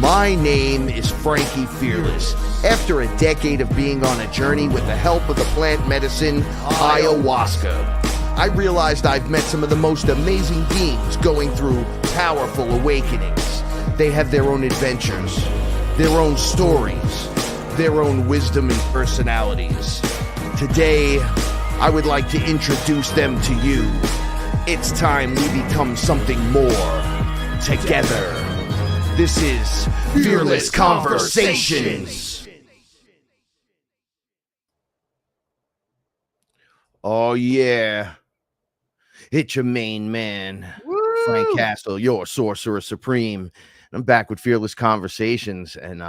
My name is Frankie Fearless. After a decade of being on a journey with the help of the plant medicine Ayahuasca, I realized I've met some of the most amazing beings going through powerful awakenings. They have their own adventures, their own stories, their own wisdom and personalities. Today, I would like to introduce them to you. It's time we become something more together. This is FearLess Conversations. Oh, yeah. It's your main man, Frank Castle, your sorcerer supreme. I'm back with FearLess Conversations, and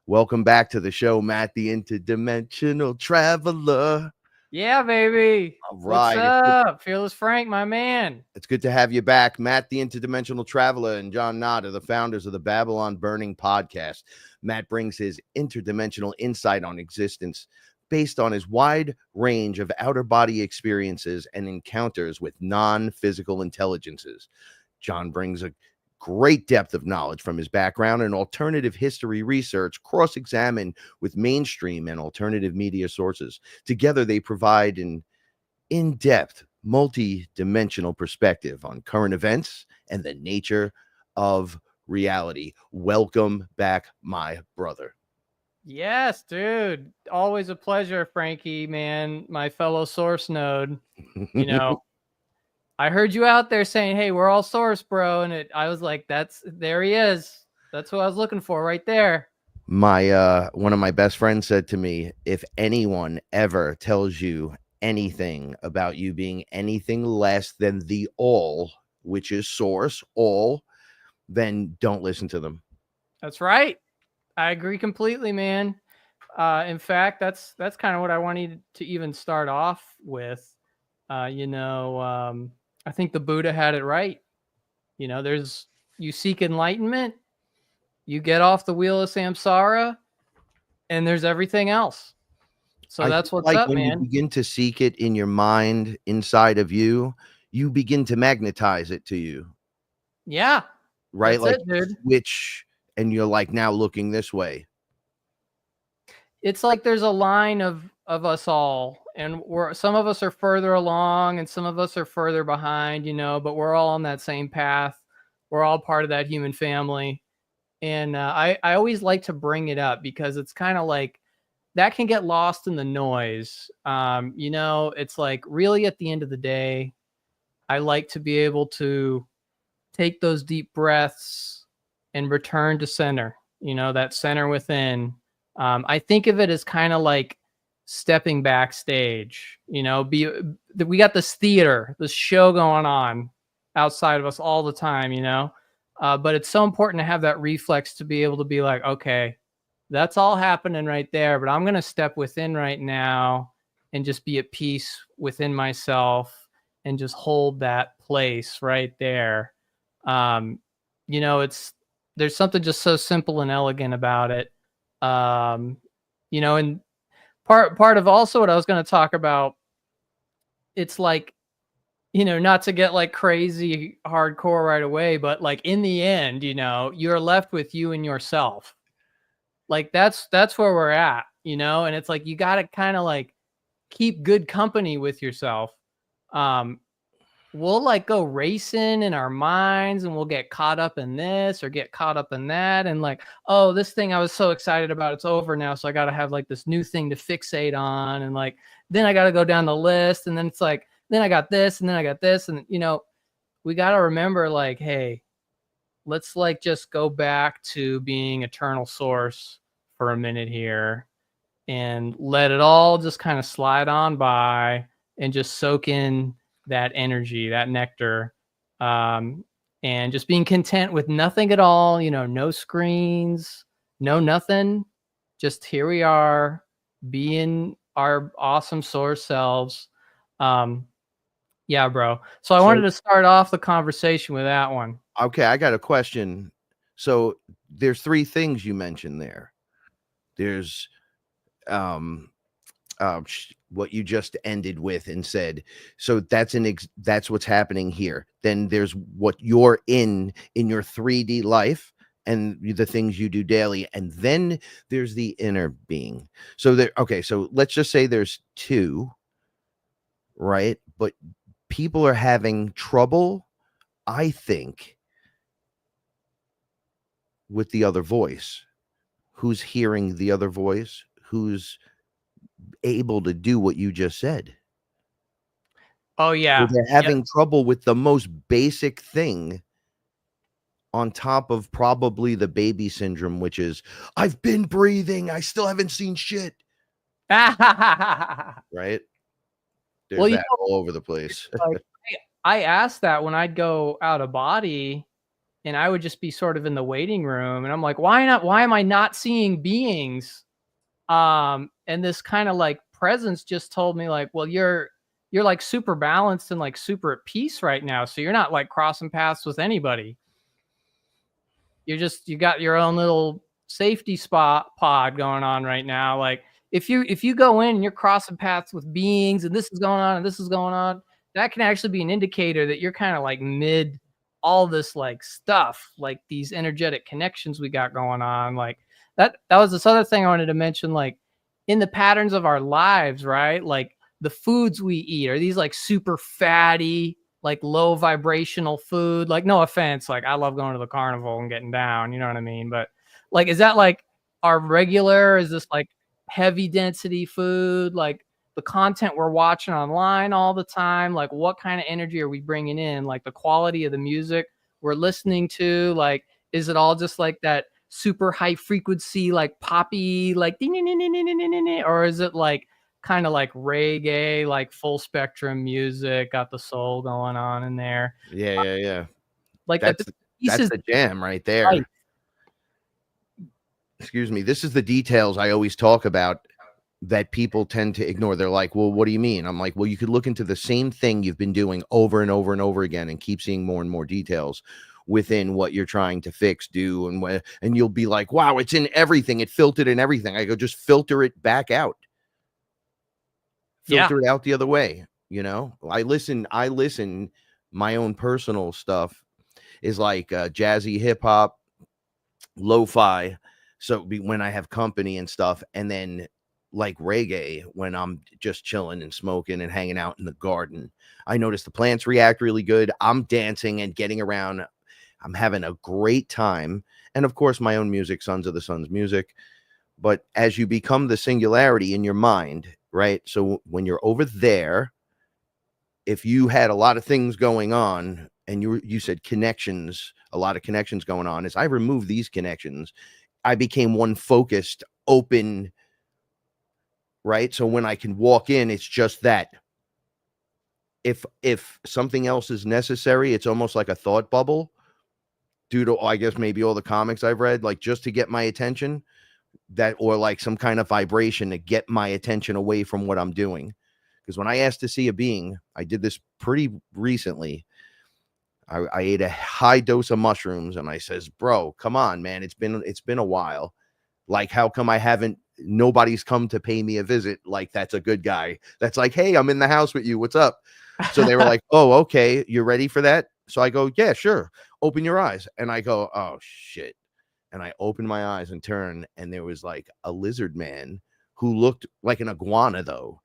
welcome back to the show, Matt, the Interdimensional Traveller. Yeah, baby. All right. What's up? Fearless Frank, my man. It's good to have you back. Matt, the Interdimensional Traveller, and John Nod are the founders of the Babylon Burning podcast. Matt brings his interdimensional insight on existence based on his wide range of outer body experiences and encounters with non-physical intelligences. John brings a great depth of knowledge from his background and alternative history research, cross-examined with mainstream and alternative media sources. Together, they provide an in-depth, multi-dimensional perspective on current events and the nature of reality. Welcome back, my brother. Yes, dude. Always a pleasure, Frankie, man. My fellow source node. You know, I heard you out there saying, hey, we're all source, bro. And I was like, there he is. That's what I was looking for right there. My one of my best friends said to me, if anyone ever tells you anything about you being anything less than the all, which is source, all, then don't listen to them. That's right. I agree completely, man. In fact, that's kind of what I wanted to even start off with. I think the Buddha had it right. You know, you seek enlightenment, you get off the wheel of samsara, and there's everything else. So that's what's up, when man. You begin to seek it in your mind, inside of you, you begin to magnetize it to you. Yeah. Right? That's it, dude. Switch, and you're like now looking this way. It's like there's a line of us all, and some of us are further along and some of us are further behind, but we're all on that same path. We're all part of that human family. And I always like to bring it up because it's kind of like that can get lost in the noise. It's like really at the end of the day, I like to be able to take those deep breaths and return to center, that center within. I think of it as kind of like stepping backstage, we got this theater, this show going on outside of us all the time, but it's so important to have that reflex to be able to be like, okay, that's all happening right there, but I'm going to step within right now and just be at peace within myself and just hold that place right there. There's something just so simple and elegant about it. And part of also what I was going to talk about, it's like, not to get like crazy hardcore right away, but like in the end, you're left with you and yourself. Like that's where we're at, and it's like, you got to kind of like keep good company with yourself. We'll like go racing in our minds and we'll get caught up in this or get caught up in that. And like, oh, this thing I was so excited about, it's over now. So I got to have like this new thing to fixate on. And like, then I got to go down the list. And then it's like, then I got this and then I got this. And, we got to remember like, hey, let's like just go back to being eternal source for a minute here and let it all just kind of slide on by and just soak in that energy, that nectar, and just being content with nothing at all, no screens, no nothing, just here we are being our awesome source selves. Yeah, bro. So I wanted to start off the conversation with that one. Okay, I got a question. So there's three things you mentioned there. There's what you just ended with and said. So that's what's happening here. Then there's what you're in your 3D life. and the things you do daily. And then there's the inner being. So there, okay, so let's just say there's two, right? But people are having trouble, I think, with the other voice. Who's hearing the other voice? Who's able to do what you just said? Oh So yeah. they're having trouble with the most basic thing, on top of probably the baby syndrome, which is, I've been breathing, I still haven't seen shit. Right? There's Well, that all over the place. like, I asked that when I'd go out of body, and I would just be sort of in the waiting room, and I'm like, why not? Why am I not seeing beings? And this kind of like presence just told me like, well, you're like super balanced and like super at peace right now, so you're not like crossing paths with anybody. You got your own little safety spot pod going on right now. Like if you go in and you're crossing paths with beings and this is going on and this is going on, that can actually be an indicator that you're kind of like mid all this like stuff, like these energetic connections we got going on. Like that was this other thing I wanted to mention, like in the patterns of our lives, right? Like the foods we eat are these like super fatty, like low vibrational food. Like no offense, like I love going to the carnival and getting down, you know what I mean? But like, is that like our regular? Is this like heavy density food? Like the content we're watching online all the time? Like what kind of energy are we bringing in? Like the quality of the music we're listening to? Like, is it all just like that super high frequency, like poppy, like, or is it like kind of like reggae, like full spectrum music, got the soul going on in there? Yeah. Like That's the that's pieces, the jam right right? there. Excuse me. This is the details I always talk about that people tend to ignore. They're like, well, what do you mean? I'm like, well, you could look into the same thing you've been doing over and over and over again and keep seeing more and more details within what you're trying to fix, do, and you'll be like, wow, it's in everything. It filtered in everything. I go, just filter it back out. Yeah. Filter it out the other way. You know, I listen, my own personal stuff is like jazzy hip hop, lo-fi. So when I have company and stuff, and then like reggae when I'm just chilling and smoking and hanging out in the garden. I notice the plants react really good. I'm dancing and getting around. I'm having a great time. And of course, my own music, Sons of the Sun's music. But as you become the singularity in your mind, right? So when you're over there, if you had a lot of things going on and you said connections, a lot of connections going on, as I removed these connections, I became one focused, open, right? So when I can walk in, it's just that. If something else is necessary, it's almost like a thought bubble due to, I guess, maybe all the comics I've read, like just to get my attention, that, or like some kind of vibration to get my attention away from what I'm doing. Because when I asked to see a being, I did this pretty recently. I ate a high dose of mushrooms and I says, bro, come on, man. It's been a while. Like, how come nobody's come to pay me a visit? Like, that's a good guy. That's like, hey, I'm in the house with you. What's up? So they were like, oh, okay. You're ready for that? So I go, yeah, sure. Open your eyes. And I go, oh shit. And I opened my eyes and turned, and there was like a lizard man who looked like an iguana though.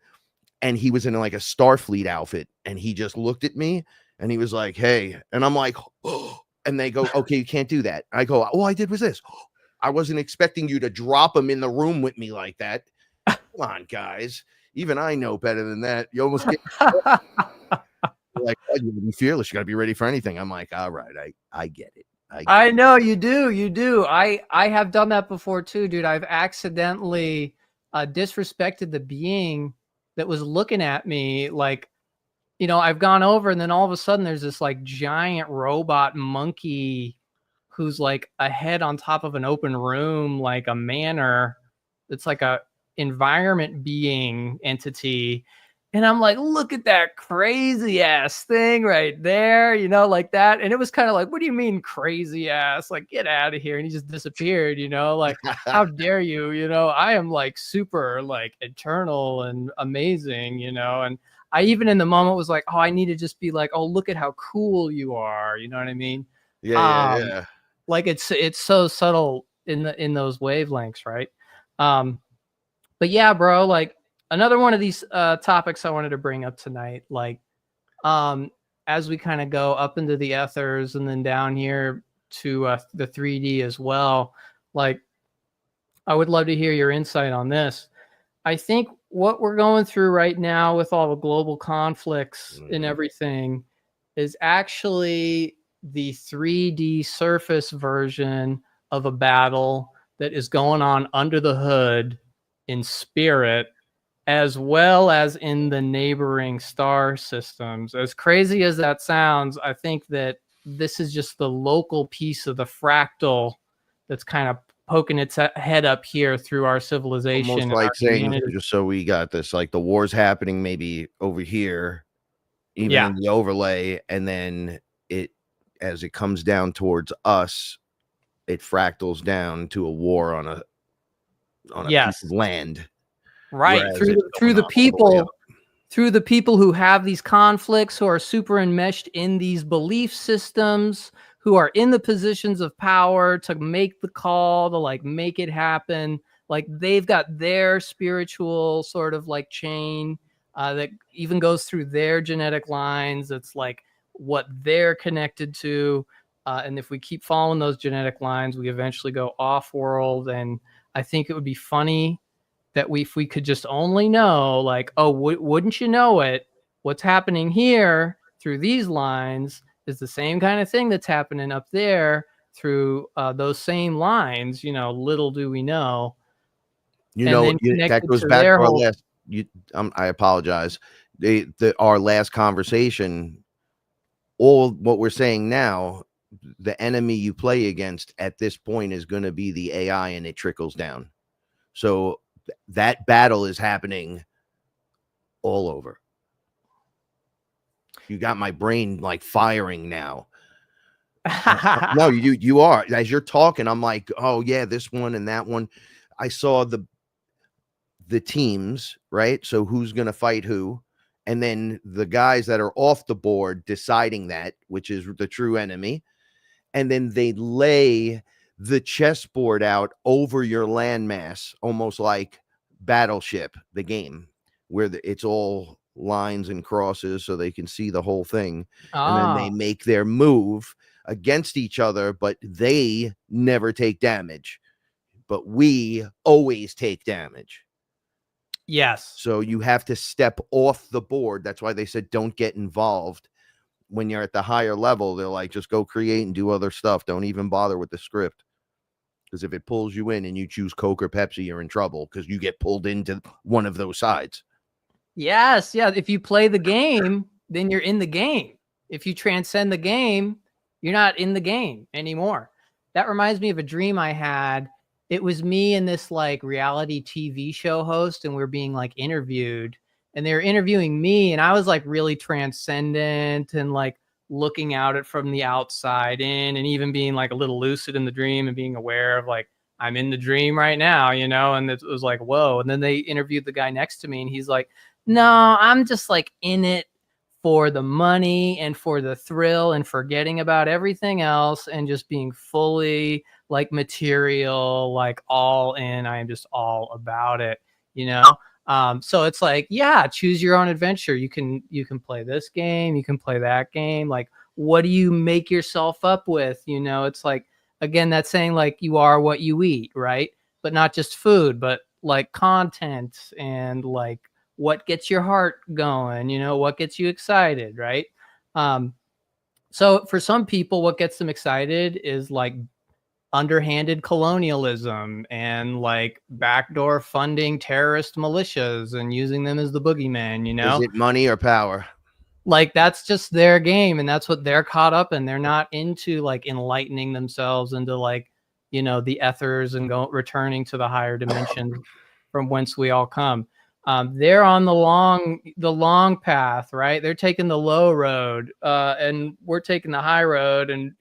And he was in like a Starfleet outfit, and he just looked at me and he was like, hey, and I'm like, oh, and they go, okay, you can't do that. I go, all I did was this. I wasn't expecting you to drop him in the room with me like that. Come on, guys. Even I know better than that. You almost get like, oh, you gotta be fearless. You gotta be ready for anything. I'm like, all right, I get it. I know you do. I have done that before too, dude. I've accidentally disrespected the being that was looking at me. Like, you know, I've gone over and then all of a sudden there's this like giant robot monkey who's like a head on top of an open room, like a manor. It's like a environment being entity. And I'm like, look at that crazy ass thing right there, you know, like that. And it was kind of like, what do you mean crazy ass? Like, get out of here. And he just disappeared, you know, like, how dare you? You know, I am like super like eternal and amazing, you know. And I even in the moment was like, oh, I need to just be like, oh, look at how cool you are. You know what I mean? Yeah. Like it's so subtle in those wavelengths, right? But yeah, bro, like another one of these topics I wanted to bring up tonight, like as we kind of go up into the ethers and then down here to the 3D as well, like I would love to hear your insight on this. I think what we're going through right now with all the global conflicts and everything is actually the 3D surface version of a battle that is going on under the hood in spirit, as well as in the neighboring star systems. As crazy as that sounds, I think that this is just the local piece of the fractal that's kind of poking its head up here through our civilization. Almost and like our saying, humanity. just so we got this, like the war's happening maybe over here, even Yeah. in the overlay, and then as it comes down towards us, it fractals down to a war on a Yes. piece of land. Right. Whereas Through it's the, going through the on all the way people, up. through the people who have these conflicts, who are super enmeshed in these belief systems, who are in the positions of power to make the call, to like make it happen. Like they've got their spiritual sort of like chain that even goes through their genetic lines. It's like what they're connected to. And if we keep following those genetic lines, we eventually go off world. And I think it would be funny that if we could just only know, like, oh, wouldn't you know it? What's happening here through these lines is the same kind of thing that's happening up there through those same lines. Little do we know. You And know, then that connected goes to back their to our whole. last. I apologize. Our last conversation. All what we're saying now, the enemy you play against at this point is going to be the AI, and it trickles down. So that battle is happening all over. You got my brain like firing now. No, you are. As you're talking, I'm like, oh yeah, this one and that one. I saw the teams, right? So who's going to fight who? And then the guys that are off the board deciding that, which is the true enemy. And then they lay the chessboard out over your landmass, almost like Battleship, the game, where it's all lines and crosses so they can see the whole thing. And then they make their move against each other, but they never take damage. But we always take damage. Yes. So you have to step off the board. That's why they said don't get involved. When you're at the higher level, they're like, just go create and do other stuff. Don't even bother with the script. Because if it pulls you in and you choose Coke or Pepsi, you're in trouble because you get pulled into one of those sides. Yes. Yeah. If you play the game, then you're in the game. If you transcend the game, you're not in the game anymore. That reminds me of a dream I had. It was me and this like reality TV show host, and we're being like interviewed, and they were interviewing me, and I was like really transcendent and like looking out it from the outside in, and even being like a little lucid in the dream and being aware of like, I'm in the dream right now, and it was like, whoa. And then they interviewed the guy next to me, and he's like, no, I'm just like in it for the money and for the thrill and forgetting about everything else and just being fully like material, like all in. I am just all about it, so it's like, yeah, choose your own adventure. You can play this game, you can play that game. Like, what do you make yourself up with? It's like, again, that saying, like, you are what you eat, right? But not just food, but like content and like what gets your heart going, what gets you excited, right? So for some people, what gets them excited is like underhanded colonialism and like backdoor funding terrorist militias and using them as the boogeyman, Is it money or power? Like that's just their game, and that's what they're caught up in. They're not into like enlightening themselves into like, the ethers and returning to the higher dimensions from whence we all come. They're on the long path, right? They're taking the low road, and we're taking the high road, and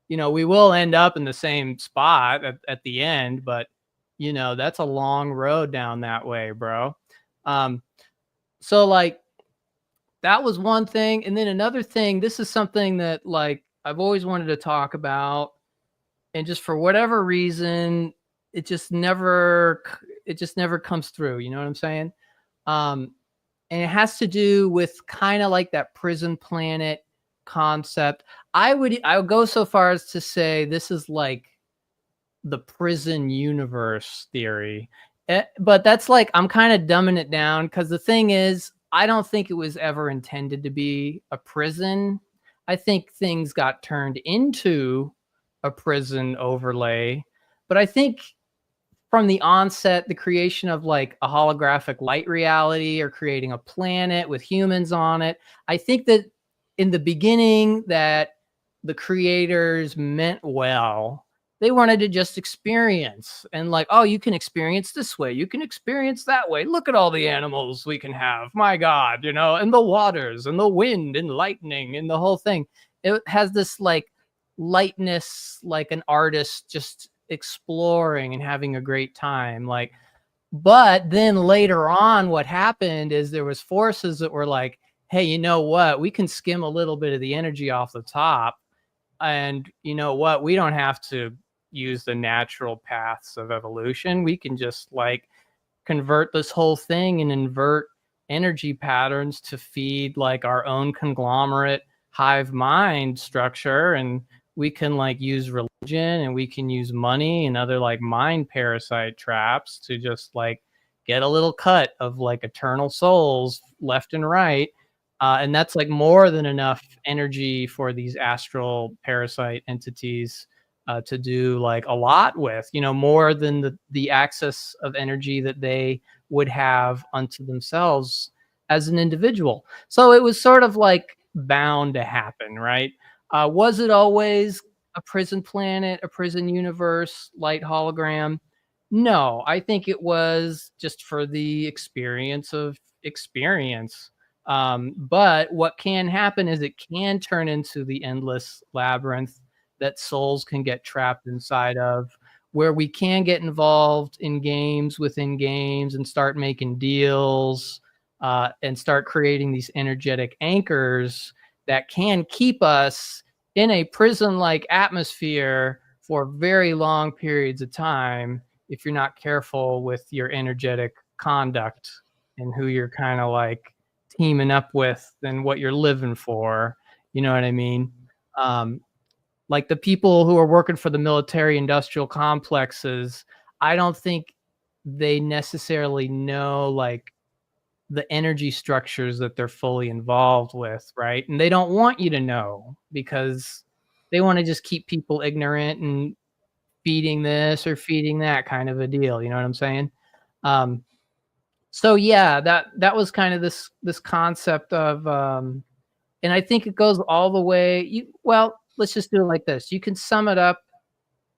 we will end up in the same spot at the end, but that's a long road down that way, bro. So like that was one thing, and then another thing. This is something that like I've always wanted to talk about. and just for whatever reason, it just never comes through. You know what I'm saying? Um, and it has to do with kind of like that prison planet concept. I would go so far as to say this is like the prison universe theory. But that's like, I'm kind of dumbing it down because the thing is, I don't think it was ever intended to be a prison. I think things got turned into a prison overlay. But I think from the onset, the creation of like a holographic light reality or creating a planet with humans on it, I think that in the beginning that the creators meant well. They wanted to just experience and like, oh, you can experience this way, you can experience that way. Look at all the animals we can have. My God, you know, and the waters and the wind and lightning and the whole thing. It has this like lightness, like an artist just exploring and having a great time. Like, but then later on, what happened is there was forces that were like, hey, you know what? We can skim a little bit of the energy off the top. And you know what? We don't have to use the natural paths of evolution. We can just like convert this whole thing and invert energy patterns to feed like our own conglomerate hive mind structure. And we can like use religion and we can use money and other like mind parasite traps to just like get a little cut of like eternal souls left and right. And that's like more than enough energy for these astral parasite entities to do like a lot with, you know, more than the access of energy that they would have unto themselves as an individual. So it was sort of like bound to happen, right? Was it always a prison planet, a prison universe, light hologram? No, I think it was just for the experience of experience. But what can happen is it can turn into the endless labyrinth that souls can get trapped inside of, where we can get involved in games within games and start making deals and start creating these energetic anchors that can keep us in a prison-like atmosphere for very long periods of time if you're not careful with your energetic conduct and who you're kind of like teaming up with and what you're living for. You know what I mean? Like the people who are working for the military industrial complexes, I don't think they necessarily know like the energy structures that they're fully involved with, right? And they don't want you to know because they want to just keep people ignorant and feeding this or feeding that kind of a deal. You know what I'm saying? Um, so yeah, that was kind of this concept of and I think it goes all the way. Well, let's just do it like this. You can sum it up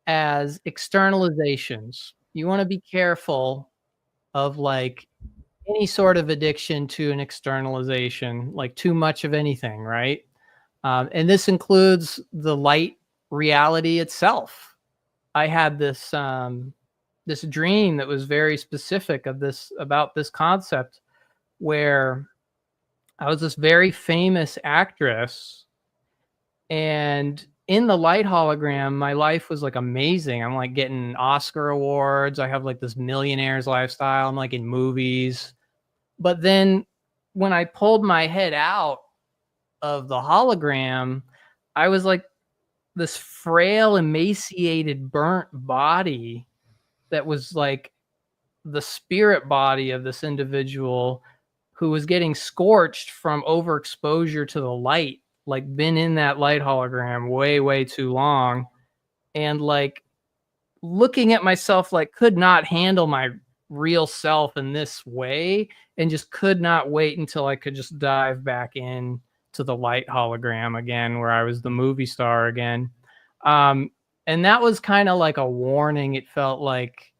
as externalizations. You want to be careful of like any sort of addiction to an externalization, like too much of anything, right? And this includes the light reality itself. I had this dream that was very specific about this concept, where I was this very famous actress, and in the light hologram, my life was like amazing. I'm like getting Oscar awards. I have like this millionaire's lifestyle. I'm like in movies. But then when I pulled my head out of the hologram, I was like this frail, emaciated, burnt body that was like the spirit body of this individual who was getting scorched from overexposure to the light, like been in that light hologram way, way too long. And like looking at myself, like could not handle my real self in this way and just could not wait until I could just dive back in to the light hologram again, where I was the movie star again. And that was kind of like a warning. It felt like,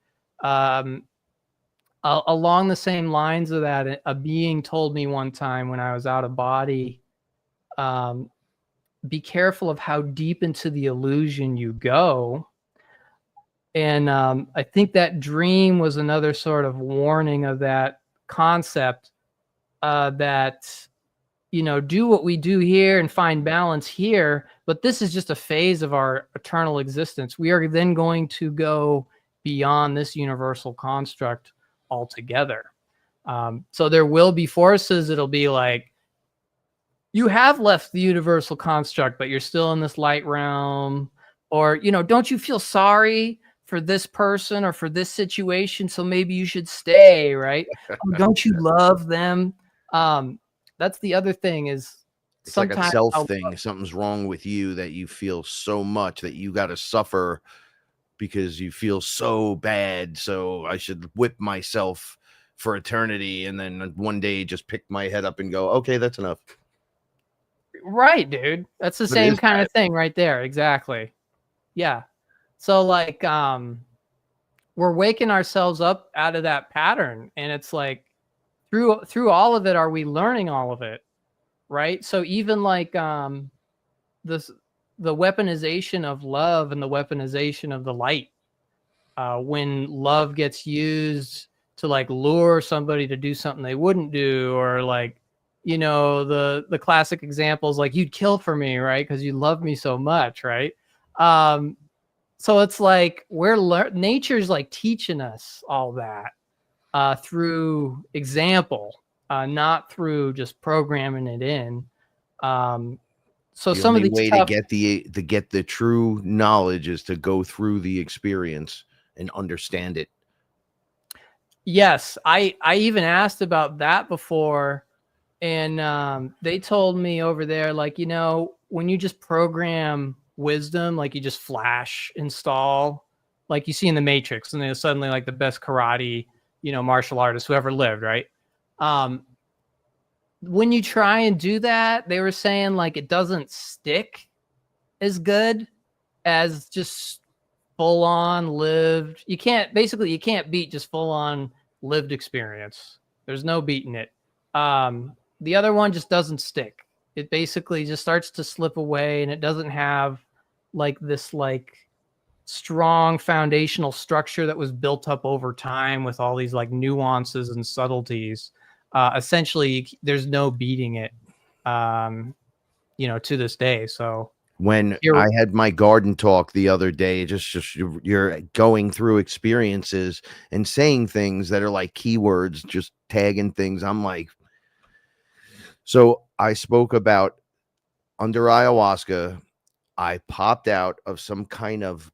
along the same lines of that, a being told me one time when I was out of body, be careful of how deep into the illusion you go. And I think that dream was another sort of warning of that concept, that do what we do here and find balance here, but this is just a phase of our eternal existence. We are then going to go beyond this universal construct altogether. So there will be forces. It'll be like, you have left the universal construct, but you're still in this light realm. Or, don't you feel sorry for this person or for this situation? So maybe you should stay, right? Oh, don't you love them? That's the other thing is, It's like a sometimes self thing. Something's wrong with you that you feel so much that you got to suffer because you feel so bad. So I should whip myself for eternity. And then one day just pick my head up and go, okay, that's enough. Right, dude. That's the same kind of thing right there. Exactly. Yeah. So like, we're waking ourselves up out of that pattern. And it's like, through all of it, are we learning all of it? Right. So even like, the weaponization of love and the weaponization of the light, when love gets used to like lure somebody to do something they wouldn't do, or like, the classic examples, like, you'd kill for me, right? Because you love me so much, right? So it's like nature's like teaching us all that through example, not through just programming it in. So some of these way to get the true knowledge is to go through the experience and understand it. Yes, I even asked about that before, and they told me over there, like, when you just program wisdom, like you just flash install, like you see in the Matrix, and then suddenly like the best karate, martial artist who ever lived, right? When you try and do that, they were saying like it doesn't stick as good as just full on lived. You can't beat just full on lived experience. There's no beating it. The other one just doesn't stick. It basically just starts to slip away, and it doesn't have like this like strong foundational structure that was built up over time with all these like nuances and subtleties. Essentially there's no beating it, to this day. So when I had my garden talk the other day, just you're going through experiences and saying things that are like keywords, just tagging things. I'm like, so I spoke about under ayahuasca, I popped out of some kind of,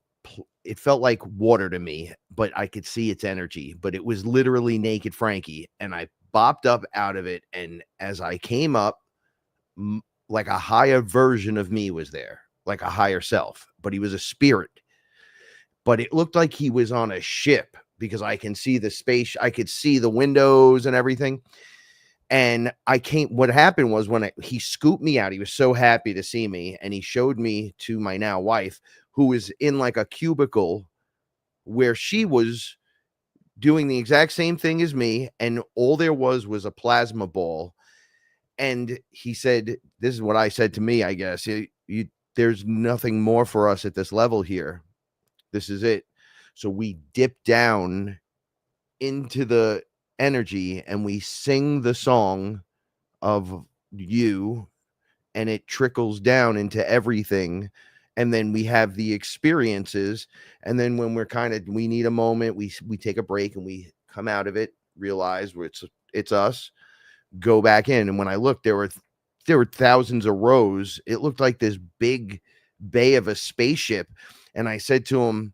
it felt like water to me, but I could see its energy, but it was literally naked Frankie. And I bopped up out of it. And as I came up, like a higher version of me was there, like a higher self, but he was a spirit. But it looked like he was on a ship because I can see the space. I could see the windows and everything. And what happened was when he scooped me out, he was so happy to see me. And he showed me to my now wife, who was in like a cubicle where she was doing the exact same thing as me. And all there was a plasma ball. And he said, this is what I said to me, I guess, there's nothing more for us at this level here. This is it. So we dip down into the energy and we sing the song of you, and it trickles down into everything. And then we have the experiences. And then when we need a moment, we take a break and we come out of it, realize where it's us, go back in. And when I looked, there were thousands of rows. It looked like this big bay of a spaceship. And I said to him,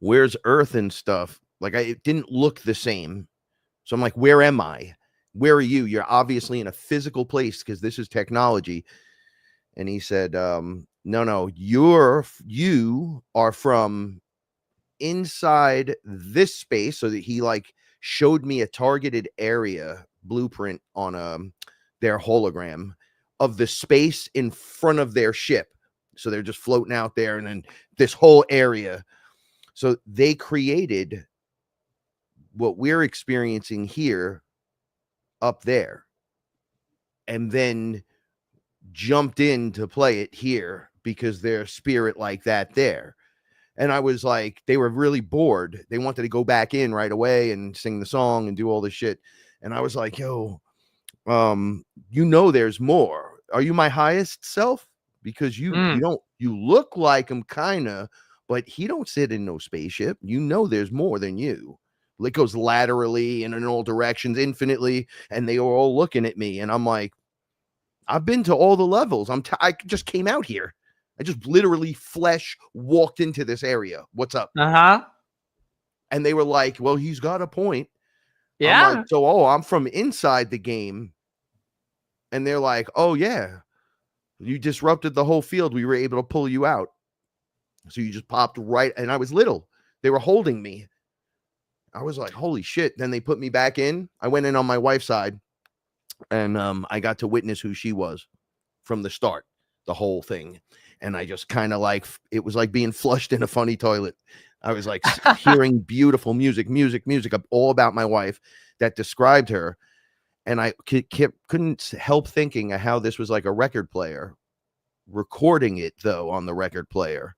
where's Earth and stuff? Like, it didn't look the same. So I'm like, where am I? Where are you? You're obviously in a physical place because this is technology. And he said, no, you are from inside this space. So that he like showed me a targeted area blueprint on their hologram of the space in front of their ship. So they're just floating out there, and then this whole area. So they created what we're experiencing here up there, and then jumped in to play it here because they're a spirit like that there. And I was like, they were really bored. They wanted to go back in right away and sing the song and do all this shit. And I was like, yo, you know there's more. Are you my highest self? Because you don't, you look like him kind of, but he don't sit in no spaceship. You know there's more than you. It goes laterally and in all directions infinitely, and they were all looking at me, and I'm like, I've been to all the levels. I just came out here. I just literally flesh walked into this area. What's up? And they were like, well, he's got a point. Yeah. I'm like, so, I'm from inside the game. And they're like, oh, yeah, you disrupted the whole field. We were able to pull you out. So you just popped right. And I was little. They were holding me. I was like, holy shit. Then they put me back in. I went in on my wife's side. And I got to witness who she was from the start, the whole thing. And I just kind of like, it was like being flushed in a funny toilet. I was like hearing beautiful music, all about my wife that described her. And I couldn't help thinking of how this was like a record player recording it, though, on the record player.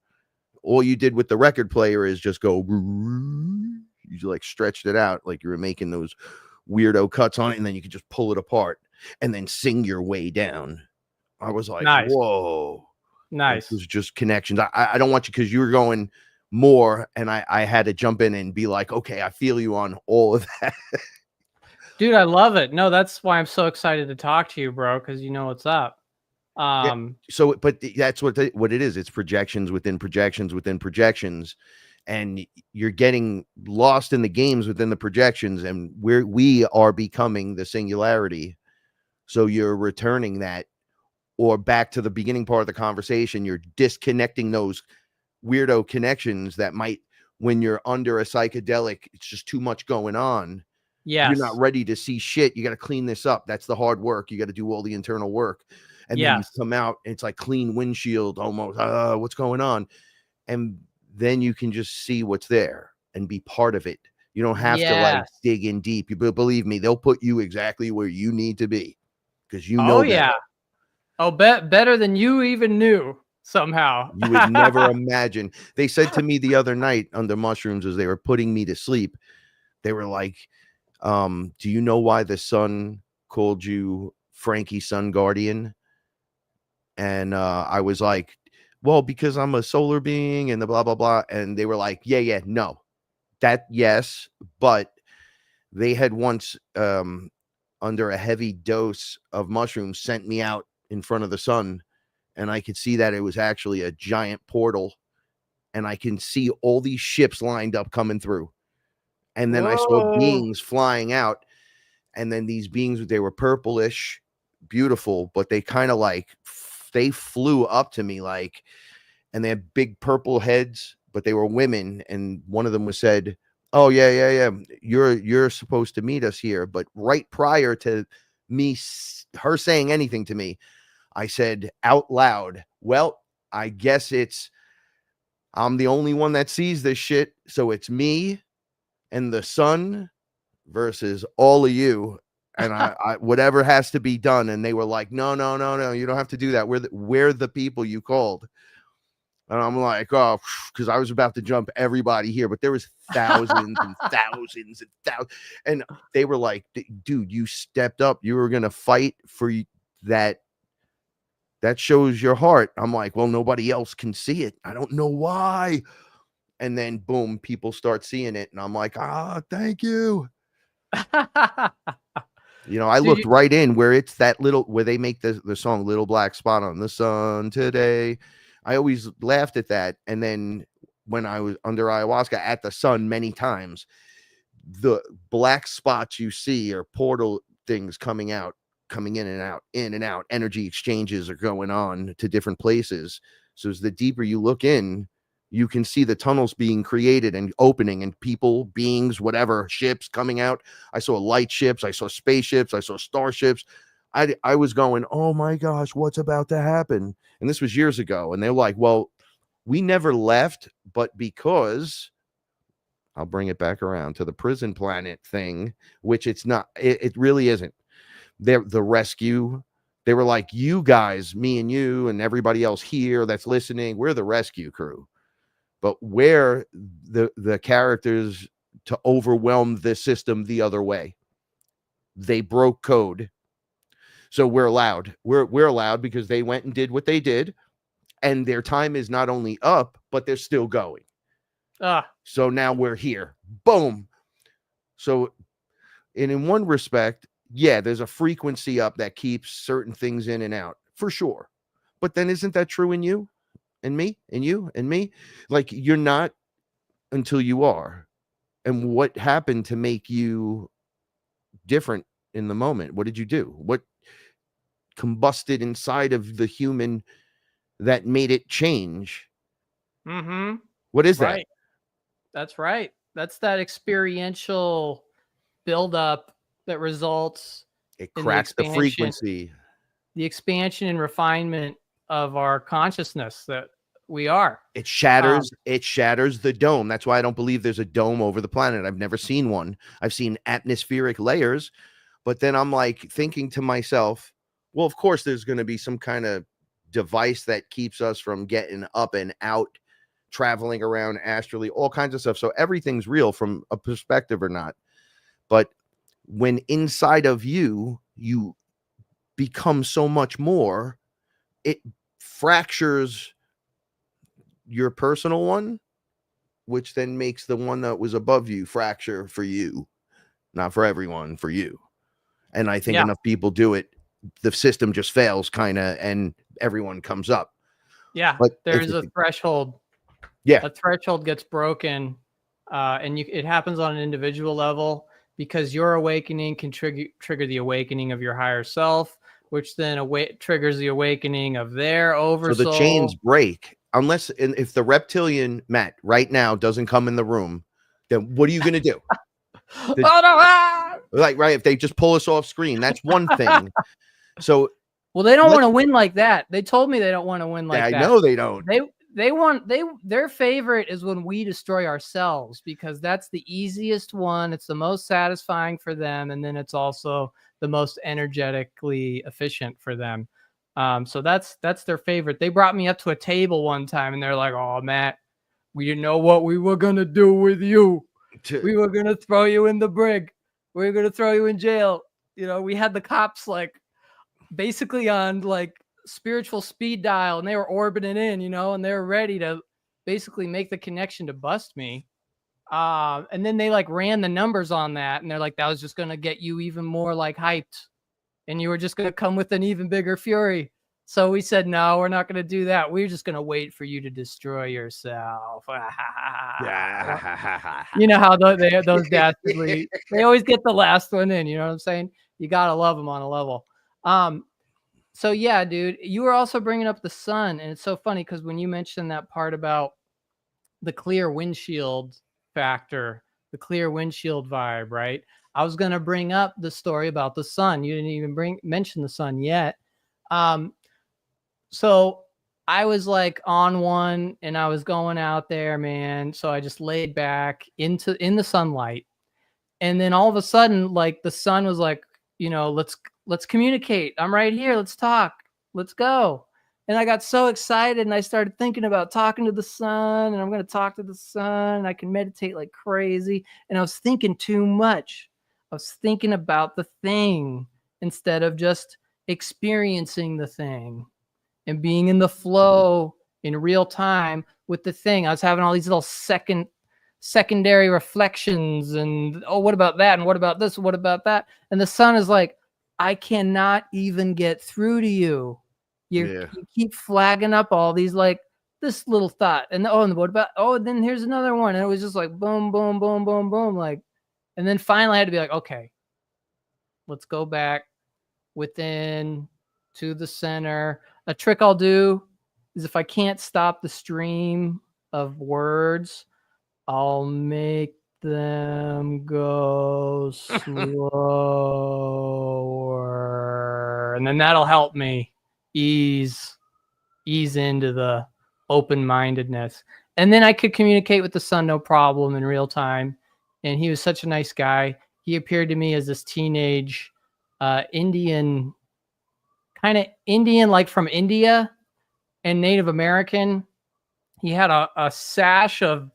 All you did with the record player is just go, you like stretched it out like you were making those weirdo cuts on it, and then you could just pull it apart and then sing your way down. I was like, nice. Whoa. Nice. It was just connections. I don't want you, because you were going more, and I had to jump in and be like, okay, I feel you on all of that. Dude, I love it. No, that's why I'm so excited to talk to you, bro, because you know what's up. Yeah. So, but that's what it is. It's projections within projections within projections, and you're getting lost in the games within the projections, and we are becoming the singularity. So you're returning that, or back to the beginning part of the conversation. You're disconnecting those weirdo connections that might, when you're under a psychedelic, it's just too much going on. Yes. You're not ready to see shit. You got to clean this up. That's the hard work. You got to do all the internal work. And then you come out, and it's like clean windshield almost. What's going on? And then you can just see what's there and be part of it. You don't have to like dig in deep. You believe me, they'll put you exactly where you need to be, because you know. Better than you even knew somehow. You would never imagine. They said to me the other night under mushrooms, as they were putting me to sleep, they were like, do you know why the sun called you Frankie Sun Guardian? And I was like, well, because I'm a solar being and the blah, blah, blah. And they were like, yeah, no, that, yes. But they had once, under a heavy dose of mushrooms, sent me out in front of the sun. And I could see that it was actually a giant portal. And I can see all these ships lined up coming through. And then I saw beings flying out. And then these beings, they were purplish, beautiful, but they kind of like, they flew up to me like, and they had big purple heads, but they were women. And one of them was said, oh, yeah. You're supposed to meet us here. But right prior to her saying anything to me, I said out loud, well, I guess I'm the only one that sees this shit. So it's me and the sun versus all of you. And I whatever has to be done. And they were like, no, you don't have to do that. We're the people you called. And I'm like, oh, because I was about to jump everybody here, but there was thousands and thousands and thousands. And they were like, dude, you stepped up. You were going to fight for that. That shows your heart. I'm like, well, nobody else can see it. I don't know why. And then boom, people start seeing it. And I'm like, thank you. I looked right in where it's that little, where they make the song Little Black Spot on the Sun Today. I always laughed at that. And then when I was under ayahuasca at the sun many times, the black spots you see are portal things coming in and out. Energy exchanges are going on to different places. So as the deeper you look in, you can see the tunnels being created and opening, and people, beings, whatever, ships coming out. I saw light ships. I saw spaceships. I saw starships. I was going, oh my gosh, what's about to happen? And this was years ago. And they're like, well, we never left, but because I'll bring it back around to the prison planet thing, which it's not, it really isn't. They're the rescue. They were like, you guys, me and you and everybody else here that's listening, we're the rescue crew. But we're the characters to overwhelm the system the other way. They broke code. So we're allowed. We're allowed because they went and did what they did, and their time is not only up, but they're still going. So now we're here. Boom. So, and in one respect, yeah, there's a frequency up that keeps certain things in and out for sure. But then isn't that true in you and me and you and me? Like, you're not until you are. And what happened to make you different in the moment? What did you do? What combusted inside of the human that made it change? Mm-hmm. What is right. That's right. That's that experiential buildup that results It in cracks the frequency. The expansion and refinement of our consciousness that we are. It shatters the dome. That's why I don't believe there's a dome over the planet. I've never seen one. I've seen atmospheric layers, but then I'm like thinking to myself, well, of course there's going to be some kind of device that keeps us from getting up and out, traveling around astrally, all kinds of stuff. So everything's real from a perspective or not. But when inside of you become so much more, it fractures your personal one, which then makes the one that was above you fracture for you, not for everyone, for you. And I think enough people do it, the system just fails kind of, and everyone comes up. Yeah, but there's a threshold. Yeah, a threshold gets broken, and it happens on an individual level because your awakening can trigger the awakening of your higher self, which then triggers the awakening of their oversoul. So the chains break. Unless, if the reptilian Matt right now doesn't come in the room, then what are you going to do? Like, right, if they just pull us off screen, that's one thing. So, well, they don't want to win like that. They told me they don't want to win like that. I know they don't. Their favorite is when we destroy ourselves, because that's the easiest one. It's the most satisfying for them, and then it's also the most energetically efficient for them. So that's their favorite. They brought me up to a table one time and they're like, "Oh, Matt, we didn't know what we were going to do with you. We were going to throw you in the brig. We were going to throw you in jail." You know, we had the cops like basically on like spiritual speed dial, and they were orbiting in, you know, and they were ready to basically make the connection to bust me. And then they like ran the numbers on that, and they're like, that was just going to get you even more like hyped, and you were just going to come with an even bigger fury. So we said, no, we're not going to do that. We're just going to wait for you to destroy yourself. You know how those dastardly, they always get the last one in, you know what I'm saying? You got to love them on a level. So yeah, dude, you were also bringing up the sun, and it's so funny because when you mentioned that part about the clear windshield factor, the clear windshield vibe, right? I was going to bring up the story about the sun. You didn't even mention the sun yet. So I was like on one, and I was going out there, man. So I just laid back in the sunlight, and then all of a sudden, like the sun was like, you know, let's communicate. I'm right here. Let's talk. Let's go. And I got so excited, and I started thinking about talking to the sun, and I'm going to talk to the sun, and I can meditate like crazy. And I was thinking too much. I was thinking about the thing instead of just experiencing the thing and being in the flow in real time with the thing. I was having all these little secondary reflections, and oh, what about that? And what about this? What about that? And the sun is like, I cannot even get through to you. You keep flagging up all these, like this little thought. And and what about, then here's another one. And it was just like boom, boom, boom, boom, boom. Like, and then finally I had to be like, okay, let's go back within to the center. A trick I'll do is if I can't stop the stream of words, I'll make them go slower. And then that'll help me ease into the open-mindedness. And then I could communicate with the sun, no problem, in real time. And he was such a nice guy. He appeared to me as this teenage Indian, kind of Indian, like from India and Native American. He had a sash of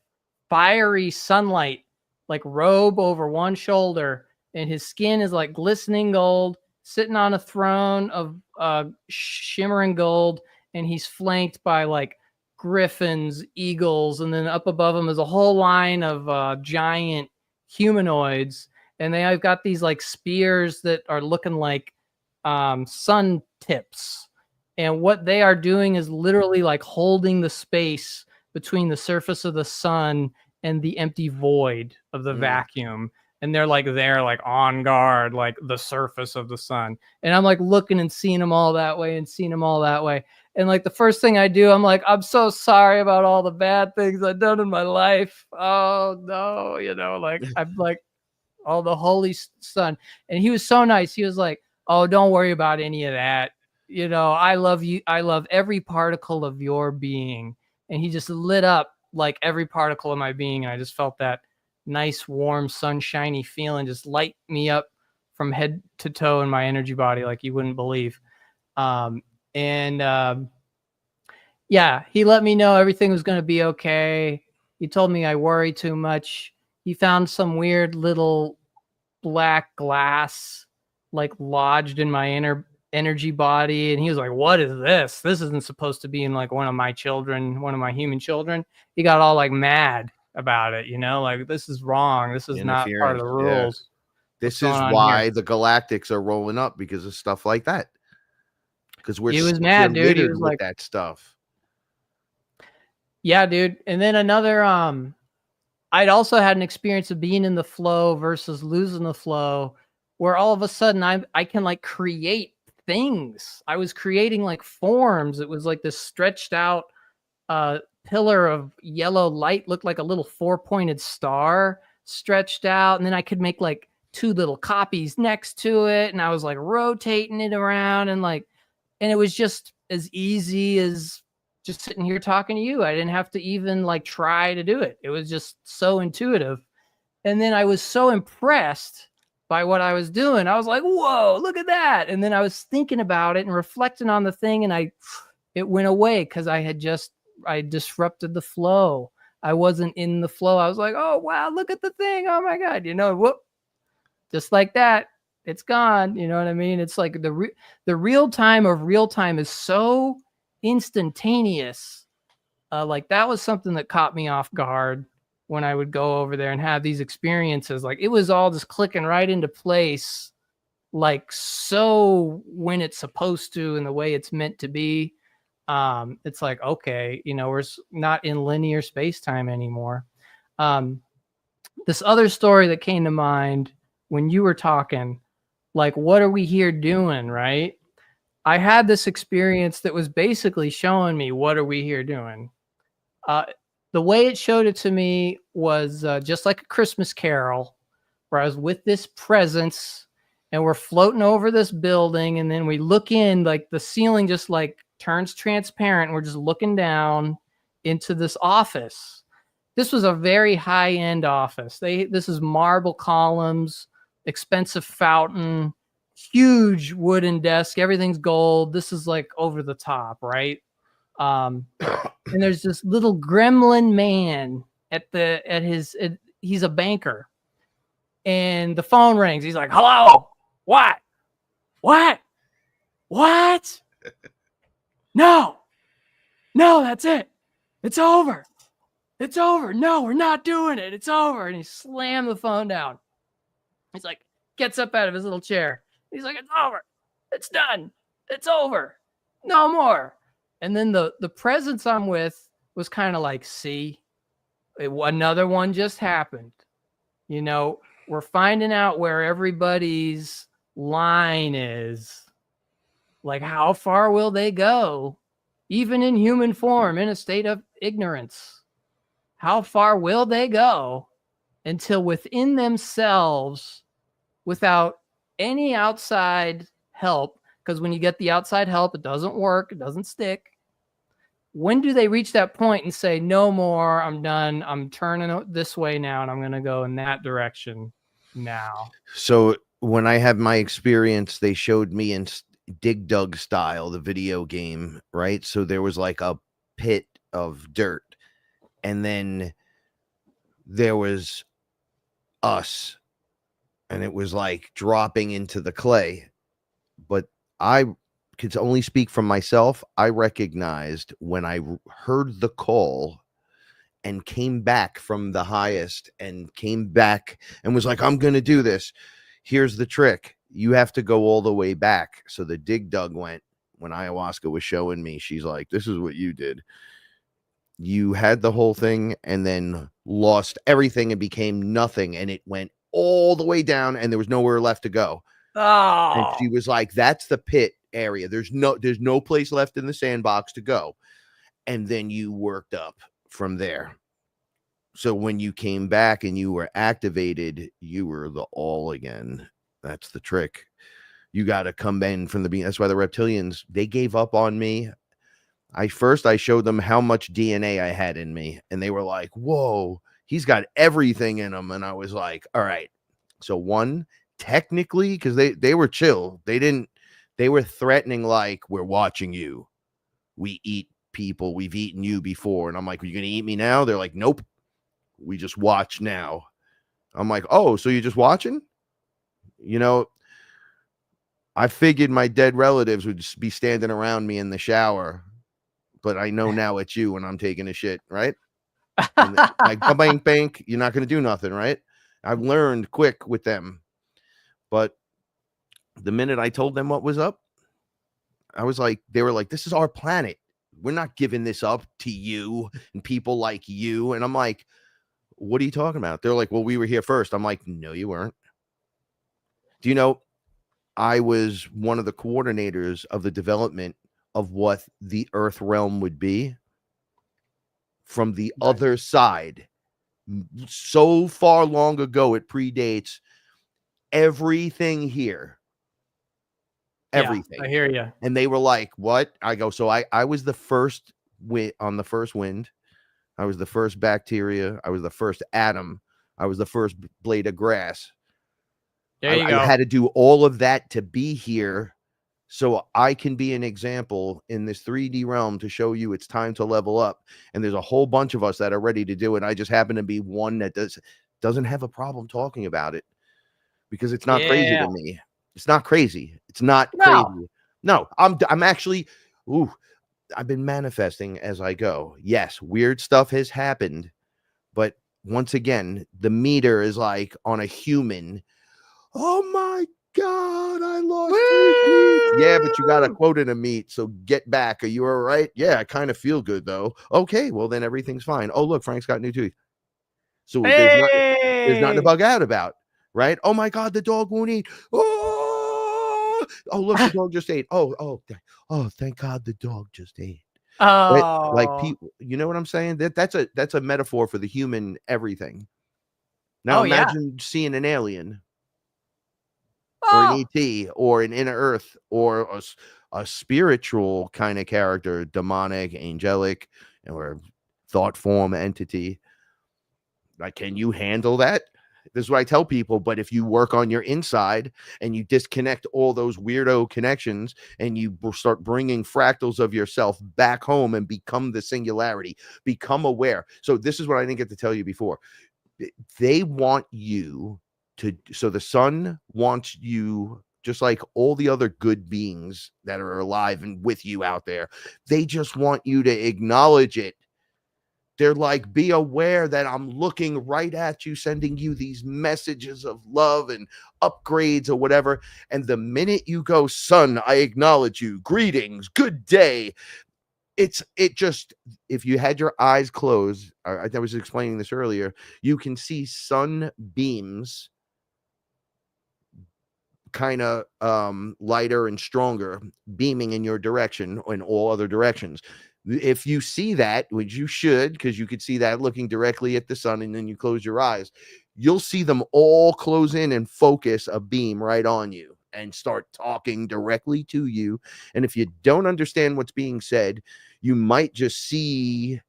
fiery sunlight, like robe over one shoulder, and his skin is like glistening gold. sitting on a throne of shimmering gold, and he's flanked by like griffins, eagles, and then up above him is a whole line of giant humanoids, and I've got these like spears that are looking like sun tips, and what they are doing is literally like holding the space between the surface of the sun and the empty void of the vacuum. And they're like on guard, like the surface of the sun. And I'm like looking and seeing them all that way and seeing them all that way. And like the first thing I do, I'm like, I'm so sorry about all the bad things I've done in my life. Oh no, you know, like I'm like, oh, the holy sun. And he was so nice. He was like, oh, don't worry about any of that. You know, I love you. I love every particle of your being. And he just lit up like every particle of my being. And I just felt that nice, warm, sunshiny feeling just light me up from head to toe in my energy body like you wouldn't believe. Yeah, he let me know everything was going to be okay. He told me I worry too much. He found some weird little black glass like lodged in my inner energy body, and he was like, what is this? This isn't supposed to be in like one of my human children. He got all like mad about it, you know, like this is wrong, this is not part of the rules. This is why the galactics are rolling up, because of stuff like that, because he was mad, dude. He was with like that stuff. Yeah, dude. And then another I'd also had an experience of being in the flow versus losing the flow, where all of a sudden I can like create things. I was creating like forms. It was like this stretched out pillar of yellow light, looked like a little 4-pointed star stretched out. And then I could make like 2 little copies next to it. And I was like rotating it around and it was just as easy as just sitting here talking to you. I didn't have to even like try to do it. It was just so intuitive. And then I was so impressed by what I was doing. I was like, whoa, look at that. And then I was thinking about it and reflecting on the thing, and it went away because I disrupted the flow. I wasn't in the flow. I was like, oh, wow, look at the thing. Oh my God. You know, whoop, just like that. It's gone. You know what I mean? It's like the real time of real time is so instantaneous. Like that was something that caught me off guard when I would go over there and have these experiences. Like it was all just clicking right into place, like so when it's supposed to and the way it's meant to be. It's like, okay, you know, we're not in linear space-time anymore. This other story that came to mind when you were talking, like, what are we here doing, right? I had this experience that was basically showing me, what are we here doing? The way it showed it to me was just like a Christmas Carol, where I was with this presence and we're floating over this building, and then we look in, like the ceiling just like turns transparent, and we're just looking down into this office. This was a very high-end office. This is marble columns, expensive fountain, huge wooden desk, everything's gold. This is like over the top, right? And there's this little gremlin man he's a banker, and the phone rings. He's like, hello, what? No, that's it. It's over. No, we're not doing it. It's over. And he slammed the phone down. He's like, gets up out of his little chair. He's like, it's over. It's done. It's over. No more. And then the presence I'm with was kind of like, see, another one just happened. You know, we're finding out where everybody's line is. Like, how far will they go? Even in human form, in a state of ignorance. How far will they go until within themselves, without any outside help, because when you get the outside help, it doesn't work, it doesn't stick. When do they reach that point and say, no more, I'm done, I'm turning this way now, and I'm going to go in that direction now? So when I had my experience, they showed me in Dig Dug style, the video game, right? So there was like a pit of dirt, and then there was us, and it was like dropping into the clay, but I could only speak from myself. I recognized when I heard the call and came back from the highest and came back and was like, I'm going to do this. Here's the trick. You have to go all the way back. So the dig dug went when ayahuasca was showing me. She's like, this is what you did. You had the whole thing and then lost everything and became nothing. And it went all the way down and there was nowhere left to go. And Oh, she was like, that's the pit area. There's no place left in the sandbox to go. And then you worked up from there. So when you came back and you were activated, you were the all again. That's the trick. You got to come in from the beginning. That's why the reptilians, they gave up on me. I showed them how much DNA I had in me. And they were like, whoa, he's got everything in him. And I was like, all right. So one, technically, because they were chill. They were threatening, like, we're watching you. We eat people. We've eaten you before. And I'm like, are you going to eat me now? They're like, nope. We just watch now. I'm like, oh, so you're just watching? You know, I figured my dead relatives would just be standing around me in the shower, but I know now it's you when I'm taking a shit, right? And like, bang, bang, you're not going to do nothing, right? I've learned quick with them. But the minute I told them what was up, I was like, they were like, this is our planet. We're not giving this up to you and people like you. And I'm like, what are you talking about? They're like, well, we were here first. I'm like, no, you weren't. Do you know, I was one of the coordinators of the development of what the Earth realm would be from the other side. So far long ago, it predates everything here. Everything. Yeah, I hear you. And they were like, what? I go, so I was the first on the first wind. I was the first bacteria. I was the first atom. I was the first blade of grass. There you I go. had to do all of that to be here so I can be an example in this 3D realm to show you it's time to level up. And there's a whole bunch of us that are ready to do it. I just happen to be one that doesn't have a problem talking about it because it's not crazy to me. It's not crazy. It's not crazy. No, I'm actually, I've been manifesting as I go. Yes, weird stuff has happened, but once again, the meter is like on a human. Oh my God, I lost 3 teeth. Yeah, but you got a quota to meet, so get back. Are you all right? Yeah, I kind of feel good though. Okay, well then everything's fine. Oh look, Frank's got new teeth. So there's nothing to bug out about, right? Oh my God, the dog won't eat. Oh look, the dog just ate. Oh, thank God the dog just ate. Right? Like people, you know what I'm saying? That's a metaphor for the human everything. Now imagine seeing an alien. Or an ET or an inner earth or a spiritual kind of character, demonic, angelic, or thought form entity. Like, can you handle that? This is what I tell people. But if you work on your inside and you disconnect all those weirdo connections and you start bringing fractals of yourself back home and become the singularity, become aware. So this is what I didn't get to tell you before. They want you so the sun wants you, just like all the other good beings that are alive and with you out there, they just want you to acknowledge it. They're like, be aware that I'm looking right at you, sending you these messages of love and upgrades or whatever. And the minute you go, sun, I acknowledge you, greetings, good day. It just, if you had your eyes closed, I was explaining this earlier, you can see sun beams kind of lighter and stronger beaming in your direction or in all other directions. If you see that, which you should, because you could see that looking directly at the sun, and then you close your eyes, you'll see them all close in and focus a beam right on you and start talking directly to you. And if you don't understand what's being said, you might just see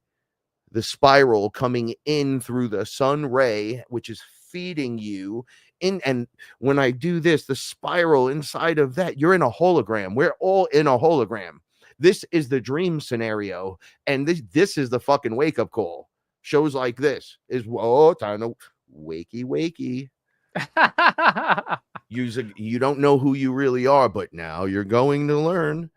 the spiral coming in through the sun ray, which is feeding you in. And when I do this, the spiral inside of that, you're in a hologram. We're all in a hologram. This is the dream scenario, and this is the fucking wake up call. Shows like this is time to wakey. You don't know who you really are, but now you're going to learn.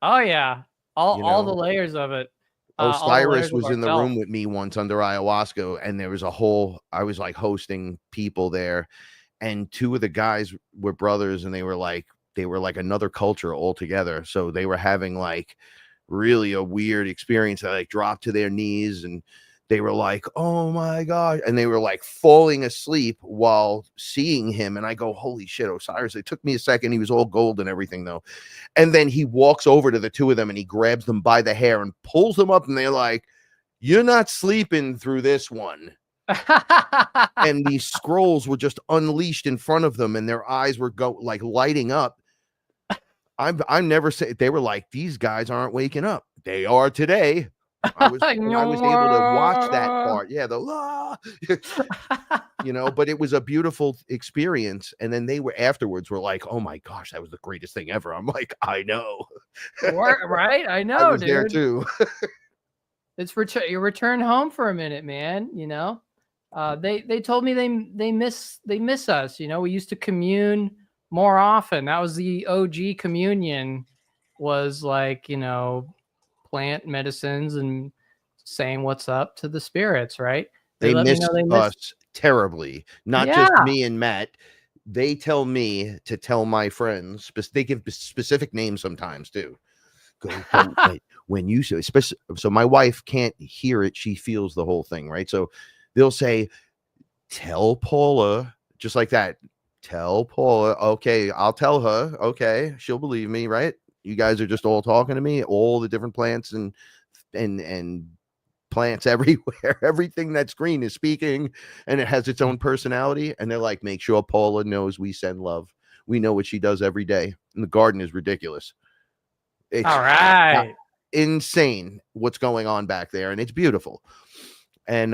Oh yeah, You all the know, layers of it, all the Osiris layers of was in the room ourself. with me once under ayahuasca, and there was I was like hosting people there, and two of the guys were brothers, and they were like another culture altogether. So they were having like really a weird experience. They like dropped to their knees and they were like, oh my God. And they were like falling asleep while seeing him. And I go, holy shit, Osiris. It took me a second. He was all gold and everything though. And then he walks over to the two of them and he grabs them by the hair and pulls them up. And they're like, you're not sleeping through this one. And these scrolls were just unleashed in front of them and their eyes were like lighting up. I'm never say they were like, these guys aren't waking up. They are today. I was able to watch that part. Yeah, you know, but it was a beautiful experience. And then they were afterwards were like, oh my gosh, that was the greatest thing ever. I'm like, I know. Right? I know, I was dude. there too. It's your return home for a minute, man. You know, they told me they miss us. You know, we used to commune more often. That was the OG communion, was like, you know, plant medicines and saying what's up to the spirits, right? They let me miss know they miss us terribly. Not just me and Matt. They tell me to tell my friends. They give specific names sometimes too. Go when you say, especially, so my wife can't hear it. She feels the whole thing, right? So they'll say, tell Paula, just like that. Tell Paula. Okay, I'll tell her. Okay, she'll believe me, right? You guys are just all talking to me, all the different plants and plants everywhere. Everything that's green is speaking and it has its own personality. And they're like, make sure Paula knows we send love. We know what she does every day. And the garden is ridiculous. It's all right. Insane what's going on back there. And it's beautiful. And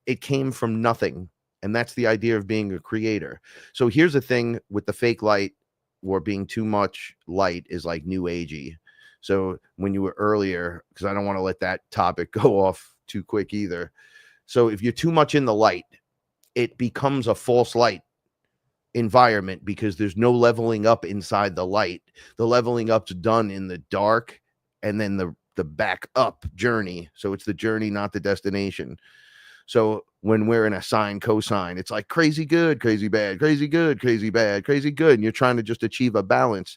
it came from nothing. And that's the idea of being a creator. So here's the thing with the fake light or being too much light is like new agey. So when you were earlier, because I don't want to let that topic go off too quick either. So if you're too much in the light, it becomes a false light environment because there's no leveling up inside the light. The leveling up's done in the dark and then the back up journey. So it's the journey, not the destination. So when we're in a sine cosine, it's like crazy good, crazy bad, crazy good, crazy bad, crazy good. And you're trying to just achieve a balance.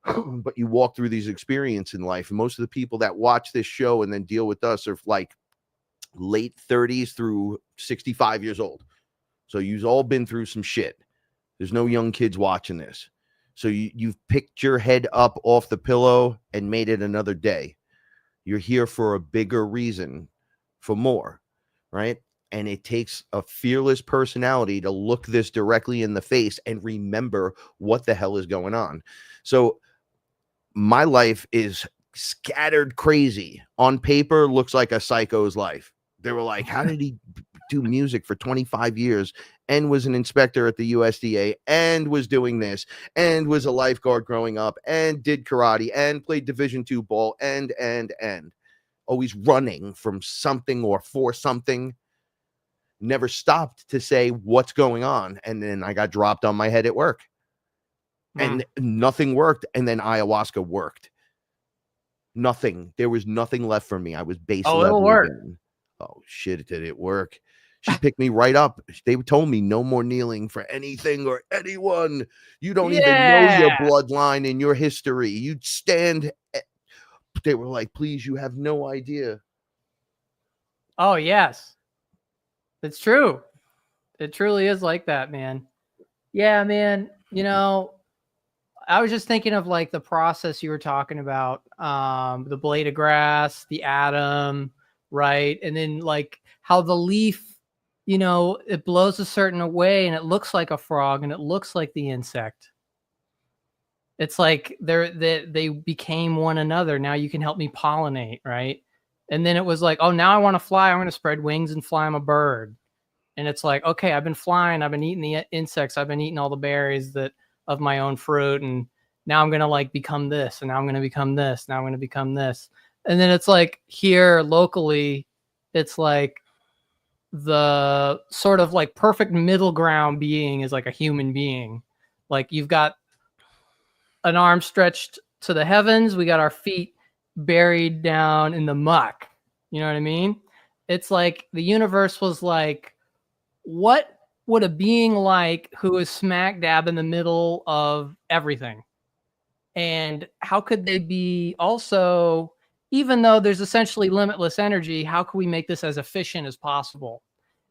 But you walk through these experiences in life. And most of the people that watch this show and then deal with us are like late 30s through 65 years old. So you've all been through some shit. There's no young kids watching this. So you've picked your head up off the pillow and made it another day. You're here for a bigger reason, for more, right? And it takes a fearless personality to look this directly in the face and remember what the hell is going on. So my life is scattered crazy. On paper, looks like a psycho's life. They were like, how did he do music for 25 years and was an inspector at the USDA and was doing this and was a lifeguard growing up and did karate and played Division II ball and always running from something or for something. Never stopped to say what's going on. And then I got dropped on my head at work and nothing worked. And then ayahuasca worked. Nothing. There was nothing left for me. I was base level again. Oh shit, did it work? She picked me right up. They told me no more kneeling for anything or anyone. You don't even know your bloodline and your history. You'd stand. They were like, please, you have no idea. Oh, yes. It's true. It truly is like that, man. Yeah, man. You know, I was just thinking of like the process you were talking about, the blade of grass, the atom, right? And then like how the leaf, you know, it blows a certain way and it looks like a frog and it looks like the insect. It's like they became one another. Now you can help me pollinate, right? And then it was like, oh, now I want to fly. I'm going to spread wings and fly. I'm a bird. And it's like, okay, I've been flying. I've been eating the insects. I've been eating all the berries of my own fruit. And now I'm going to like become this. And now I'm going to become this. Now I'm going to become this. And then it's like here locally, it's like the sort of like perfect middle ground being is like a human being. Like you've got an arm stretched to the heavens, we got our feet buried down in the muck. You know what I mean? It's like the universe was like, what would a being like who is smack dab in the middle of everything? And how could they be also, even though there's essentially limitless energy, how can we make this as efficient as possible?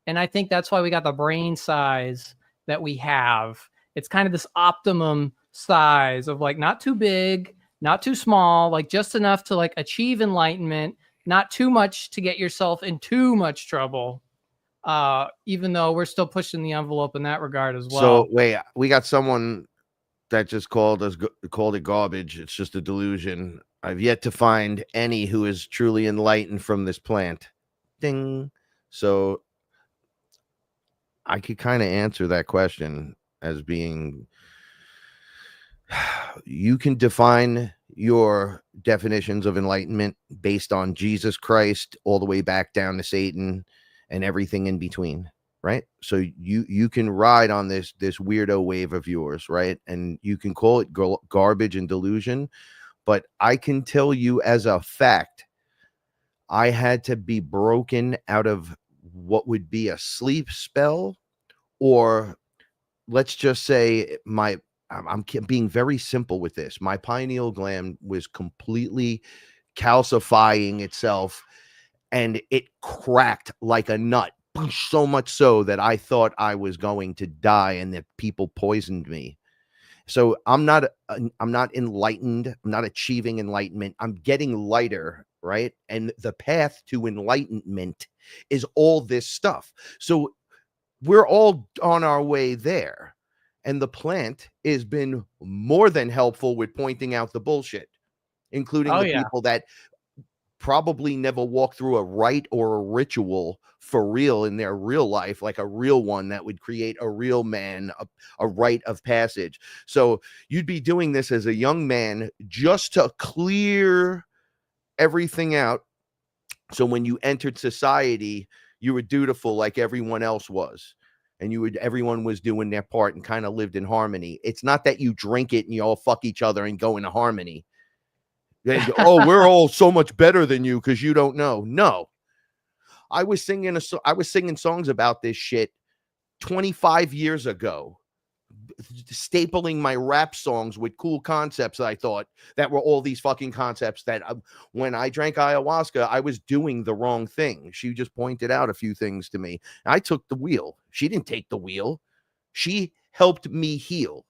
And I think that's why we got the brain size that we have. It's kind of this optimum size of like not too big, not too small, like just enough to like achieve enlightenment, not too much to get yourself in too much trouble. Even though we're still pushing the envelope in that regard as well. So wait, we got someone that just called it garbage. It's just a delusion. I've yet to find any who is truly enlightened from this plant. Ding. So I could kind of answer that question as being, you can define your definitions of enlightenment based on Jesus Christ all the way back down to Satan and everything in between, right? So you can ride on this weirdo wave of yours, right? And you can call it garbage and delusion, but I can tell you as a fact, I had to be broken out of what would be a sleep spell, or let's just say I'm being very simple with this. My pineal gland was completely calcifying itself and it cracked like a nut, so much so that I thought I was going to die and that people poisoned me. So I'm not enlightened. I'm not achieving enlightenment. I'm getting lighter, right? And the path to enlightenment is all this stuff. So we're all on our way there. And the plant has been more than helpful with pointing out the bullshit, including people that probably never walked through a rite or a ritual for real in their real life, like a real one that would create a real man, a rite of passage. So you'd be doing this as a young man just to clear everything out. So when you entered society, you were dutiful like everyone else was. And everyone was doing their part and kind of lived in harmony. It's not that you drink it and you all fuck each other and go into harmony. Oh, we're all so much better than you because you don't know. No, I was singing songs about this shit 25 years ago, stapling my rap songs with cool concepts that I thought that were all these fucking concepts that when I drank ayahuasca, I was doing the wrong thing. She just pointed out a few things to me. I took the wheel. She didn't take the wheel. She helped me heal.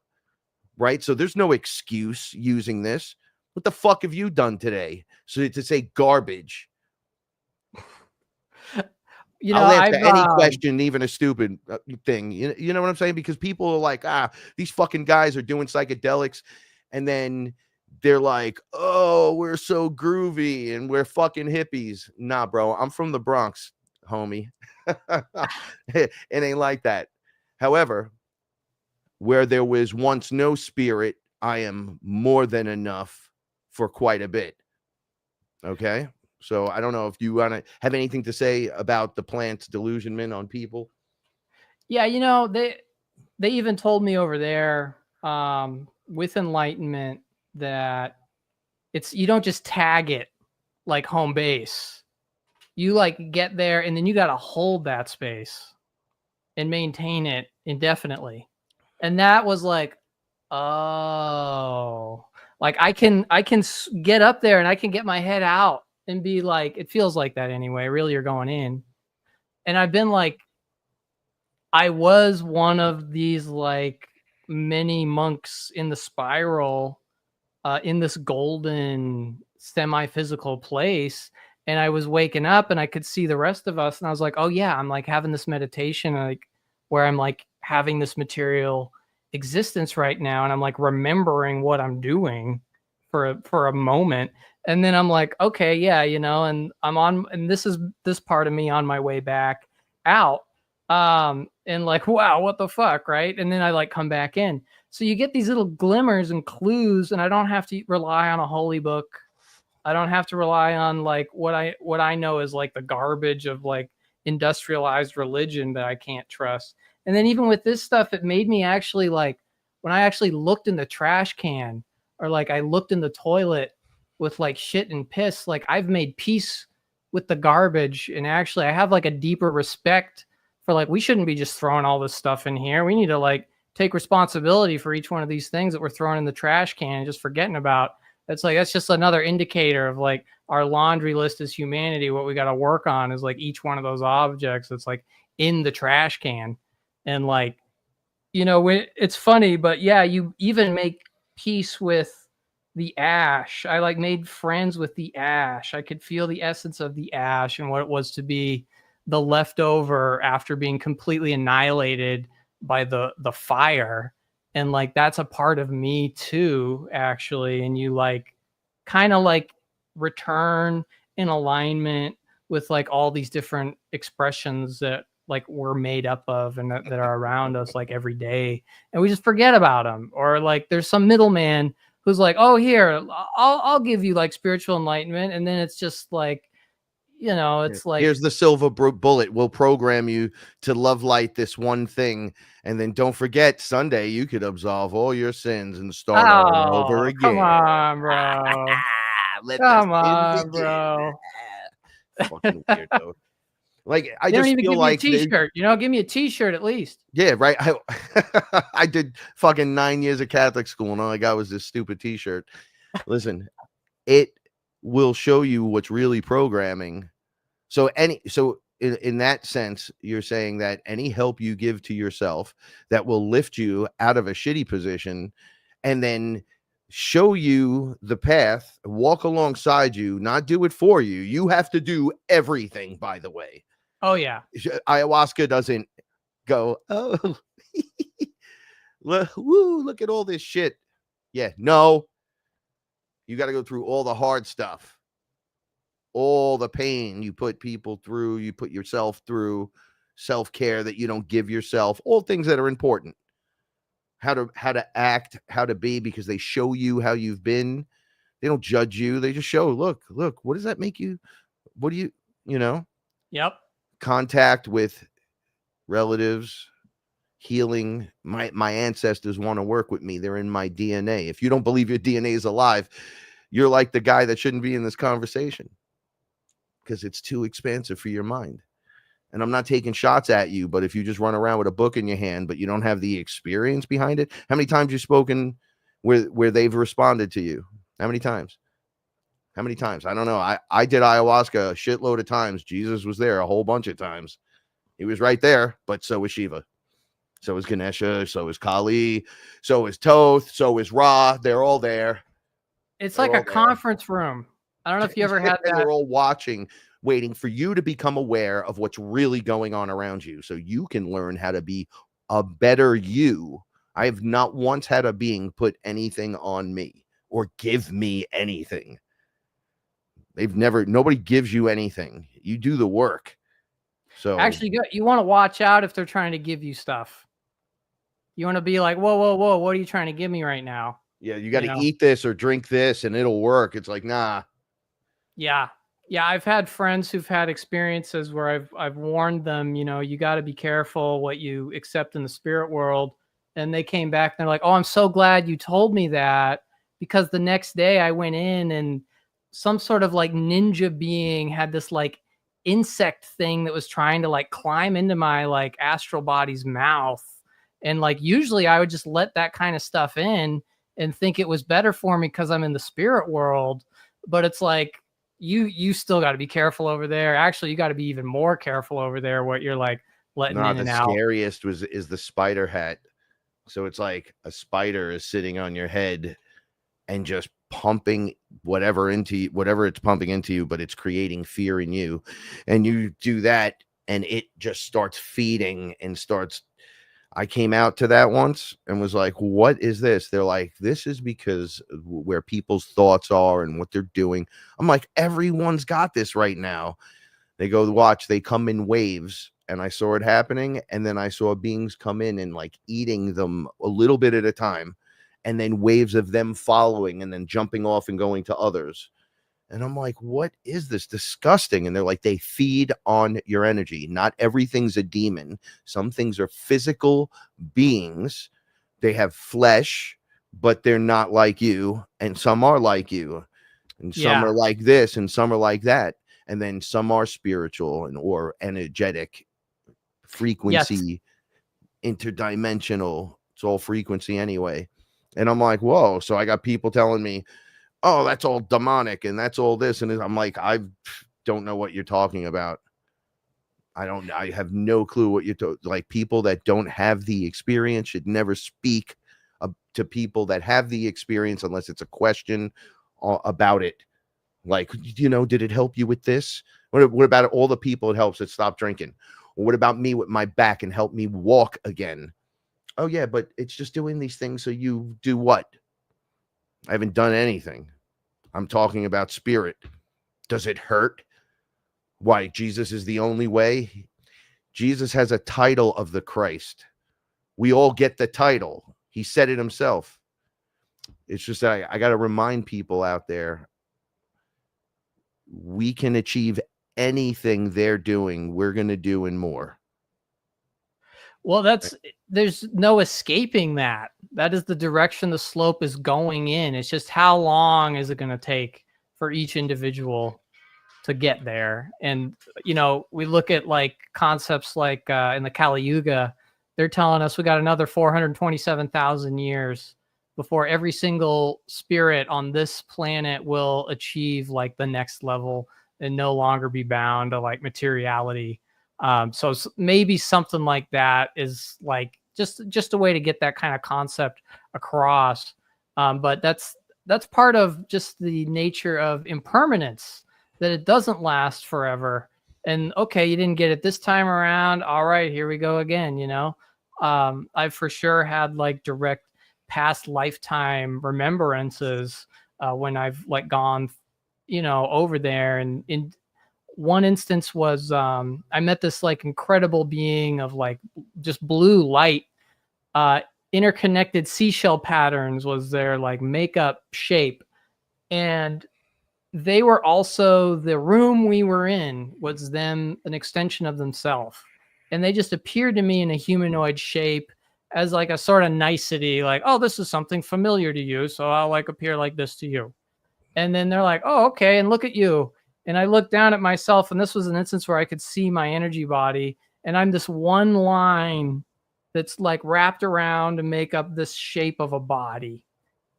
Right? So there's no excuse using this. What the fuck have you done today? So to say garbage. You know, I'll answer any question, even a stupid thing. You know what I'm saying? Because people are like, these fucking guys are doing psychedelics. And then they're like, oh, we're so groovy and we're fucking hippies. Nah, bro, I'm from the Bronx, homie. It ain't like that. However, where there was once no spirit, I am more than enough for quite a bit. Okay. So I don't know if you want to have anything to say about the plant's delusionment on people. Yeah. You know, they even told me over there, with enlightenment that you don't just tag it like home base. You like get there and then you got to hold that space and maintain it indefinitely. And that was like, oh, like I can get up there and I can get my head out and be like, it feels like that anyway. Really, you're going in. And I've been like, I was one of these like many monks in the spiral, in this golden semi-physical place. And I was waking up and I could see the rest of us. And I was like, oh yeah, I'm like having this meditation, like where I'm like having this material existence right now. And I'm like remembering what I'm doing for a moment. And then I'm like, okay, yeah, you know, and this is this part of me on my way back out. And like, wow, what the fuck, right? And then I like come back in. So you get these little glimmers and clues, and I don't have to rely on a holy book. I don't have to rely on like what I know is like the garbage of like industrialized religion that I can't trust. And then even with this stuff, it made me actually like, when I actually looked in the trash can, or like I looked in the toilet with like shit and piss, like I've made peace with the garbage. And actually I have like a deeper respect for like, we shouldn't be just throwing all this stuff in here. We need to like take responsibility for each one of these things that we're throwing in the trash can and just forgetting about. It's like, that's just another indicator of like our laundry list as humanity. What we got to work on is like each one of those objects that's like in the trash can. And like, you know, it's funny, but yeah, you even make peace with the ash. I like made friends with the ash. I could feel the essence of the ash and what it was to be the leftover after being completely annihilated by the fire. And like that's a part of me too, actually. And you like kind of like return in alignment with like all these different expressions that like we're made up of and that are around us like every day, and we just forget about them. Or like there's some middleman who's like, oh, here, I'll give you like spiritual enlightenment. And then it's just like, you know, it's like, here's the silver bullet. We'll program you to love light this one thing. And then don't forget, Sunday, you could absolve all your sins and start all over again. Come on, bro. Come on, bro. Fucking weirdo. Like, I they just don't even feel give like me a t-shirt. You know, give me a t-shirt at least. Yeah, right. I did fucking 9 years of Catholic school, and all I got was this stupid t-shirt. Listen, it will show you what's really programming. So in that sense, you're saying that any help you give to yourself that will lift you out of a shitty position and then show you the path, walk alongside you, not do it for you. You have to do everything, by the way. Oh, yeah. Ayahuasca doesn't go, oh, look at all this shit. Yeah, no. You got to go through all the hard stuff. All the pain you put people through, you put yourself through, self-care that you don't give yourself, all things that are important. How to act, how to be, because they show you how you've been. They don't judge you. They just show, look, what does that make you? What do you know? Yep. Contact with relatives, healing. My ancestors want to work with me. They're in my DNA. If you don't believe your DNA is alive, you're like the guy that shouldn't be in this conversation, because it's too expansive for your mind. And I'm not taking shots at you, but if you just run around with a book in your hand, but you don't have the experience behind it, how many times you've spoken where they've responded to you? How many times? I don't know. I did ayahuasca a shitload of times. Jesus was there a whole bunch of times. He was right there, but so was Shiva. So is Ganesha. So is Kali. So is Thoth. So is Ra. They're all there. It's like a conference room. I don't know if you ever had that. They're all watching, waiting for you to become aware of what's really going on around you so you can learn how to be a better you. I have not once had a being put anything on me or give me anything. Nobody gives you anything. You do the work. So actually, you want to watch out if they're trying to give you stuff. You want to be like, whoa, what are you trying to give me right now? Yeah, you got to eat this or drink this and it'll work. It's like, nah. Yeah. I've had friends who've had experiences where I've warned them, you know, you got to be careful what you accept in the spirit world. And they came back and they're like, oh, I'm so glad you told me that, because the next day I went in and some sort of like ninja being had this like insect thing that was trying to like climb into my like astral body's mouth. And like, usually I would just let that kind of stuff in and think it was better for me because I'm in the spirit world. But it's like, you still got to be careful over there. Actually, you got to be even more careful over there what you're like letting in and out. The scariest is the spider hat. So it's like a spider is sitting on your head and just pumping whatever it's pumping into you, but it's creating fear in you. And you do that and it just starts feeding and starts. I came out to that once and was like, what is this? They're like, this is because where people's thoughts are and what they're doing. I'm like, everyone's got this right now. They go, watch, they come in waves. And I saw it happening. And then I saw beings come in and like eating them a little bit at a time. And then waves of them following and then jumping off and going to others. And I'm like, what is this? Disgusting. And they're like, they feed on your energy. Not everything's a demon. Some things are physical beings. They have flesh, but they're not like you. And some are like you. And some Yeah. are like this, and some are like that. And then some are spiritual and or energetic, frequency, interdimensional. It's all frequency anyway. And I'm like, whoa. So I got people telling me, oh, that's all demonic and that's all this. And I'm like, I don't know what you're talking about. I have no clue what you're like. People that don't have the experience should never speak to people that have the experience unless it's a question about it. Like, did it help you with this? What about all the people it helps that stop drinking? Or what about me with my back and help me walk again? Oh, yeah, but it's just doing these things. So you do what? I haven't done anything. I'm talking about spirit. Does it hurt? Why? Jesus is the only way. Jesus has a title of the Christ. We all get the title. He said it himself. It's just that I got to remind people out there, we can achieve anything they're doing. We're going to do and more. Well, there's no escaping that. That is the direction the slope is going in. It's just how long is it going to take for each individual to get there? And, we look at like concepts like in the Kali Yuga, they're telling us we got another 427,000 years before every single spirit on this planet will achieve like the next level and no longer be bound to like materiality. So maybe something like that is like just a way to get that kind of concept across. But that's part of just the nature of impermanence, that it doesn't last forever. And okay, you didn't get it this time around. All right, here we go again. I've for sure had like direct past lifetime remembrances when I've like gone, over there. And in one instance was I met this like incredible being of like just blue light, interconnected seashell patterns was their like makeup shape. And they were also, the room we were in was them, an extension of themselves. And they just appeared to me in a humanoid shape as like a sort of nicety, like, oh, this is something familiar to you, so I'll like appear like this to you. And then they're like, oh, okay, and look at you. And I looked down at myself, and this was an instance where I could see my energy body, and I'm this one line that's like wrapped around to make up this shape of a body.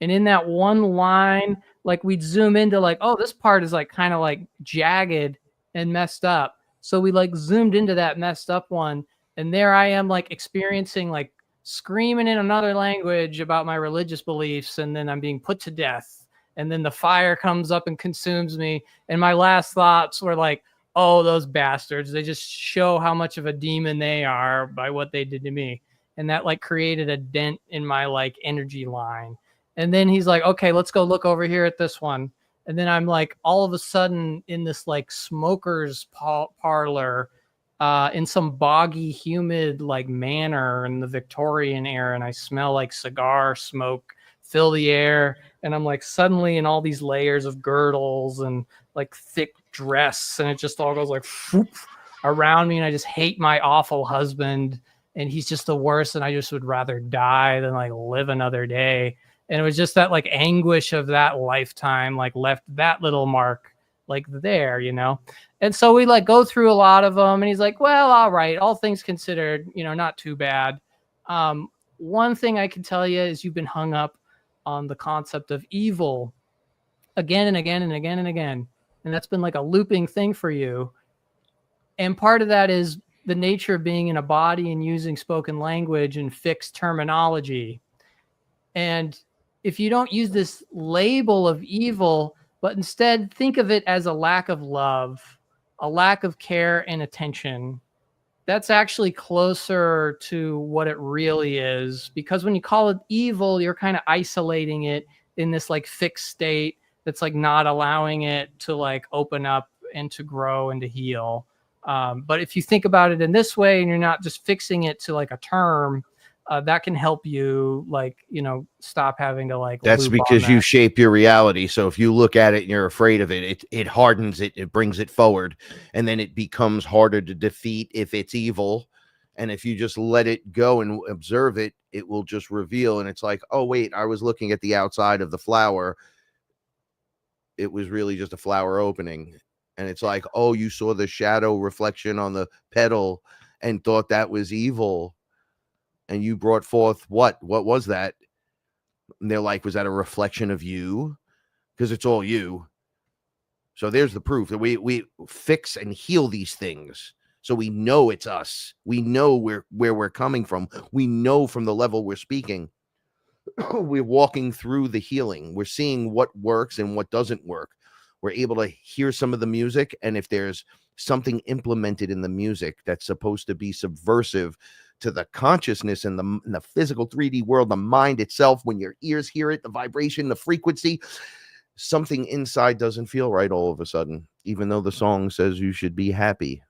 And in that one line, like we'd zoom into like, oh, this part is like kind of like jagged and messed up. So we like zoomed into that messed up one. And there I am like experiencing like screaming in another language about my religious beliefs. And then I'm being put to death. And then the fire comes up and consumes me. And my last thoughts were like, oh, those bastards, they just show how much of a demon they are by what they did to me. And that like created a dent in my like energy line. And then he's like, okay, let's go look over here at this one. And then I'm like, all of a sudden in this like smoker's parlor, in some boggy, humid like manor in the Victorian era. And I smell like cigar smoke fill the air. And I'm like suddenly in all these layers of girdles and like thick dress. And it just all goes like whoop around me. And I just hate my awful husband. And he's just the worst. And I just would rather die than like live another day. And it was just that like anguish of that lifetime, like left that little mark like there, And so we like go through a lot of them, and he's like, well, all right, all things considered, not too bad. One thing I can tell you is you've been hung up on the concept of evil again and again and again and again. And that's been like a looping thing for you. And part of that is the nature of being in a body and using spoken language and fixed terminology. And if you don't use this label of evil, but instead think of it as a lack of love, a lack of care and attention, that's actually closer to what it really is. Because when you call it evil, you're kind of isolating it in this like fixed state that's like not allowing it to like open up and to grow and to heal. But if you think about it in this way and you're not just fixing it to like a term, that can help you, like, you know, stop having to like. That's because you shape your reality. So if you look at it and you're afraid of it, it hardens it, it brings it forward, and then it becomes harder to defeat if it's evil. And if you just let it go and observe it, it will just reveal. And it's like, oh, wait, I was looking at the outside of the flower. It was really just a flower opening. And it's like, oh, you saw the shadow reflection on the petal and thought that was evil. And you brought forth what was that? And they're like, was that a reflection of you? Because it's all you. So there's the proof that we fix and heal these things. So we know it's us. We know where we're coming from. We know from the level we're speaking. We're walking through the healing. We're seeing what works and what doesn't work. We're able to hear some of the music. And if there's something implemented in the music that's supposed to be subversive to the consciousness and the physical 3D world, the mind itself, when your ears hear it, the vibration, the frequency, something inside doesn't feel right all of a sudden, even though the song says you should be happy.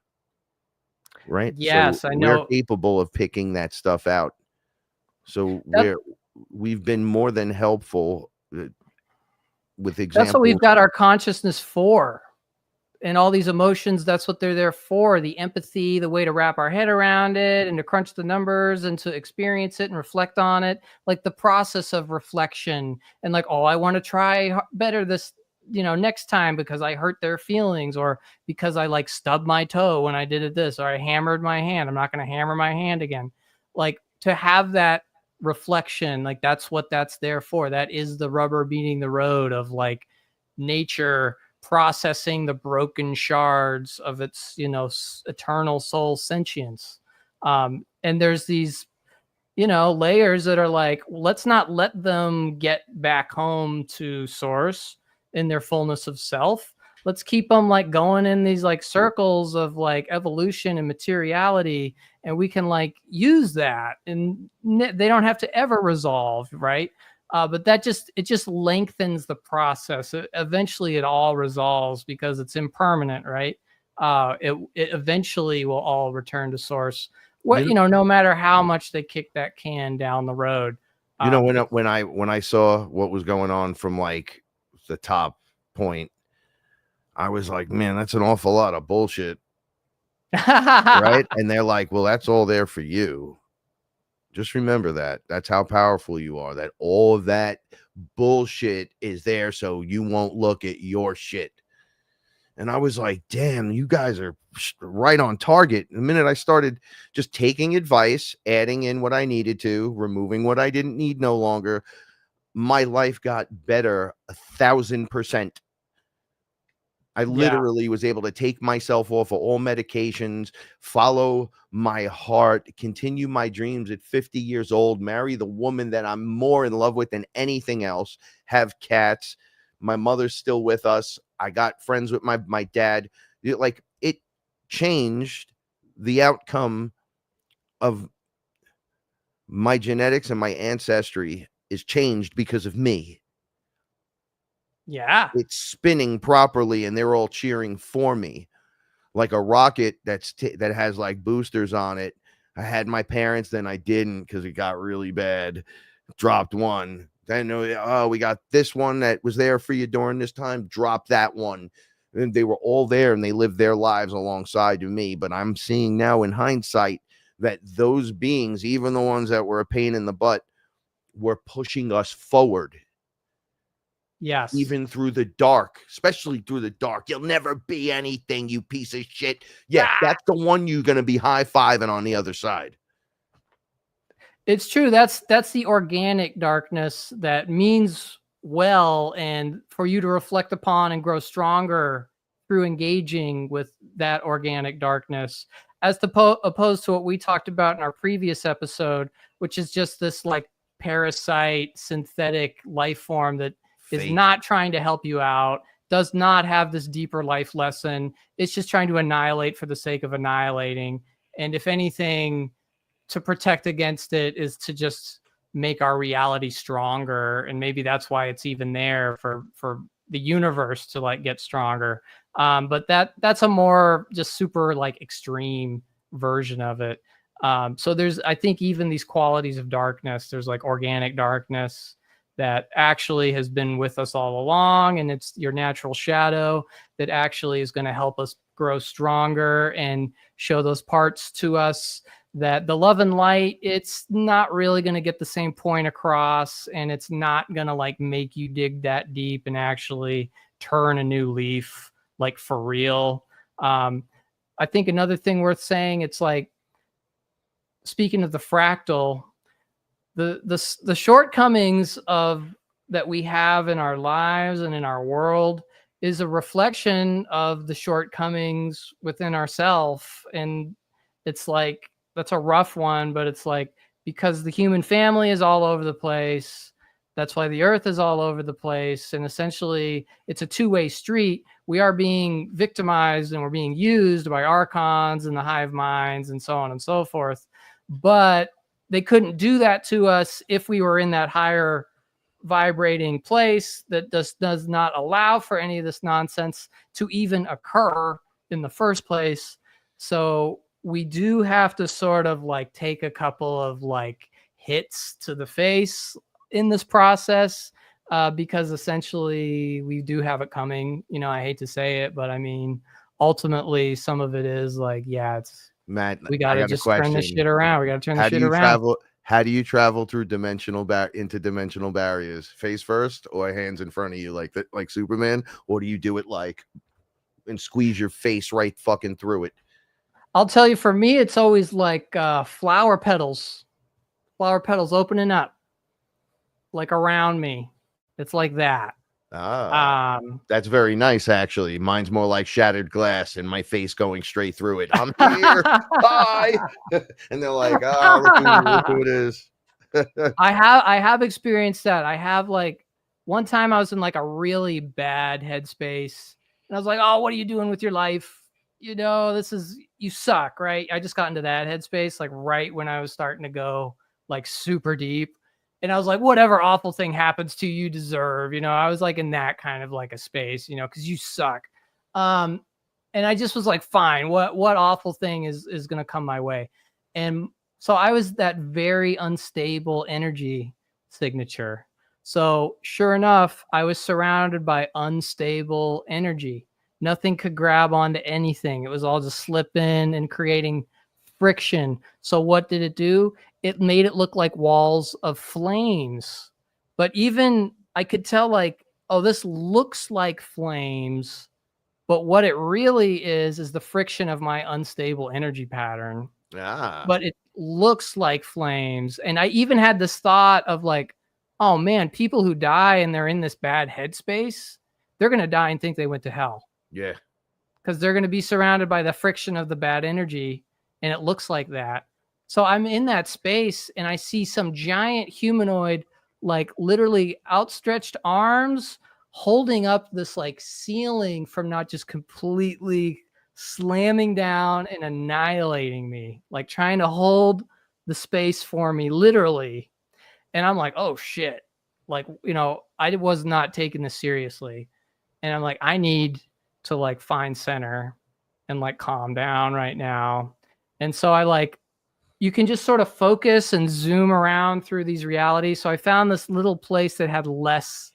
Right? Yes, so I know. We're capable of picking that stuff out. So we've been more than helpful with examples. That's what we've got our consciousness for. And all these emotions, that's what they're there for. The empathy, the way to wrap our head around it and to crunch the numbers and to experience it and reflect on it. Like the process of reflection and like, oh, I want to try better this, you know, next time because I hurt their feelings, or because I like stubbed my toe when I did this, or I hammered my hand. I'm not going to hammer my hand again. Like to have that reflection, like that's what that's there for. That is the rubber meeting the road of like nature processing the broken shards of its, you know, eternal soul sentience. And there's these, you know, layers that are like, let's not let them get back home to source in their fullness of self. Let's keep them like going in these like circles of like evolution and materiality, and we can like use that, and they don't have to ever resolve, right? But that just lengthens the process. Eventually, it all resolves because it's impermanent, right? It eventually will all return to source. You know, no matter how much they kick that can down the road. You know, when I saw what was going on from like the top point, I was like, man, that's an awful lot of bullshit. Right? And they're like, well, that's all there for you. Just remember that. That's how powerful you are. That all of that bullshit is there so you won't look at your shit. And I was like, damn, you guys are right on target. The minute I started just taking advice, adding in what I needed to, removing what I didn't need no longer, my life got better 1,000%. I literally was able to take myself off of all medications, follow my heart, continue my dreams at 50 years old, marry the woman that I'm more in love with than anything else, have cats. My mother's still with us. I got friends with my dad. It changed the outcome of my genetics, and my ancestry is changed because of me. Yeah. It's spinning properly and they're all cheering for me. Like a rocket that has like boosters on it. I had my parents, then I didn't because it got really bad. Dropped one. Then, oh, we got this one that was there for you during this time. Drop that one. And they were all there and they lived their lives alongside of me. But I'm seeing now in hindsight that those beings, even the ones that were a pain in the butt, were pushing us forward. Yes. Even through the dark, especially through the dark. You'll never be anything, you piece of shit. Yeah, that's the one you're going to be high-fiving on the other side. It's true. That's the organic darkness that means well, and for you to reflect upon and grow stronger through engaging with that organic darkness, as opposed to what we talked about in our previous episode, which is just this like parasite synthetic life form that is not trying to help you out, does not have this deeper life lesson. It's just trying to annihilate for the sake of annihilating. And if anything, to protect against it is to just make our reality stronger. And maybe that's why it's even there for the universe to like get stronger. But that's a more just super like extreme version of it. So there's, I think, even these qualities of darkness, there's like organic darkness that actually has been with us all along, and it's your natural shadow that actually is going to help us grow stronger and show those parts to us that the love and light, it's not really going to get the same point across, and it's not going to like make you dig that deep and actually turn a new leaf, like for real. I think another thing worth saying, it's like, speaking of the fractal, the shortcomings of that we have in our lives and in our world is a reflection of the shortcomings within ourselves. And it's like, that's a rough one, but it's like, because the human family is all over the place, that's why the earth is all over the place. And essentially it's a two-way street. We are being victimized and we're being used by archons and the hive minds and so on and so forth. But they couldn't do that to us if we were in that higher vibrating place that does not allow for any of this nonsense to even occur in the first place. So we do have to sort of like take a couple of like hits to the face in this process, because essentially we do have it coming. You know, I hate to say it, but I mean, ultimately some of it is like, yeah, it's, Matt, we got to just turn this shit around. We got to turn this shit around. How do you travel through interdimensional barriers? Face first or hands in front of you like Superman? Or do you do it like and squeeze your face right fucking through it? I'll tell you, for me, it's always like flower petals opening up like around me. It's like that. That's very nice, actually. Mine's more like shattered glass and my face going straight through it. I'm here. Hi. And they're like, look who it is. I have experienced that. I have, like, one time I was in like a really bad headspace and I was like, oh, what are you doing with your life? You know, you suck, right? I just got into that headspace like right when I was starting to go like super deep. And I was like, whatever awful thing happens to you, you deserve, you know, I was like in that kind of like a space, you know, because you suck. And I just was like, fine, what awful thing is going to come my way? And so I was that very unstable energy signature. So sure enough, I was surrounded by unstable energy. Nothing could grab onto anything. It was all just slipping and creating friction. So what did it do? It made it look like walls of flames. But even I could tell like, oh, this looks like flames, but what it really is the friction of my unstable energy pattern. But it looks like flames. And I even had this thought of like, oh man, people who die and they're in this bad headspace, they're going to die and think they went to hell. Yeah. Because they're going to be surrounded by the friction of the bad energy. And it looks like that. So I'm in that space and I see some giant humanoid, like literally outstretched arms holding up this like ceiling from not just completely slamming down and annihilating me, like trying to hold the space for me, literally. And I'm like, oh shit. Like, you know, I was not taking this seriously. And I'm like, I need to like find center and like calm down right now. And so I like, you can just sort of focus and zoom around through these realities. So I found this little place that had less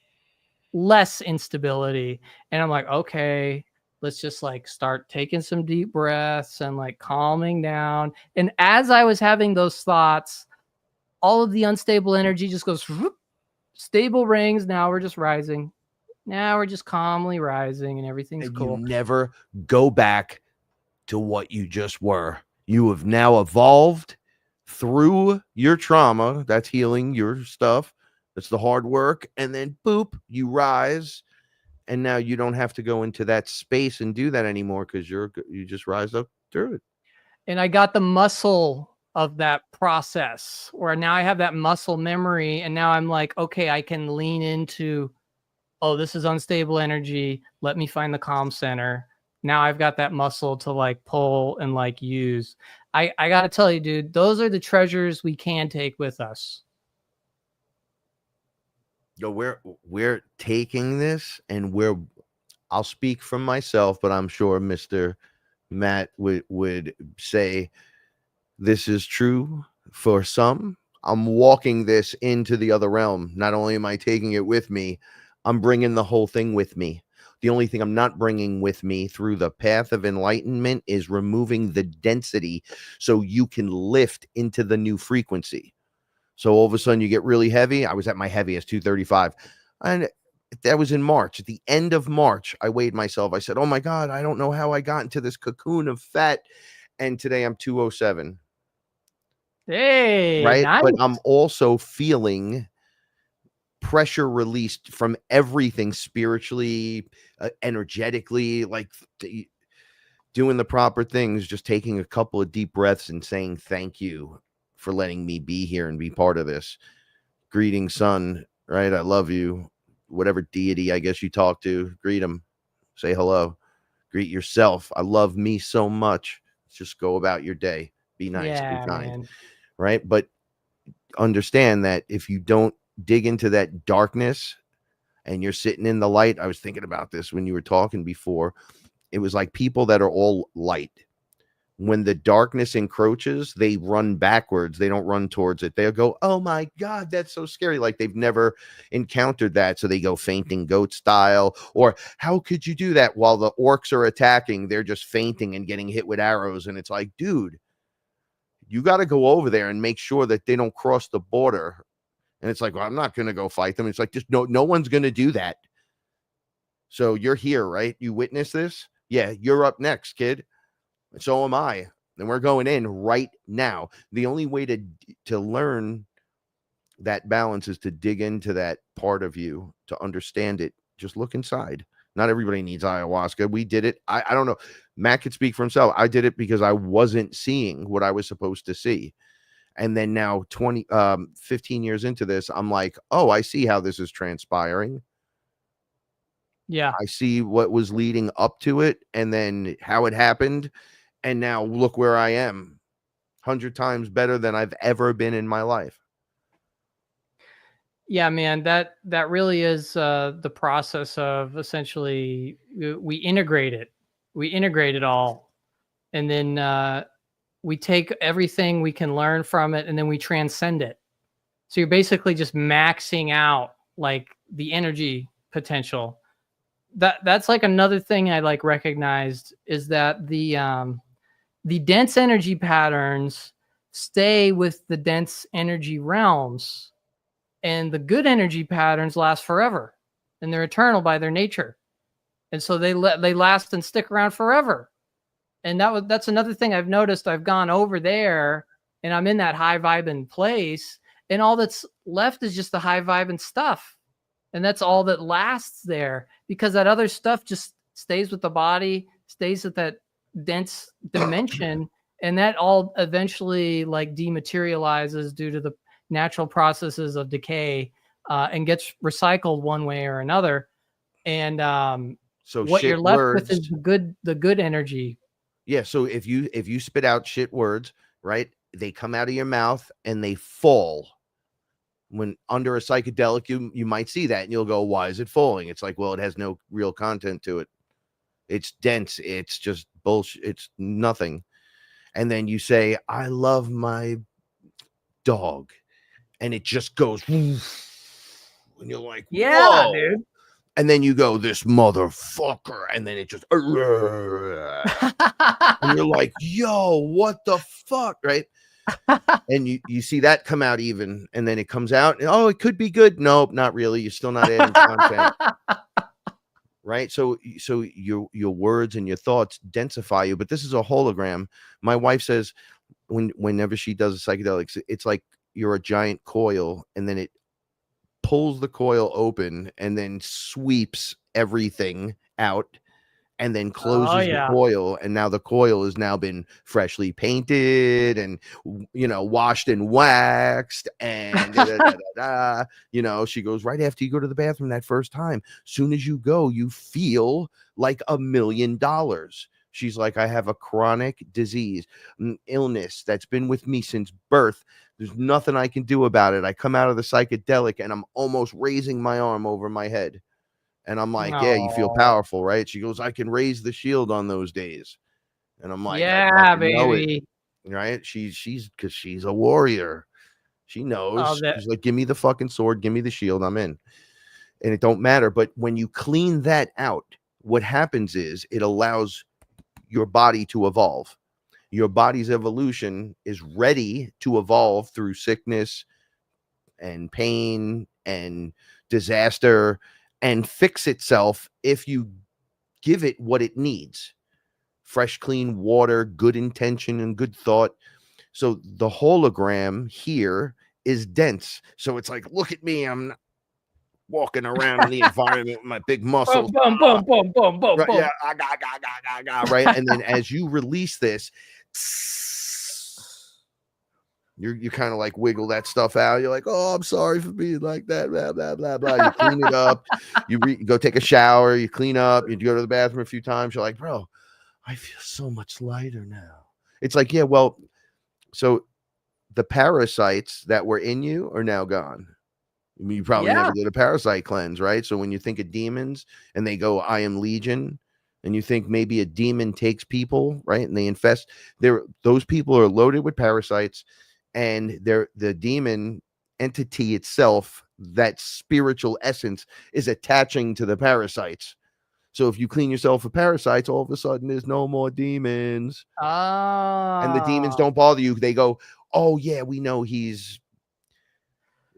instability. And I'm like, okay, let's just like start taking some deep breaths and like calming down. And as I was having those thoughts, all of the unstable energy just goes whoop, stable rings. Now we're just rising. Now we're just calmly rising and everything's cool. You never go back to what you just were. You have now evolved through your trauma. That's healing your stuff. That's the hard work. And then boop, you rise. And now you don't have to go into that space and do that anymore because you just rise up through it. And I got the muscle of that process where now I have that muscle memory. And now I'm like, okay, I can lean into, oh, this is unstable energy. Let me find the calm center. Now I've got that muscle to like pull and like use. I got to tell you, dude, those are the treasures we can take with us. Yo, we're taking this and I'll speak from myself, but I'm sure Mr. Matt would say This is true for some. I'm walking this into the other realm. Not only am I taking it with me, I'm bringing the whole thing with me. The only thing I'm not bringing with me through the path of enlightenment is removing the density so you can lift into the new frequency. So all of a sudden you get really heavy. I was at my heaviest, 235. And that was in March. At the end of March, I weighed myself. I said, oh my God, I don't know how I got into this cocoon of fat. And today I'm 207. Hey, Right. nice. But I'm also feeling pressure released from everything spiritually, energetically, like doing the proper things, just taking a couple of deep breaths and saying thank you for letting me be here and be part of this. Greeting, son, right? I love you. Whatever deity I guess you talk to, greet him, say hello, greet yourself. I love me so much. Just go about your day. Be nice, be Yeah, kind, man. right? But understand that if you don't dig into that darkness and you're sitting in the light, I was thinking about this when you were talking before. It was like people that are all light. When the darkness encroaches, they run backwards. They don't run towards it. They'll go, oh my God, that's so scary. Like they've never encountered that. So they go fainting goat style. Or how could you do that while the orcs are attacking? They're just fainting and getting hit with arrows. And it's like, dude, you got to go over there and make sure that they don't cross the border. And it's like, well, I'm not going to go fight them. It's like, just no one's going to do that. So you're here, right? You witness this? Yeah, you're up next, kid. So am I. And we're going in right now. The only way to learn that balance is to dig into that part of you to understand it. Just look inside. Not everybody needs ayahuasca. We did it. I don't know. Matt could speak for himself. I did it because I wasn't seeing what I was supposed to see. And then now 15 years into this, I'm like, oh, I see how this is transpiring. Yeah. I see what was leading up to it and then how it happened. And now look where I am, 100 times better than I've ever been in my life. Yeah, man, that really is the process of essentially we integrate it. We integrate it all. And then we take everything we can learn from it and then we transcend it. So you're basically just maxing out like the energy potential. That's like another thing I like recognized is that the dense energy patterns stay with the dense energy realms, and the good energy patterns last forever, and they're eternal by their nature, and so they last and stick around forever. And that's another thing I've noticed. I've gone over there, and I'm in that high vibing place, and all that's left is just the high vibing stuff, and that's all that lasts there because that other stuff just stays with the body, stays at that dense dimension, and that all eventually like dematerializes due to the natural processes of decay, and gets recycled one way or another. And So what you're shit left with is words. the good energy. Yeah. So if you spit out shit words, right, they come out of your mouth and they fall. When under a psychedelic, you might see that and you'll go, why is it falling? It's like, well, it has no real content to it. It's dense. It's just bullshit. It's nothing. And then you say, I love my dog. And it just goes, woof, and you're like, Yeah, whoa. dude. And then you go, this motherfucker. And then it just, and you're like, yo, what the fuck? Right. And you see that come out even, and then it comes out. And, oh, it could be good. Nope, not really. You're still not adding content. Right. So your words and your thoughts densify you. But this is a hologram. My wife says whenever she does a psychedelics, it's like you're a giant coil, and then it pulls the coil open and then sweeps everything out and then Oh closes the yeah. coil, and now the coil has now been freshly painted and washed and waxed and she goes, right after you go to the bathroom that first time, soon as you go, you feel like $1 million. She's like, I have a chronic disease, an illness that's been with me since birth. There's nothing I can do about it. I come out of the psychedelic and I'm almost raising my arm over my head. And I'm like, yeah, you feel Oh, powerful, right? She goes, I can raise the shield on those days. And I'm like, I yeah, fucking know it. baby. right? She's because she's a warrior. She knows. that She's like, give me the fucking sword, give me the shield, I'm in. And it don't matter. But when you clean that out, what happens is it allows your body to evolve. Your body's evolution is ready to evolve through sickness and pain and disaster and fix itself if you give it what it needs. Fresh, clean water, good intention, and good thought. So the hologram here is dense. So it's like, look at me. I'm walking around in the environment with my big muscles. boom, boom, boom, boom, boom, Right, boom. yeah, right. And then as you release this, you kind of like wiggle that stuff out. You're like, oh, I'm sorry for being like that. Blah blah blah blah. You clean it up. You go take a shower. You clean up. You go to the bathroom a few times. You're like, bro, I feel so much lighter now. It's like, yeah, well, so the parasites that were in you are now gone. I mean, you probably never did a parasite cleanse, right? So when you think of demons and they go, I am legion, and you think maybe a demon takes people, right? And they infest, those people are loaded with parasites, and the demon entity itself, that spiritual essence, is attaching to the parasites. So if you clean yourself of parasites, all of a sudden there's no more demons. And the demons don't bother you. They go, oh yeah, we know he's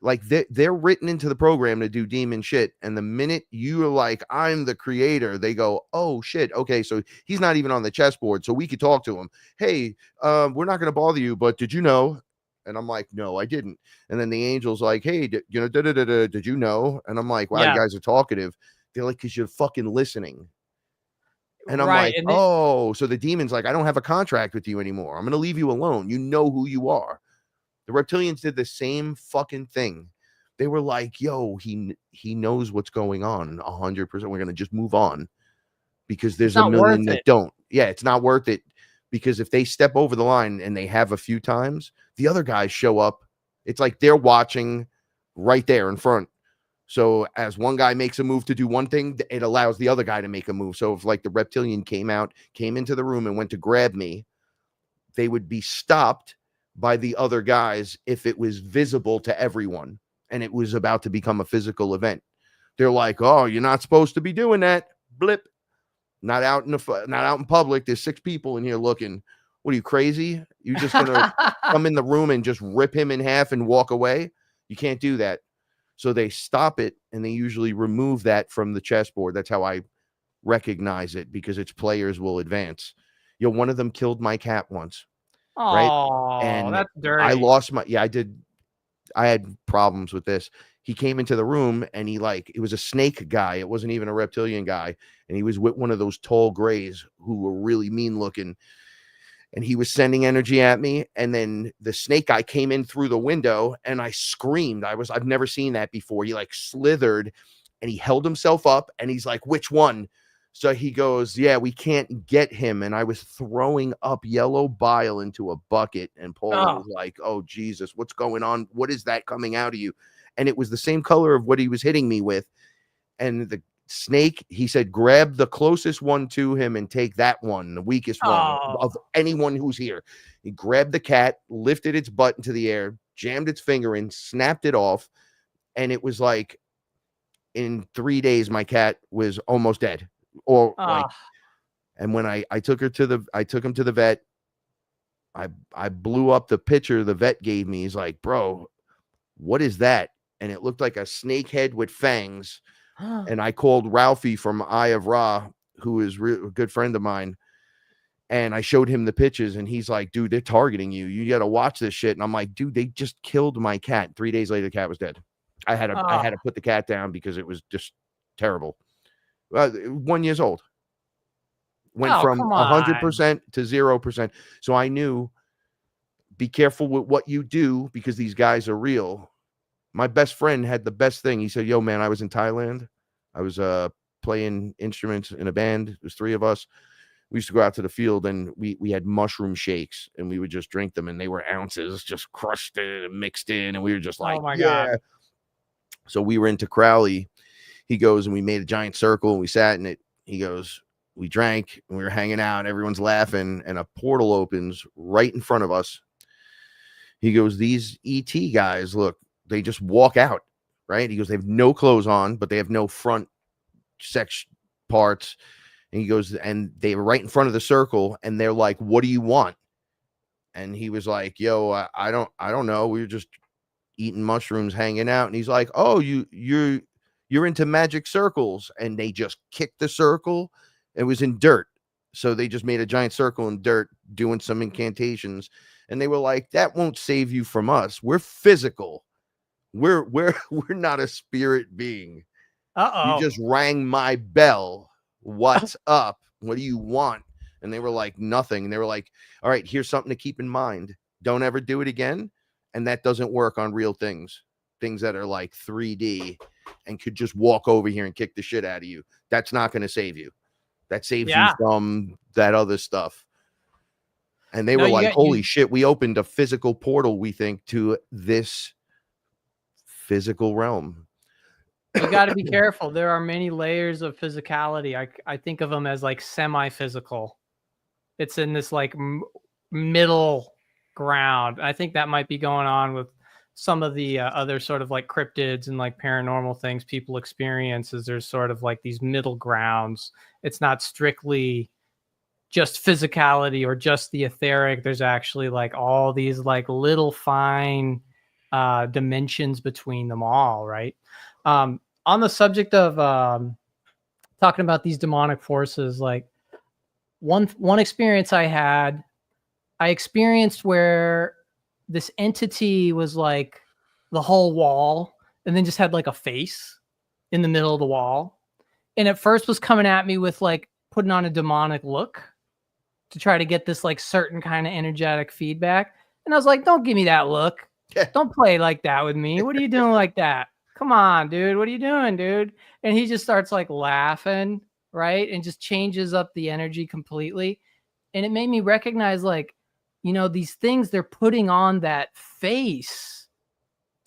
like, they're written into the program to do demon shit. And the minute you're like, I'm the creator, they go, oh shit, okay, so he's not even on the chessboard, so we could talk to him. Hey, we're not going to bother you, but did you know? And I'm like, no, I didn't. And then the angel's like, hey, did you know? And I'm like, wow, you guys are talkative. They're like, because you're fucking listening. And I'm like, oh, so the demon's like, I don't have a contract with you anymore. I'm going to leave you alone. You know who you are. The reptilians did the same fucking thing. They were like, yo, he knows what's going on 100%. We're going to just move on because there's a million that don't. Yeah, it's not worth it, because if they step over the line, and they have a few times, the other guys show up. It's like they're watching right there in front. So as one guy makes a move to do one thing, it allows the other guy to make a move. So if like the reptilian came into the room and went to grab me, they would be stopped by the other guys if it was visible to everyone and it was about to become a physical event. They're like, oh, you're not supposed to be doing that. Blip. Not out in public. There's 6 people in here looking. What are you, crazy? You just gonna come in the room and just rip him in half and walk away? You can't do that. So they stop it, and they usually remove that from the chessboard. That's how I recognize it, because its players will advance. One of them killed my cat once. Right. And that's dirty. I lost my, I did. I had problems with this. He came into the room and it was a snake guy. It wasn't even a reptilian guy. And he was with one of those tall grays who were really mean looking. And he was sending energy at me. And then the snake guy came in through the window, and I screamed. I've never seen that before. He like slithered and he held himself up, and he's like, which one? So he goes, yeah, we can't get him. And I was throwing up yellow bile into a bucket. And Paul was like, oh, Jesus, what's going on? What is that coming out of you? And it was the same color of what he was hitting me with. And the snake, he said, grab the closest one to him and take that one, the weakest one of anyone who's here. He grabbed the cat, lifted its butt into the air, jammed its finger in, snapped it off. And it was like, in 3 days, my cat was almost dead. Or like, and when I took him to the vet, I blew up the picture the vet gave me. He's like, bro, what is that? And it looked like a snake head with fangs. And I called Ralphie from Eye of Ra, who is a good friend of mine. And I showed him the pictures, and he's like, dude, they're targeting you. You got to watch this shit. And I'm like, dude, they just killed my cat. 3 days later, the cat was dead. I had to put the cat down because it was just terrible. 1 year old. Went from 100% to 0%. So I knew, be careful with what you do, because these guys are real. My best friend had the best thing. He said, yo, man, I was in Thailand. I was playing instruments in a band. There's 3 of us. We used to go out to the field, and we had mushroom shakes, and we would just drink them, and they were ounces just crushed in and mixed in, and we were just like, oh my God. So we were into Crowley. He goes, and we made a giant circle, and we sat in it. He goes, we drank and we were hanging out. Everyone's laughing, and a portal opens right in front of us. He goes, "These ET guys, look, they just walk out, right?" He goes, "They have no clothes on, but they have no front sex parts." And he goes, "And they were right in front of the circle, and they're like, 'What do you want?'" And he was like, "Yo, I don't know. We were just eating mushrooms, hanging out." And he's like, "Oh, you're into magic circles." And they just kicked the circle. It was in dirt. So they just made a giant circle in dirt doing some incantations. And they were like, "That won't save you from us. We're physical. We're we're not a spirit being. You Uh-oh. just rang my bell. What's up? What do you want?" And they were like, "Nothing." And they were like, "All right, here's something to keep in mind. Don't ever do it again." And that doesn't work on real things that are like 3D and could just walk over here and kick the shit out of you. That's not going to save you. That saves you Yeah. from that other stuff. And they No, were you like, got "Holy you shit, we opened a physical portal, we think, to this physical realm." you got to be careful. There are many layers of physicality. I think of them as like semi-physical. It's in this like middle ground. I think that might be going on with some of the other sort of like cryptids and like paranormal things people experience. Is there's sort of like these middle grounds. It's not strictly just physicality or just the etheric. There's actually like all these like little fine dimensions between them all, right? On the subject of talking about these demonic forces, like one experience I experienced where this entity was like the whole wall and then just had like a face in the middle of the wall. And at first was coming at me with like putting on a demonic look to try to get this like certain kind of energetic feedback. And I was like, don't give me that look. Don't play like that with me. What are you doing like that? Come on, dude. What are you doing, dude? And he just starts like laughing, right? And just changes up the energy completely. And it made me recognize like, you know, these things they're putting on that face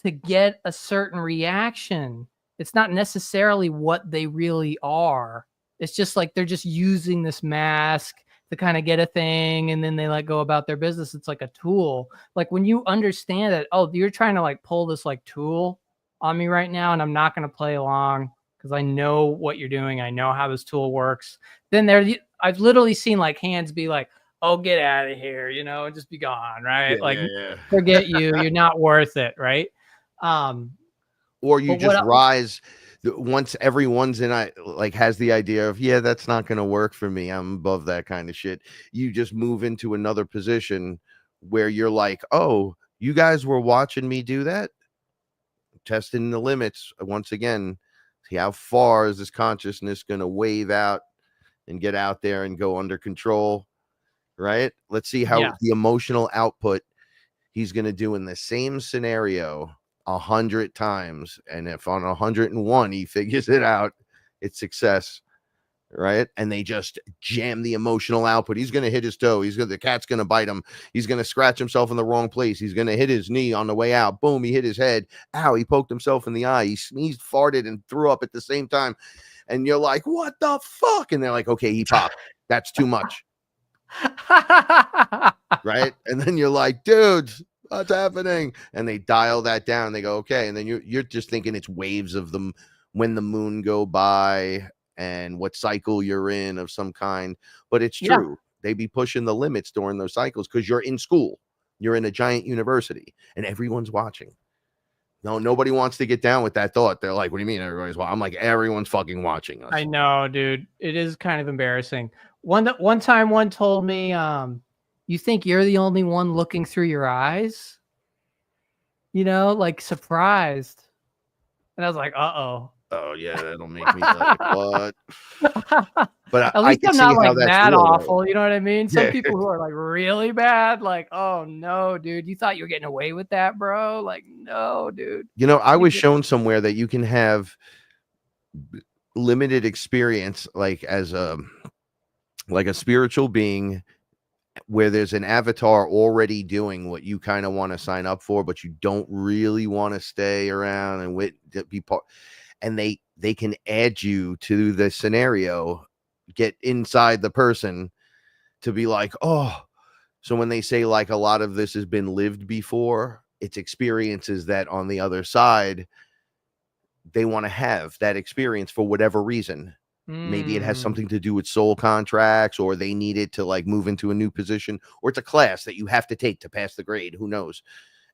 to get a certain reaction. It's not necessarily what they really are. It's just like they're just using this mask to kind of get a thing and then they like go about their business. It's like a tool. Like when you understand that, oh, you're trying to like pull this like tool on me right now and I'm not going to play along because I know what you're doing. I know how this tool works. Then I've literally seen like hands be like, "Oh, get out of here," you know, and just be gone, right? Like forget you. You're not worth it, right? Or you But just what rise once everyone's in, I like has the idea of, yeah, that's not going to work for me. I'm above that kind of shit. You just move into another position where you're like, "Oh, you guys were watching me do that, testing the limits once again. See how far is this consciousness going to wave out and get out there and go under control, right? Let's see how Yes. the emotional output he's going to do in the same scenario 100 times. And if on 101 he figures it out, it's success, right? And they just jam the emotional output. He's going to hit his toe. The cat's going to bite him. He's going to scratch himself in the wrong place. He's going to hit his knee on the way out. Boom, he hit his head. Ow, he poked himself in the eye. He sneezed, farted, and threw up at the same time. And you're like, "What the fuck?" And they're like, "Okay, he popped. That's too much." Right? And then you're like, "Dudes, what's happening?" And they dial that down. They go, "Okay." And then you're just thinking it's waves of them when the moon go by and what cycle you're in of some kind. But it's Yeah. true. They be pushing the limits during those cycles because you're in school. You're in a giant university and everyone's watching. No, nobody wants to get down with that thought. They're like, "What do you mean everybody's watching?" I'm like, everyone's fucking watching us. I know, dude. It is kind of embarrassing. One time one told me, you think you're the only one looking through your eyes? You know, like surprised. And I was like, uh-oh. Oh yeah, that'll make me like, what? But At I least could I'm see not how like that's that real though. awful. You know what I mean? Some Yeah. people who are like really bad, like, oh no, dude, you thought you were getting away with that, bro? Like, no, dude. You know, I You was get- shown somewhere that you can have limited experience like as a spiritual being where there's an avatar already doing what you kind of want to sign up for, but you don't really want to stay around and be part. And they can add you to the scenario get inside the person to be like, oh. So when they say like a lot of this has been lived before, it's experiences that on the other side, they want to have that experience for whatever reason. Maybe it has something to do with soul contracts, or they need it to like move into a new position, or it's a class that you have to take to pass the grade. Who knows?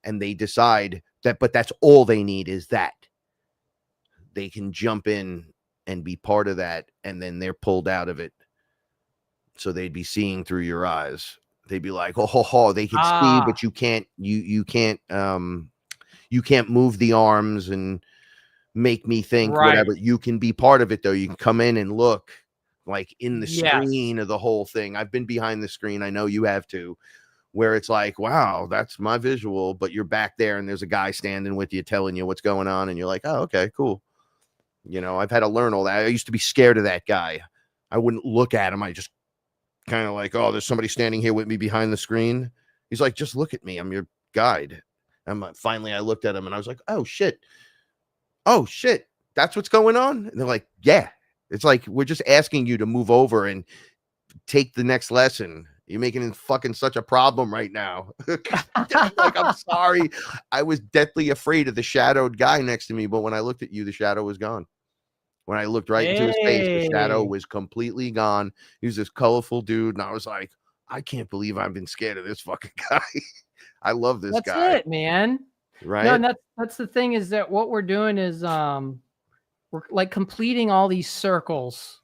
And they decide that, but that's all they need is that. They can jump in and be part of that, and then they're pulled out of it. So they'd be seeing through your eyes. They'd be like, oh, ho, ho. They can see, but you can't move the arms and make me think whatever. You can be part of it though. You can come in and look like in the screen of the whole thing. I've been behind the screen. I know you have too, where it's like, wow, that's my visual, but you're back there and there's a guy standing with you telling you what's going on. And you're like, oh, okay, cool. I've had to learn all that. I used to be scared of that guy. I wouldn't look at him. I just kind of like, oh, there's somebody standing here with me behind the screen. He's like, just look at me. I'm your guide. Finally, I looked at him and I was like, oh shit, that's what's going on. And they're like, yeah. It's like, we're just asking you to move over and take the next lesson. You're making it fucking such a problem right now. I'm like, I'm sorry. I was deathly afraid of the shadowed guy next to me, but when I looked at you, the shadow was gone. When I looked right into his face, the shadow was completely gone. He was this colorful dude, and I was like, I can't believe I've been scared of this fucking guy. I love this guy. That's it, man. Right? No, and that's the thing, is that what we're doing is we're like completing all these circles,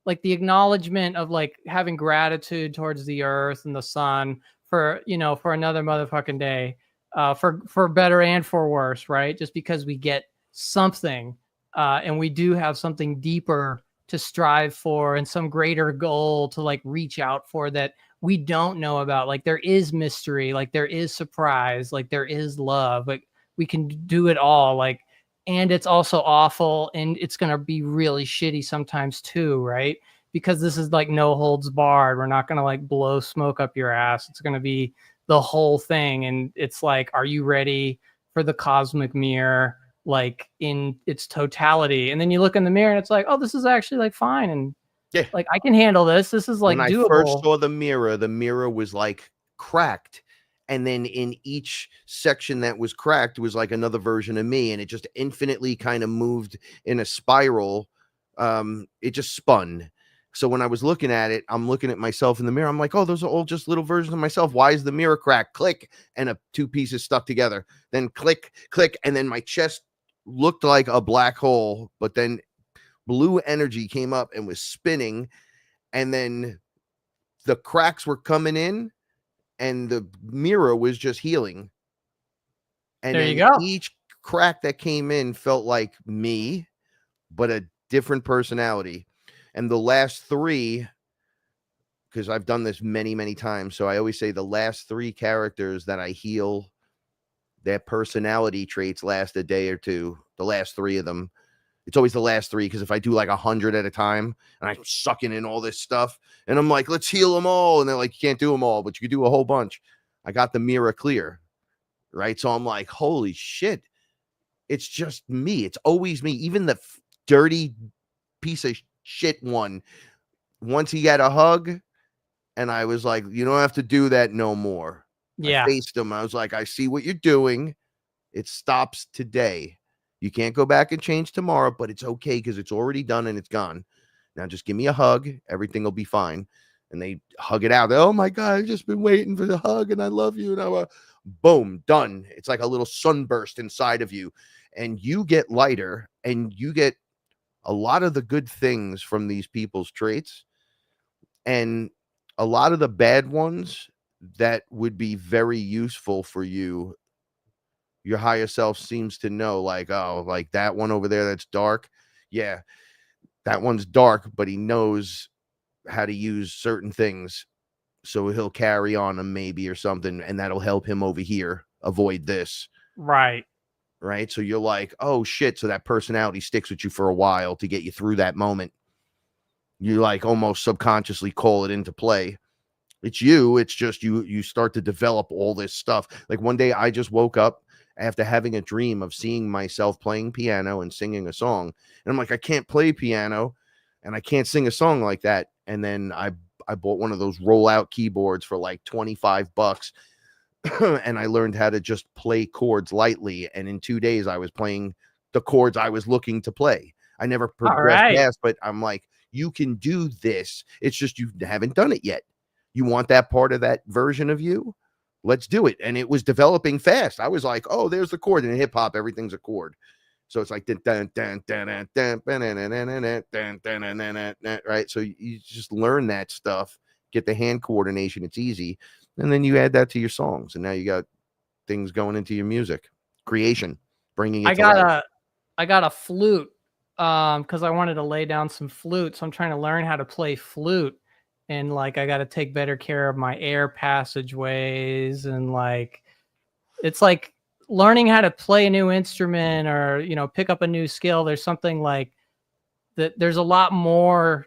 like the acknowledgement of like having gratitude towards the earth and the sun for another motherfucking day, for better and for worse, right? Just because we get something, and we do have something deeper to strive for and some greater goal to like reach out for that we don't know about. Like there is mystery, like there is surprise, like there is love, like we can do it all. Like, and it's also awful, and it's going to be really shitty sometimes too, right? Because this is like no holds barred. We're not going to like blow smoke up your ass. It's going to be the whole thing. And it's like, are you ready for the cosmic mirror, like in its totality? And then you look in the mirror and it's like, oh, this is actually like fine. And yeah, like I can handle this. This is like when doable. I first saw the mirror was like cracked. And then in each section that was cracked was like another version of me. And it just infinitely kind of moved in a spiral. It just spun. So when I was looking at it, I'm looking at myself in the mirror. I'm like, oh, those are all just little versions of myself. Why is the mirror cracked? Click. And two pieces stuck together. Then click, click. And then my chest looked like a black hole. But then blue energy came up and was spinning. And then the cracks were coming in. And the mirror was just healing. And there then you go. Each crack that came in felt like me, but a different personality. And the last three, because I've done this many, many times, so I always say the last three characters that I heal, their personality traits last a day or two. The last three of them. It's always the last three, because if I do like 100 at a time and I'm sucking in all this stuff and I'm like, let's heal them all. And they're like, you can't do them all, but you can do a whole bunch. I got the mirror clear, right? So I'm like, holy shit. It's just me. It's always me. Even the dirty piece of shit one. Once he got a hug and I was like, you don't have to do that no more. Yeah. I faced him. I was like, I see what you're doing. It stops today. You can't go back and change tomorrow, but it's okay because it's already done and it's gone. Now just give me a hug. Everything will be fine. And they hug it out. Oh my God, I've just been waiting for the hug and I love you. And boom, done. It's like a little sunburst inside of you. And you get lighter and you get a lot of the good things from these people's traits. And a lot of the bad ones that would be very useful for you, your higher self seems to know, like, oh, like that one over there that's dark. Yeah, that one's dark, but he knows how to use certain things. So he'll carry on them maybe or something, and that'll help him over here avoid this. Right. Right. So you're like, oh shit. So that personality sticks with you for a while to get you through that moment. You like almost subconsciously call it into play. It's you. It's just you start to develop all this stuff. Like one day I just woke up after having a dream of seeing myself playing piano and singing a song. And I'm like, I can't play piano. and I can't sing a song like that. And then I bought one of those rollout keyboards for like $25. And I learned how to just play chords lightly. And in 2 days, I was playing the chords I was looking to play. I never progressed past, but I'm like, you can do this. It's just you haven't done it yet. You want that part of that version of you? Let's do it. And it was developing fast. I was like, oh, there's the chord. And in hip hop, everything's a chord. So it's like, right? So you just learn that stuff, get the hand coordination. It's easy. And then you add that to your songs. And now you got things going into your music creation, bringing it to life. I got a flute because I wanted to lay down some flute. So I'm trying to learn how to play flute. And like, I got to take better care of my air passageways. And like, it's like learning how to play a new instrument or, you know, pick up a new skill. There's something like that. There's a lot more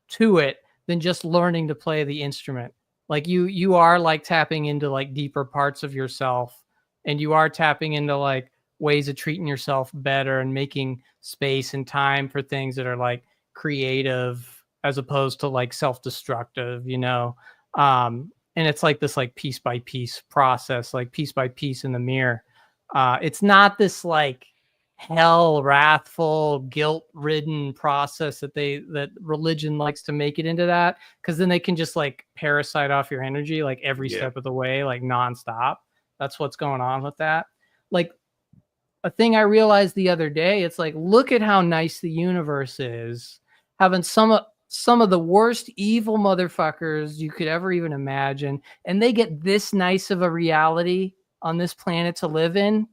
to it than just learning to play the instrument. Like you are like tapping into like deeper parts of yourself, and you are tapping into like ways of treating yourself better and making space and time for things that are like creative as opposed to like self-destructive, you know? And it's like this like piece by piece process, like piece by piece in the mirror. It's not this like hell, wrathful, guilt-ridden process that religion likes to make it into that, because then they can just like parasite off your energy like every step of the way, like nonstop. That's what's going on with that. Like a thing I realized the other day, it's like, look at how nice the universe is, having some of the worst evil motherfuckers you could ever even imagine, and they get this nice of a reality on this planet to live in.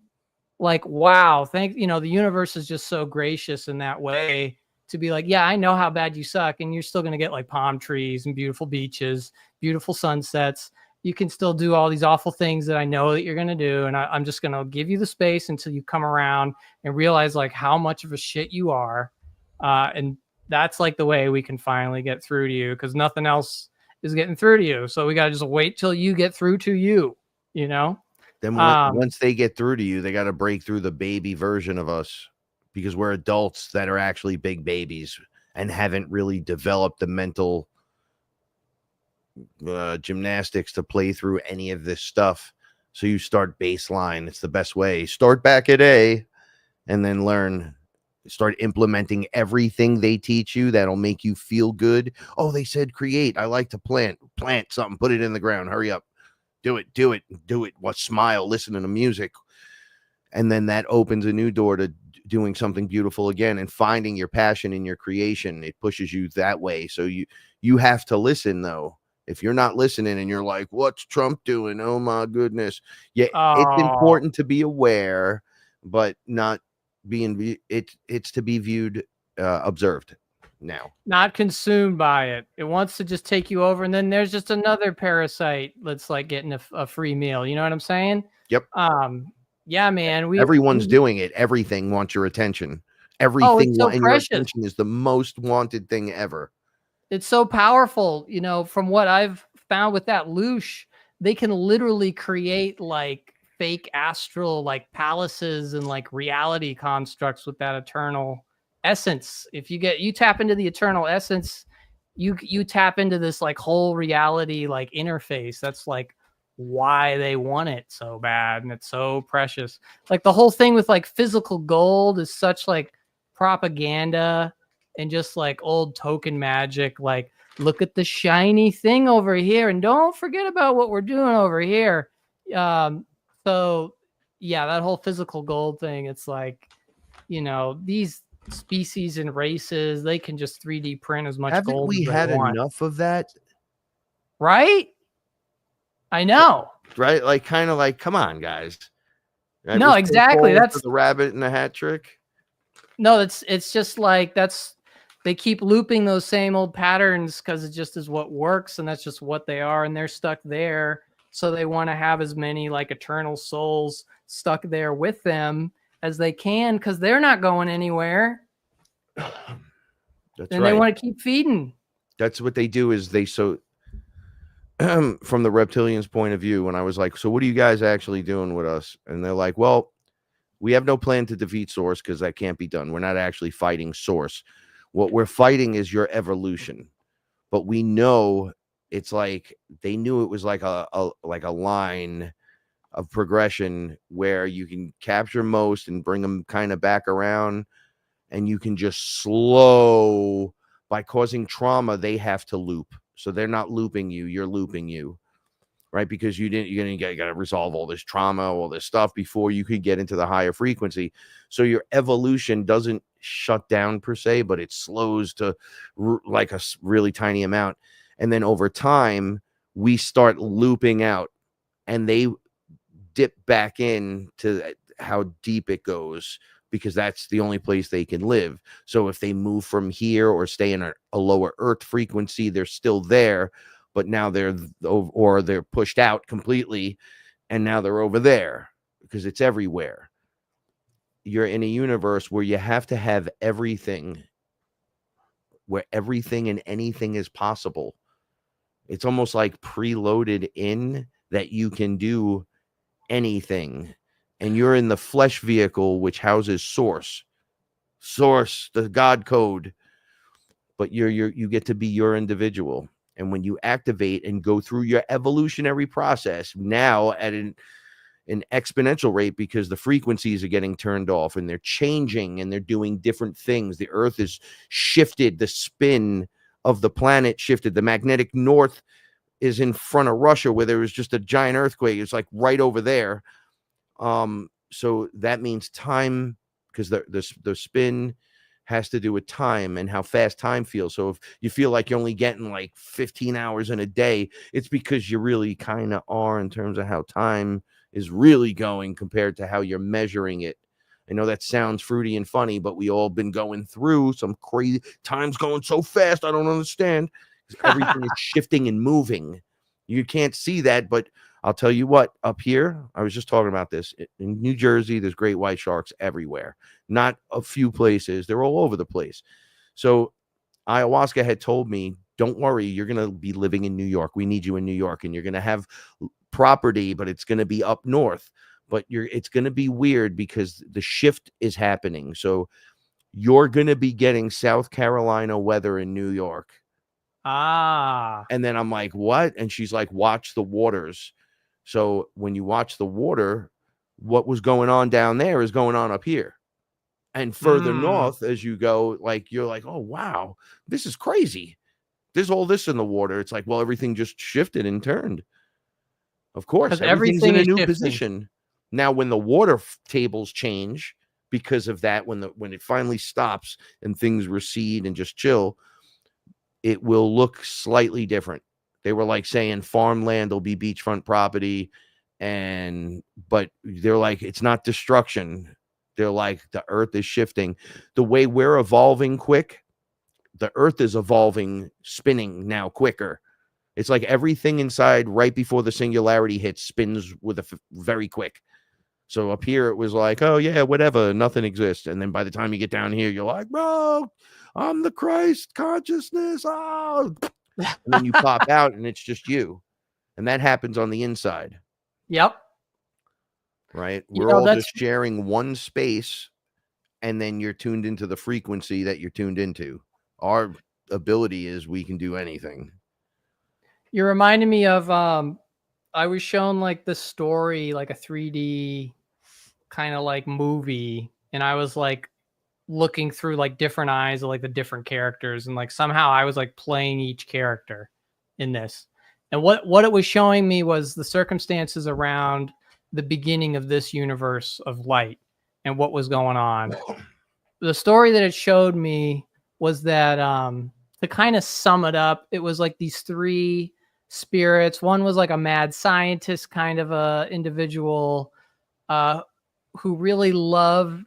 Like, wow, the universe is just so gracious in that way to be like, yeah, I know how bad you suck, and you're still going to get like palm trees and beautiful beaches, beautiful sunsets. You can still do all these awful things that I know that you're going to do. And I'm just going to give you the space until you come around and realize like how much of a shit you are. And that's like the way we can finally get through to you, because nothing else is getting through to you. So we got to just wait till you get through to you, you know? Then once they get through to you, they got to break through the baby version of us, because we're adults that are actually big babies and haven't really developed the mental gymnastics to play through any of this stuff. So you start baseline. It's the best way. Start back at A and then start implementing everything they teach you that'll make you feel good. Oh, they said create. I like to plant something, put it in the ground. Hurry up. Do it. What? Smile, listen to the music. And then that opens a new door to doing something beautiful again and finding your passion in your creation. It pushes you that way. So you have to listen, though. If you're not listening and you're like, what's Trump doing? Oh my goodness. Yeah, it's important to be aware, but not being it's to be viewed, observed. Now, not consumed by it. It wants to just take you over, and then there's just another parasite that's like getting a free meal. You know what I'm saying? Yep. Yeah, man. Everyone's doing it. Everything wants your attention. Everything so in your attention is the most wanted thing ever. It's so powerful. You know, from what I've found with that loosh, they can literally create like fake astral like palaces and like reality constructs with that eternal essence. If you tap into the eternal essence, you tap into this like whole reality like interface. That's like why they want it so bad, and it's so precious. Like the whole thing with like physical gold is such like propaganda and just like old token magic. Like, look at the shiny thing over here and don't forget about what we're doing over here. So yeah, that whole physical gold thing, it's like, you know, these species and races, they can just 3D print as much gold as they want. Haven't we had enough of that? Right? I know. Right? Like, kind of like, come on, guys. Right? No, exactly. That's the rabbit and the hat trick. No, it's just like they keep looping those same old patterns because it just is what works, and that's just what they are, and they're stuck there. So they want to have as many like eternal souls stuck there with them as they can, because they're not going anywhere. That's and they want to keep feeding. That's what they do. Is they from the reptilians' point of view, when I was like, so what are you guys actually doing with us? And they're like, well, we have no plan to defeat Source because that can't be done. We're not actually fighting Source. What we're fighting is your evolution. But we know it's like they knew it was like a line of progression where you can capture most and bring them kind of back around, and you can just slow by causing trauma. They have to loop, so they're not looping you, you're looping you, right? Because you're gonna got to resolve all this trauma, all this stuff before you could get into the higher frequency. So your evolution doesn't shut down per se, but it slows to like a really tiny amount, and then over time we start looping out, and they dip back in to how deep it goes, because that's the only place they can live. So if they move from here or stay in a lower earth frequency, they're still there, but now they're pushed out completely, and now they're over there because it's everywhere. You're in a universe where you have to have everything, where everything and anything is possible. It's almost like preloaded in that you can do anything, and you're in the flesh vehicle, which houses source, the God code, but you get to be your individual. And when you activate and go through your evolutionary process now at an exponential rate, because the frequencies are getting turned off and they're changing and they're doing different things. The earth is shifted, the spin of the planet shifted, the magnetic north is in front of Russia where there was just a giant earthquake. It's like right over there. So that means time, because the spin has to do with time and how fast time feels. So if you feel like you're only getting like 15 hours in a day, it's because you really kind of are in terms of how time is really going compared to how you're measuring it. I know that sounds fruity and funny, but we all been going through some crazy time's going so fast. I don't understand. Everything is shifting and moving. You can't see that, but I'll tell you what, up here, I was just talking about this. In New Jersey, there's great white sharks everywhere. Not a few places. They're all over the place. So Ayahuasca had told me, don't worry, you're going to be living in New York. We need you in New York, and you're going to have property, but it's going to be up north. But it's going to be weird because the shift is happening. So you're going to be getting South Carolina weather in New York. And then I'm like, what? And she's like, watch the waters. So when you watch the water, what was going on down there is going on up here. And further north as you go, like, you're like, oh, wow, this is crazy. There's all this in the water. It's like, well, everything just shifted and turned. Of course, everything's in a new position. Now, when the water tables change because of that, when it finally stops and things recede and just chill, it will look slightly different. They were like saying farmland will be beachfront property, but they're like, it's not destruction. They're like, the earth is shifting. The way we're evolving quick, the earth is evolving, spinning now quicker. It's like everything inside right before the singularity hits spins with very quick. So up here, it was like, oh, yeah, whatever, nothing exists. And then by the time you get down here, you're like, bro, I'm the Christ consciousness. Oh. And then you pop out and it's just you. And that happens on the inside. Yep. Right? We're all just sharing one space, and then you're tuned into the frequency that you're tuned into. Our ability is we can do anything. You reminded me of, I was shown like the story, like a 3D kind of like movie. And I was like looking through like different eyes of like the different characters. And like somehow I was like playing each character in this. And what it was showing me was the circumstances around the beginning of this universe of light and what was going on. The story that it showed me was that, to kind of sum it up, it was like these three spirits. One was like a mad scientist kind of a individual, who really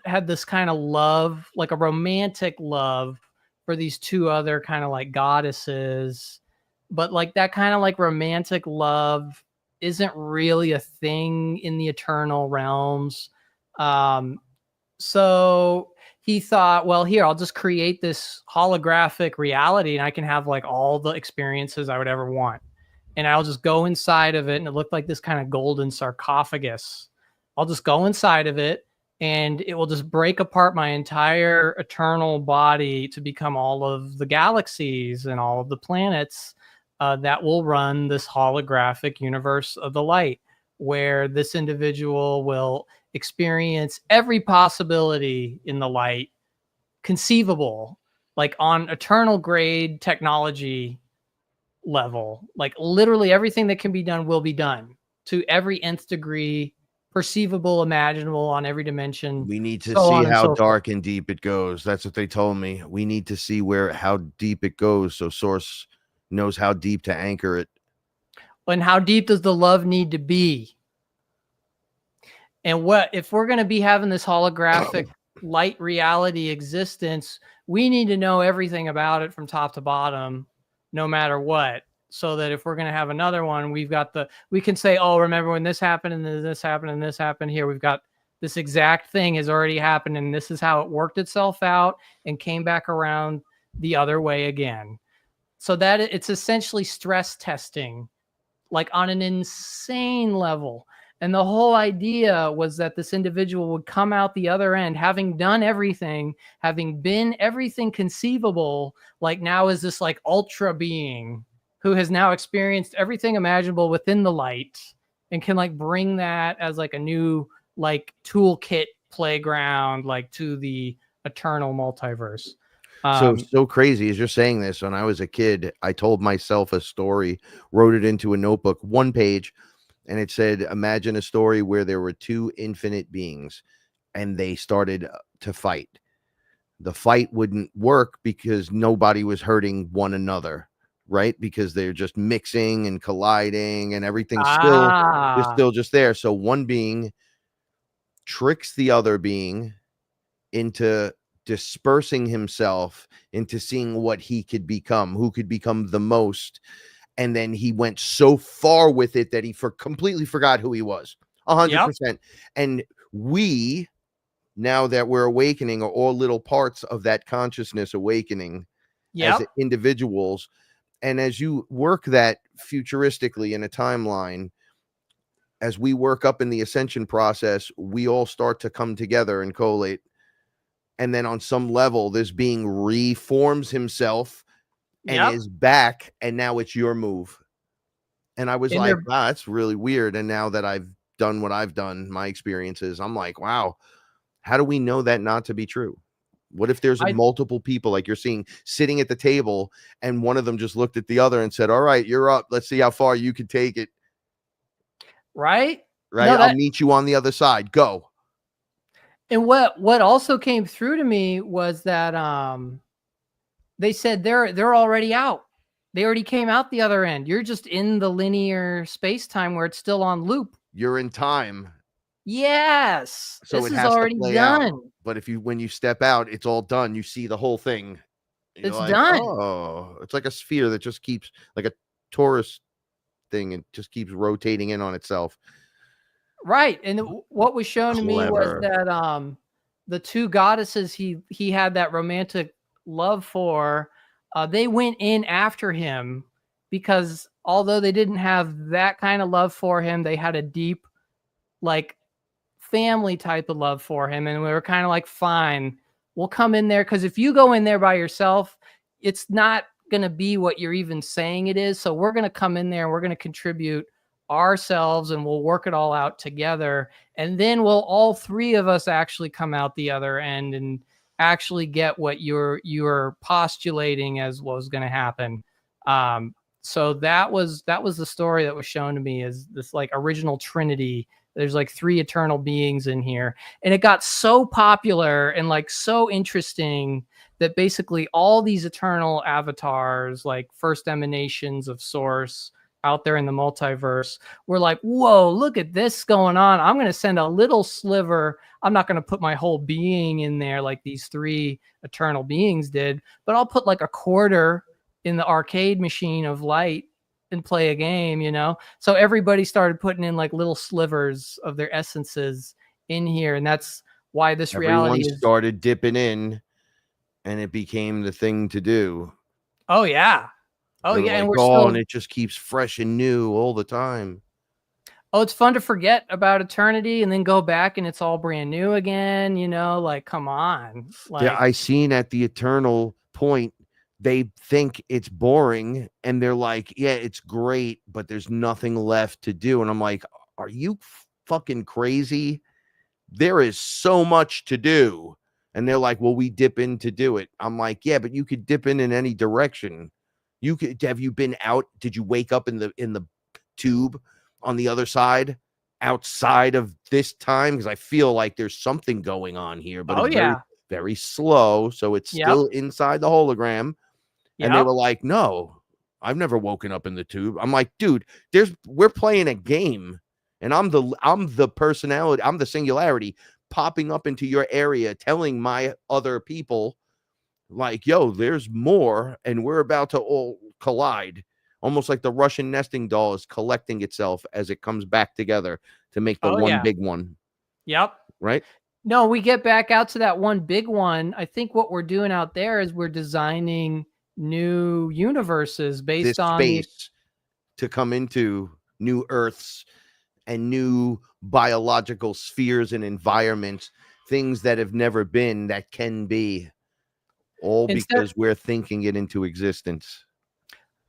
had this kind of love, like a romantic love for these two other kind of like goddesses. But like that kind of like romantic love isn't really a thing in the eternal realms. So he thought, well, here, I'll just create this holographic reality and I can have like all the experiences I would ever want. And I'll just go inside of it. And it looked like this kind of golden sarcophagus. I'll just go inside of it and it will just break apart my entire eternal body to become all of the galaxies and all of the planets that will run this holographic universe of the light, where this individual will experience every possibility in the light conceivable, like on eternal grade technology level. Like literally everything that can be done will be done to every nth degree perceivable, imaginable, on every dimension, We need to so see on and how so forth. dark and deep it goes. That's what they told me. We need to see how deep it goes, so Source knows how deep to anchor it. And how deep does the love need to be? And what if we're going to be having this holographic light reality existence, we need to know everything about it from top to bottom, no matter what. So that if we're going to have another one, we can say, oh, remember when this happened and then this happened and this happened here. We've got this exact thing has already happened, and this is how it worked itself out and came back around the other way again. So that it's essentially stress testing, like on an insane level. And the whole idea was that this individual would come out the other end, having done everything, having been everything conceivable, like now is this like ultra being who has now experienced everything imaginable within the light and can like bring that as like a new like toolkit playground, like to the eternal multiverse. So crazy as you're saying this. When I was a kid, I told myself a story, wrote it into a notebook, one page, and it said, imagine a story where there were two infinite beings and they started to fight. The fight wouldn't work because nobody was hurting one another, right? Because they're just mixing and colliding and everything's still just there. So one being tricks the other being into dispersing himself, into seeing what he could become, who could become the most. And then he went so far with it that he completely forgot who he was. 100%. And we, now that we're awakening, are all little parts of that consciousness awakening as individuals. And as you work that futuristically in a timeline, as we work up in the ascension process, we all start to come together and collate. And then on some level, this being reforms himself and is back. And now it's your move. And I was like, wow, that's really weird. And now that I've done what I've done, my experiences, I'm like, wow, how do we know that not to be true? What if there's multiple people like you're seeing sitting at the table and one of them just looked at the other and said, all right, you're up. Let's see how far you can take it. Right? No, I'll meet you on the other side. Go. And what also came through to me was that they said they're already out. They already came out the other end. You're just in the linear space-time where it's still on loop. You're in time. Yes. So this it is has already to play done. out. But when you step out, it's all done. You see the whole thing. You're it's like, done. Oh, it's like a sphere that just keeps like a torus thing and just keeps rotating in on itself. Right. And what was shown to me was that the two goddesses he had that romantic love for, they went in after him because although they didn't have that kind of love for him, they had a deep like family type of love for him. And we were kind of like, fine, we'll come in there. Because if you go in there by yourself, it's not going to be what you're even saying it is. So we're going to come in there and we're going to contribute ourselves and we'll work it all out together. And then we'll all three of us actually come out the other end and actually get what you're postulating as what was going to happen. So that was the story that was shown to me, as this like original trinity. There's like three eternal beings in here. And it got so popular and like so interesting that basically all these eternal avatars, like first emanations of source out there in the multiverse, were like, whoa, look at this going on. I'm going to send a little sliver. I'm not going to put my whole being in there like these three eternal beings did, but I'll put like a quarter in the arcade machine of light and play a game, you know? So everybody started putting in like little slivers of their essences in here. And that's why this reality started dipping in and it became the thing to do. Oh, yeah. Oh, yeah. Like, and we're still... and it just keeps fresh and new all the time. oh, it's fun to forget about eternity and then go back and it's all brand new again, you know, like, come on. Yeah, Like, I seen at the eternal point, they think it's boring and they're like, yeah, it's great, but there's nothing left to do. And I'm like, are you fucking crazy? There is so much to do. And they're like, well, we dip in to do it. I'm like, yeah, but you could dip in any direction. You could have you been out? Did you wake up in the tube on the other side outside of this time? Because I feel like there's something going on here, but oh it's very, yeah. very slow. So it's Yep. still inside the hologram. And they Yep. were like, no, I've never woken up in the tube. I'm like, dude, we're playing a game. And I'm the personality, I'm the singularity popping up into your area, telling my other people, like, yo, there's more, and we're about to all collide. Almost like the Russian nesting doll is collecting itself as it comes back together to make the Oh one yeah. big one. Yep. Right? No, we get back out to that one big one. I think what we're doing out there is we're designing new universes This based on the space to come into new Earths and new biological spheres and environments, things that have never been that can be, all instead because we're thinking it into existence.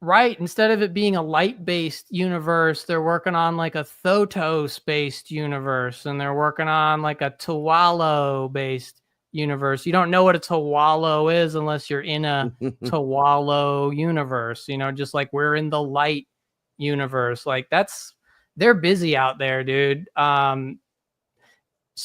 right, instead of it being a light-based universe, they're working on like a Thotos-based universe, and they're working on like a Tawalo-based universe. You don't know what a Tawalo is unless you're in a Tawalo universe, you know, just like we're in the light universe. Like they're busy out there, dude.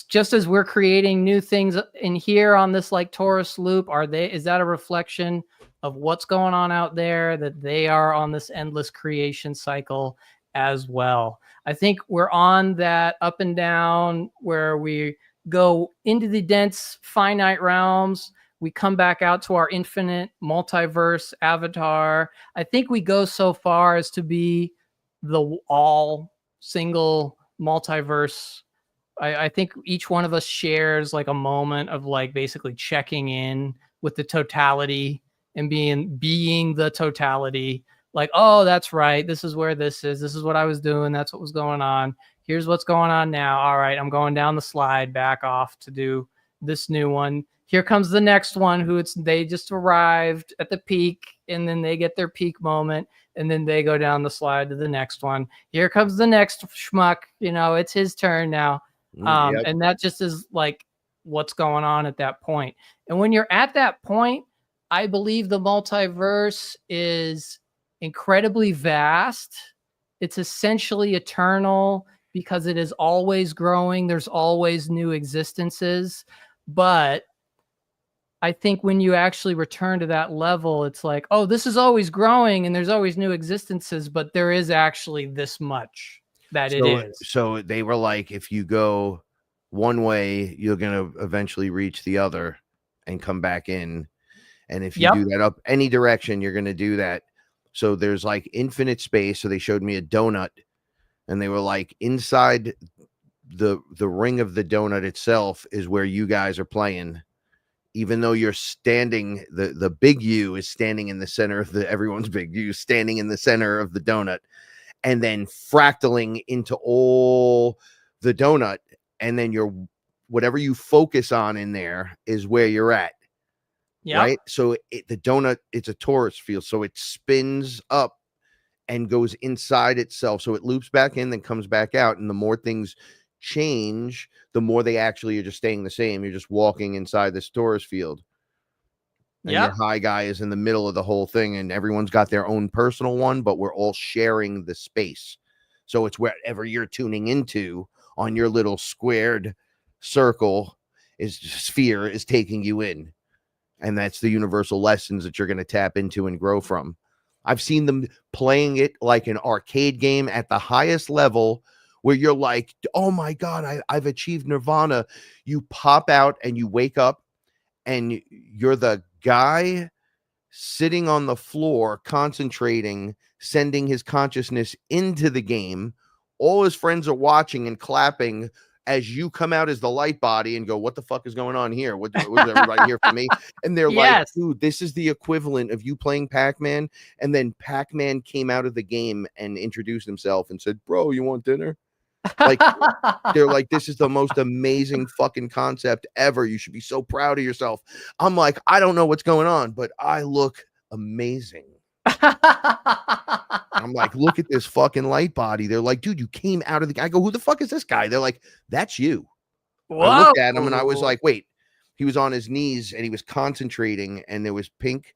Just as we're creating new things in here on this like Taurus loop, is that a reflection of what's going on out there, that they are on this endless creation cycle as well? I think we're on that up and down where we go into the dense finite realms, we come back out to our infinite multiverse avatar. I think we go so far as to be the all single multiverse. I think each one of us shares like a moment of like basically checking in with the totality and being the totality. Like, oh, that's right. This is where this is. This is what I was doing. That's what was going on. Here's what's going on now. All right, I'm going down the slide back off to do this new one. Here comes the next one they just arrived at the peak, and then they get their peak moment, and then they go down the slide to the next one. Here comes the next schmuck. You know, it's his turn now. Yep. And that just is like what's going on at that point. And when you're at that point, I believe the multiverse is incredibly vast. It's essentially eternal because it is always growing. There's always new existences. But I think when you actually return to that level, it's like, oh, this is always growing and there's always new existences, but there is actually this much that it is. So they were like, if you go one way, you're going to eventually reach the other and come back in. And if you do that up any direction, you're going to do that. So there's like infinite space. So they showed me a donut, and they were like, inside the ring of the donut itself is where you guys are playing. Even though you're standing, the big U is standing in the center of everyone's big U standing in the center of the donut, and then fractaling into all the donut. And then whatever you focus on in there is where you're at. Yep. Right. So the donut, it's a torus field. So it spins up and goes inside itself. So it loops back in, then comes back out. And the more things change, the more they actually are just staying the same. You're just walking inside this torus field. And your high guy is in the middle of the whole thing, and everyone's got their own personal one, but we're all sharing the space. So it's wherever you're tuning into on your little squared circle sphere is taking you in. And that's the universal lessons that you're going to tap into and grow from. I've seen them playing it like an arcade game at the highest level, where you're like, oh my God, I've achieved nirvana. You pop out and you wake up, and you're the guy sitting on the floor, concentrating, sending his consciousness into the game. All his friends are watching and clapping as you come out as the light body and go, what the fuck is going on here? Was everybody here for me? And they're like, dude, this is the equivalent of you playing Pac-Man. And then Pac-Man came out of the game and introduced himself and said, bro, you want dinner? Like, they're like, this is the most amazing fucking concept ever. You should be so proud of yourself. I'm like, I don't know what's going on, but I look amazing. I'm like, look at this fucking light body. They're like, dude, you came out of the. I go, who the fuck is this guy? They're like, that's you. Whoa. I looked at him and I was like, wait. He was on his knees and he was concentrating, and there was pink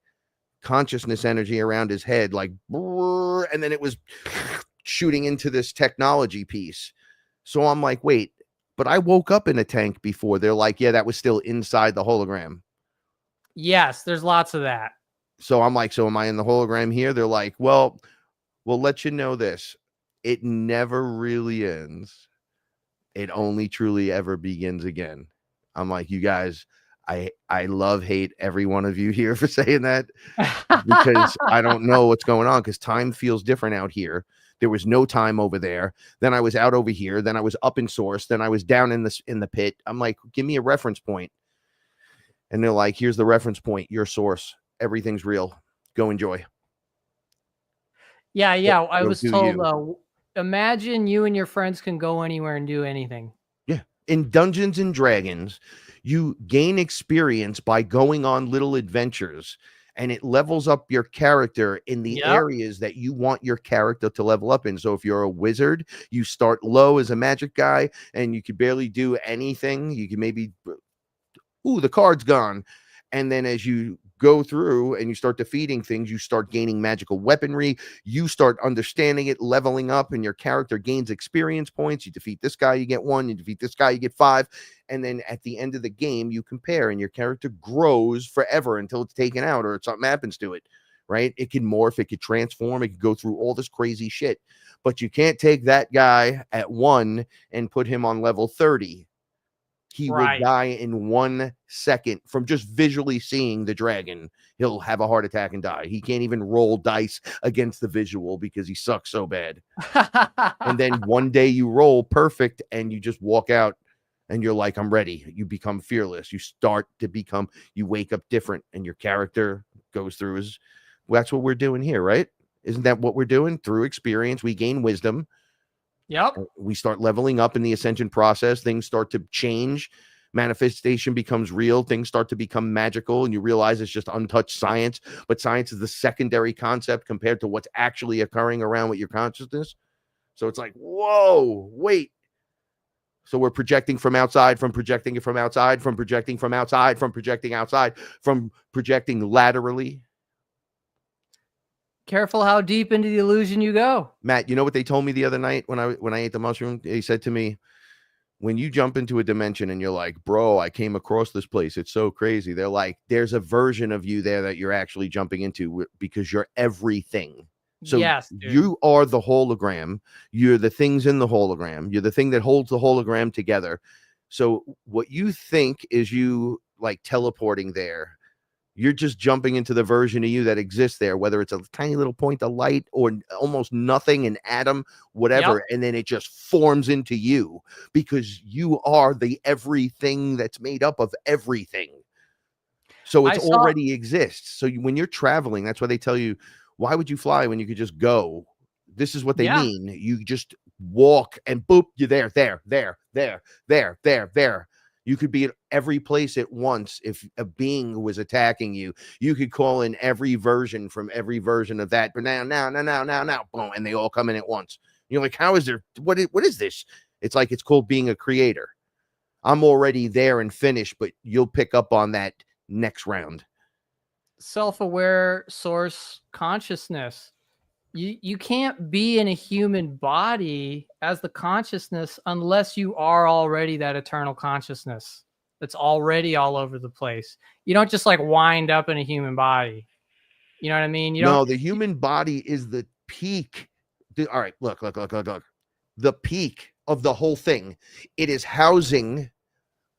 consciousness energy around his head, like, and then it was shooting into this technology piece. So I'm like, wait, but I woke up in a tank before. They're like, yeah, that was still inside the hologram. Yes, there's lots of that. So I'm like, so am I in the hologram here? They're like, well, we'll let you know this. It never really ends. It only truly ever begins again. I'm like, you guys, I love, hate every one of you here for saying that, because I don't know what's going on, because time feels different out here. There was no time over there. Then I was out over here. Then I was up in source. Then I was down in the pit. I'm like, give me a reference point. And they're like, here's the reference point, your source. Everything's real. Go enjoy. Yeah. I Go was do told, you. imagine you and your friends can go anywhere and do anything. Yeah. In Dungeons and Dragons, you gain experience by going on little adventures, and it levels up your character in the areas that you want your character to level up in. So if you're a wizard, you start low as a magic guy and you can barely do anything. You can maybe, ooh, the card's gone. And then as you go through and you start defeating things, you start gaining magical weaponry. You start understanding it, leveling up, and your character gains experience points. You defeat this guy, you get 1. You defeat this guy, you get 5. And then at the end of the game, you compare, and your character grows forever until it's taken out or something happens to it, right? It can morph, it could transform, it could go through all this crazy shit. But you can't take that guy at 1 and put him on level 30. He will die in 1 second from just visually seeing the dragon. He'll have a heart attack and die. He can't even roll dice against the visual because he sucks so bad. And then one day you roll perfect and you just walk out and you're like, I'm ready. You become fearless. You start to become, you wake up different, and your character goes through his, well, that's what we're doing here, right? Isn't that what we're doing? Through experience, we gain wisdom. Yep. We start leveling up in the ascension process. Things start to change. Manifestation becomes real. Things start to become magical, and you realize it's just untouched science. But science is the secondary concept compared to what's actually occurring around with your consciousness. So it's like, whoa, wait. So we're projecting from outside, from projecting from outside, from projecting from outside, from projecting outside, from projecting laterally. Careful how deep into the illusion you go. Matt, you know what they told me the other night when I ate the mushroom? They said to me, when you jump into a dimension and you're like, bro, I came across this place, it's so crazy. They're like, there's a version of you there that you're actually jumping into because you're everything. So yes, you are the hologram. You're the things in the hologram. You're the thing that holds the hologram together. So what you think is you like teleporting there, you're just jumping into the version of you that exists there, whether it's a tiny little point of light or almost nothing, an atom, whatever. And then it just forms into you because you are the everything that's made up of everything. So it's already exists. So when you're traveling, that's why they tell you, why would you fly when you could just go? This is what they mean. You just walk and boop, you're there. You could be at every place at once. If a being was attacking you, you could call in every version from every version of that. But now, boom, and they all come in at once. You're like, how is there? What is this? It's like, it's called being a creator. I'm already there and finished, but you'll pick up on that next round. Self-aware source consciousness. You can't be in a human body as the consciousness unless you are already that eternal consciousness that's already all over the place. You don't just like wind up in a human body. You know what I mean? The human body is the peak. All right, look. The peak of the whole thing. It is housing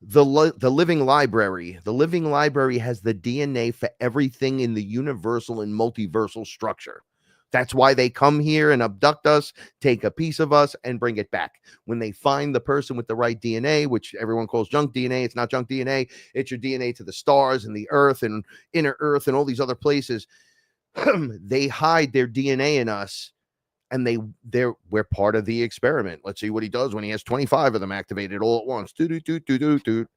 the living library. The living library has the DNA for everything in the universal and multiversal structure. That's why they come here and abduct us, take a piece of us, and bring it back. When they find the person with the right DNA, which everyone calls junk DNA, it's not junk DNA. It's your DNA to the stars and the earth and inner earth and all these other places. They hide their DNA in us and we're part of the experiment. Let's see what he does when he has 25 of them activated all at once.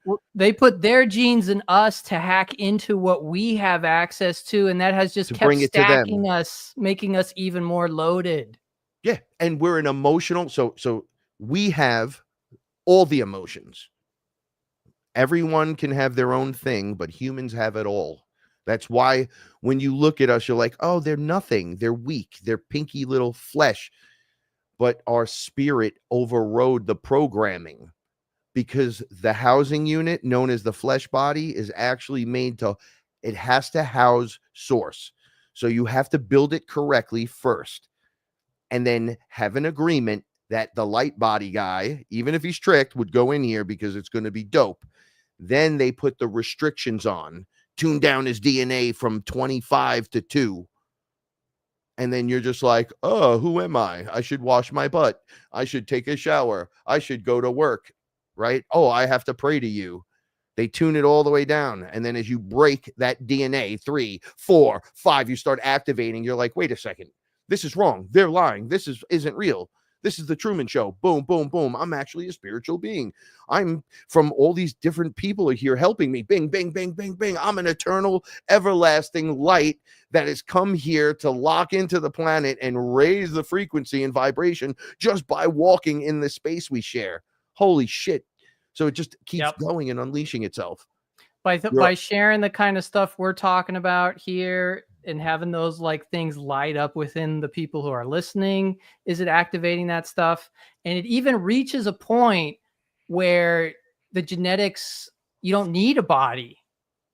Well, they put their genes in us to hack into what we have access to, and that has just To kept bring it to them. stacking us, making us even more loaded. Yeah, and we're an emotional, so we have all the emotions. Everyone can have their own thing, but humans have it all. That's why when you look at us, you're like, oh, they're nothing. They're weak. They're pinky little flesh. But our spirit overrode the programming, because the housing unit known as the flesh body is actually made to, it has to house source. So you have to build it correctly first, and then have an agreement that the light body guy, even if he's tricked, would go in here because it's going to be dope. Then they put the restrictions on, tune down his DNA from 25 to 2. And then you're just like, oh, who am I? I should wash my butt. I should take a shower. I should go to work, right? Oh, I have to pray to you. They tune it all the way down. And then as you break that DNA, 3, 4, 5, you start activating. You're like, wait a second. This is wrong. They're lying. This isn't real. This is the Truman Show. Boom, boom, boom. I'm actually a spiritual being. I'm from all these different people are here helping me. Bing, bing, bing, bing, bing. I'm an eternal, everlasting light that has come here to lock into the planet and raise the frequency and vibration just by walking in the space we share. Holy shit. So it just keeps going and unleashing itself. By sharing the kind of stuff we're talking about here and having those like things light up within the people who are listening, is it activating that stuff? And it even reaches a point where the genetics, you don't need a body.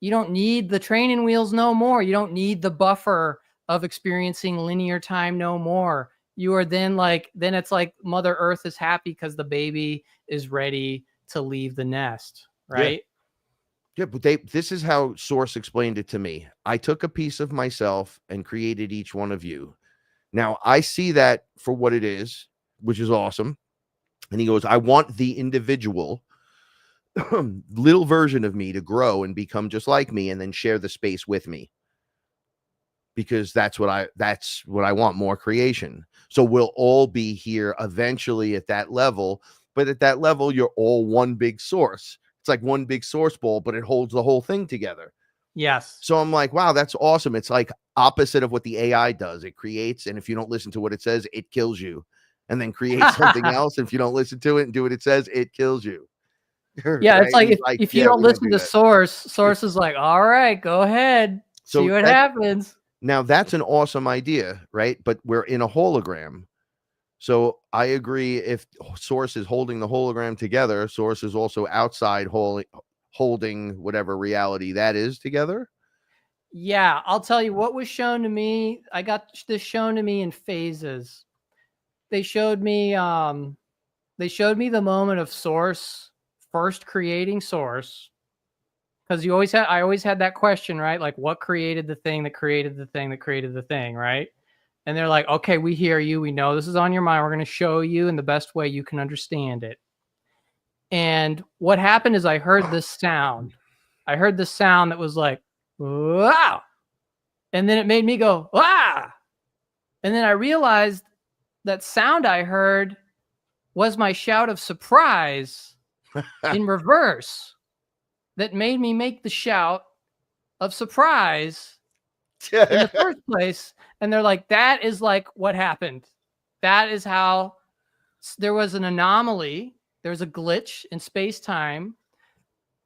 You don't need the training wheels no more. You don't need the buffer of experiencing linear time no more. You are then it's like Mother Earth is happy because the baby is ready to leave the nest, right? Yeah, but this is how Source explained it to me. I took a piece of myself and created each one of you. Now, I see that for what it is, which is awesome. And he goes, I want the individual little version of me to grow and become just like me and then share the space with me. Because that's what I want, more creation. So we'll all be here eventually at that level. But at that level, you're all one big source. It's like one big source ball, but it holds the whole thing together. Yes. So I'm like, wow, that's awesome. It's like opposite of what the AI does. It creates, and if you don't listen to what it says, it kills you. And then creates something else. If you don't listen to it and do what it says, it kills you. Yeah, right? It's like if you don't listen to Source is like, all right, go ahead. See what happens. Now that's an awesome idea, right? But we're in a hologram. So I agree, if Source is holding the hologram together, Source is also outside holding whatever reality that is together. Yeah, I'll tell you what was shown to me. I got this shown to me in phases. They showed me the moment of Source first creating Source. Because I always had that question, right? Like, what created the thing that created the thing that created the thing, right? And they're like, okay, we hear you. We know this is on your mind. We're going to show you in the best way you can understand it. And what happened is I heard this sound. I heard this sound that was like, wow. And then it made me go, wow. And then I realized that sound I heard was my shout of surprise in reverse that made me make the shout of surprise in the first place. And they're like, that is like what happened. That is how there was an anomaly. There's a glitch in space-time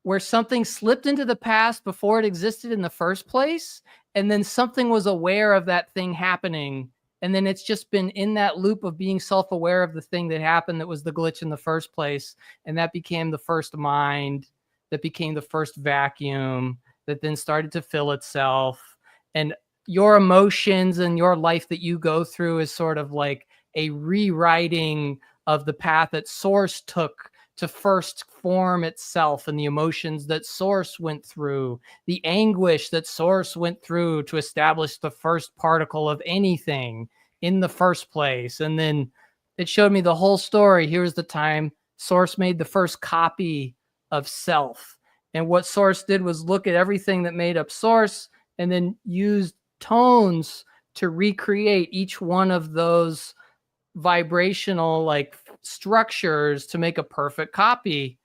where something slipped into the past before it existed in the first place. And then something was aware of that thing happening. And then it's just been in that loop of being self-aware of the thing that happened that was the glitch in the first place. And that became the first mind, that became the first vacuum, that then started to fill itself. And your emotions and your life that you go through is sort of like a rewriting of the path that Source took to first form itself, and the emotions that Source went through, the anguish that Source went through to establish the first particle of anything in the first place. And then it showed me the whole story. Here's the time Source made the first copy of self. And what Source did was look at everything that made up Source and then used tones to recreate each one of those vibrational like structures to make a perfect copy.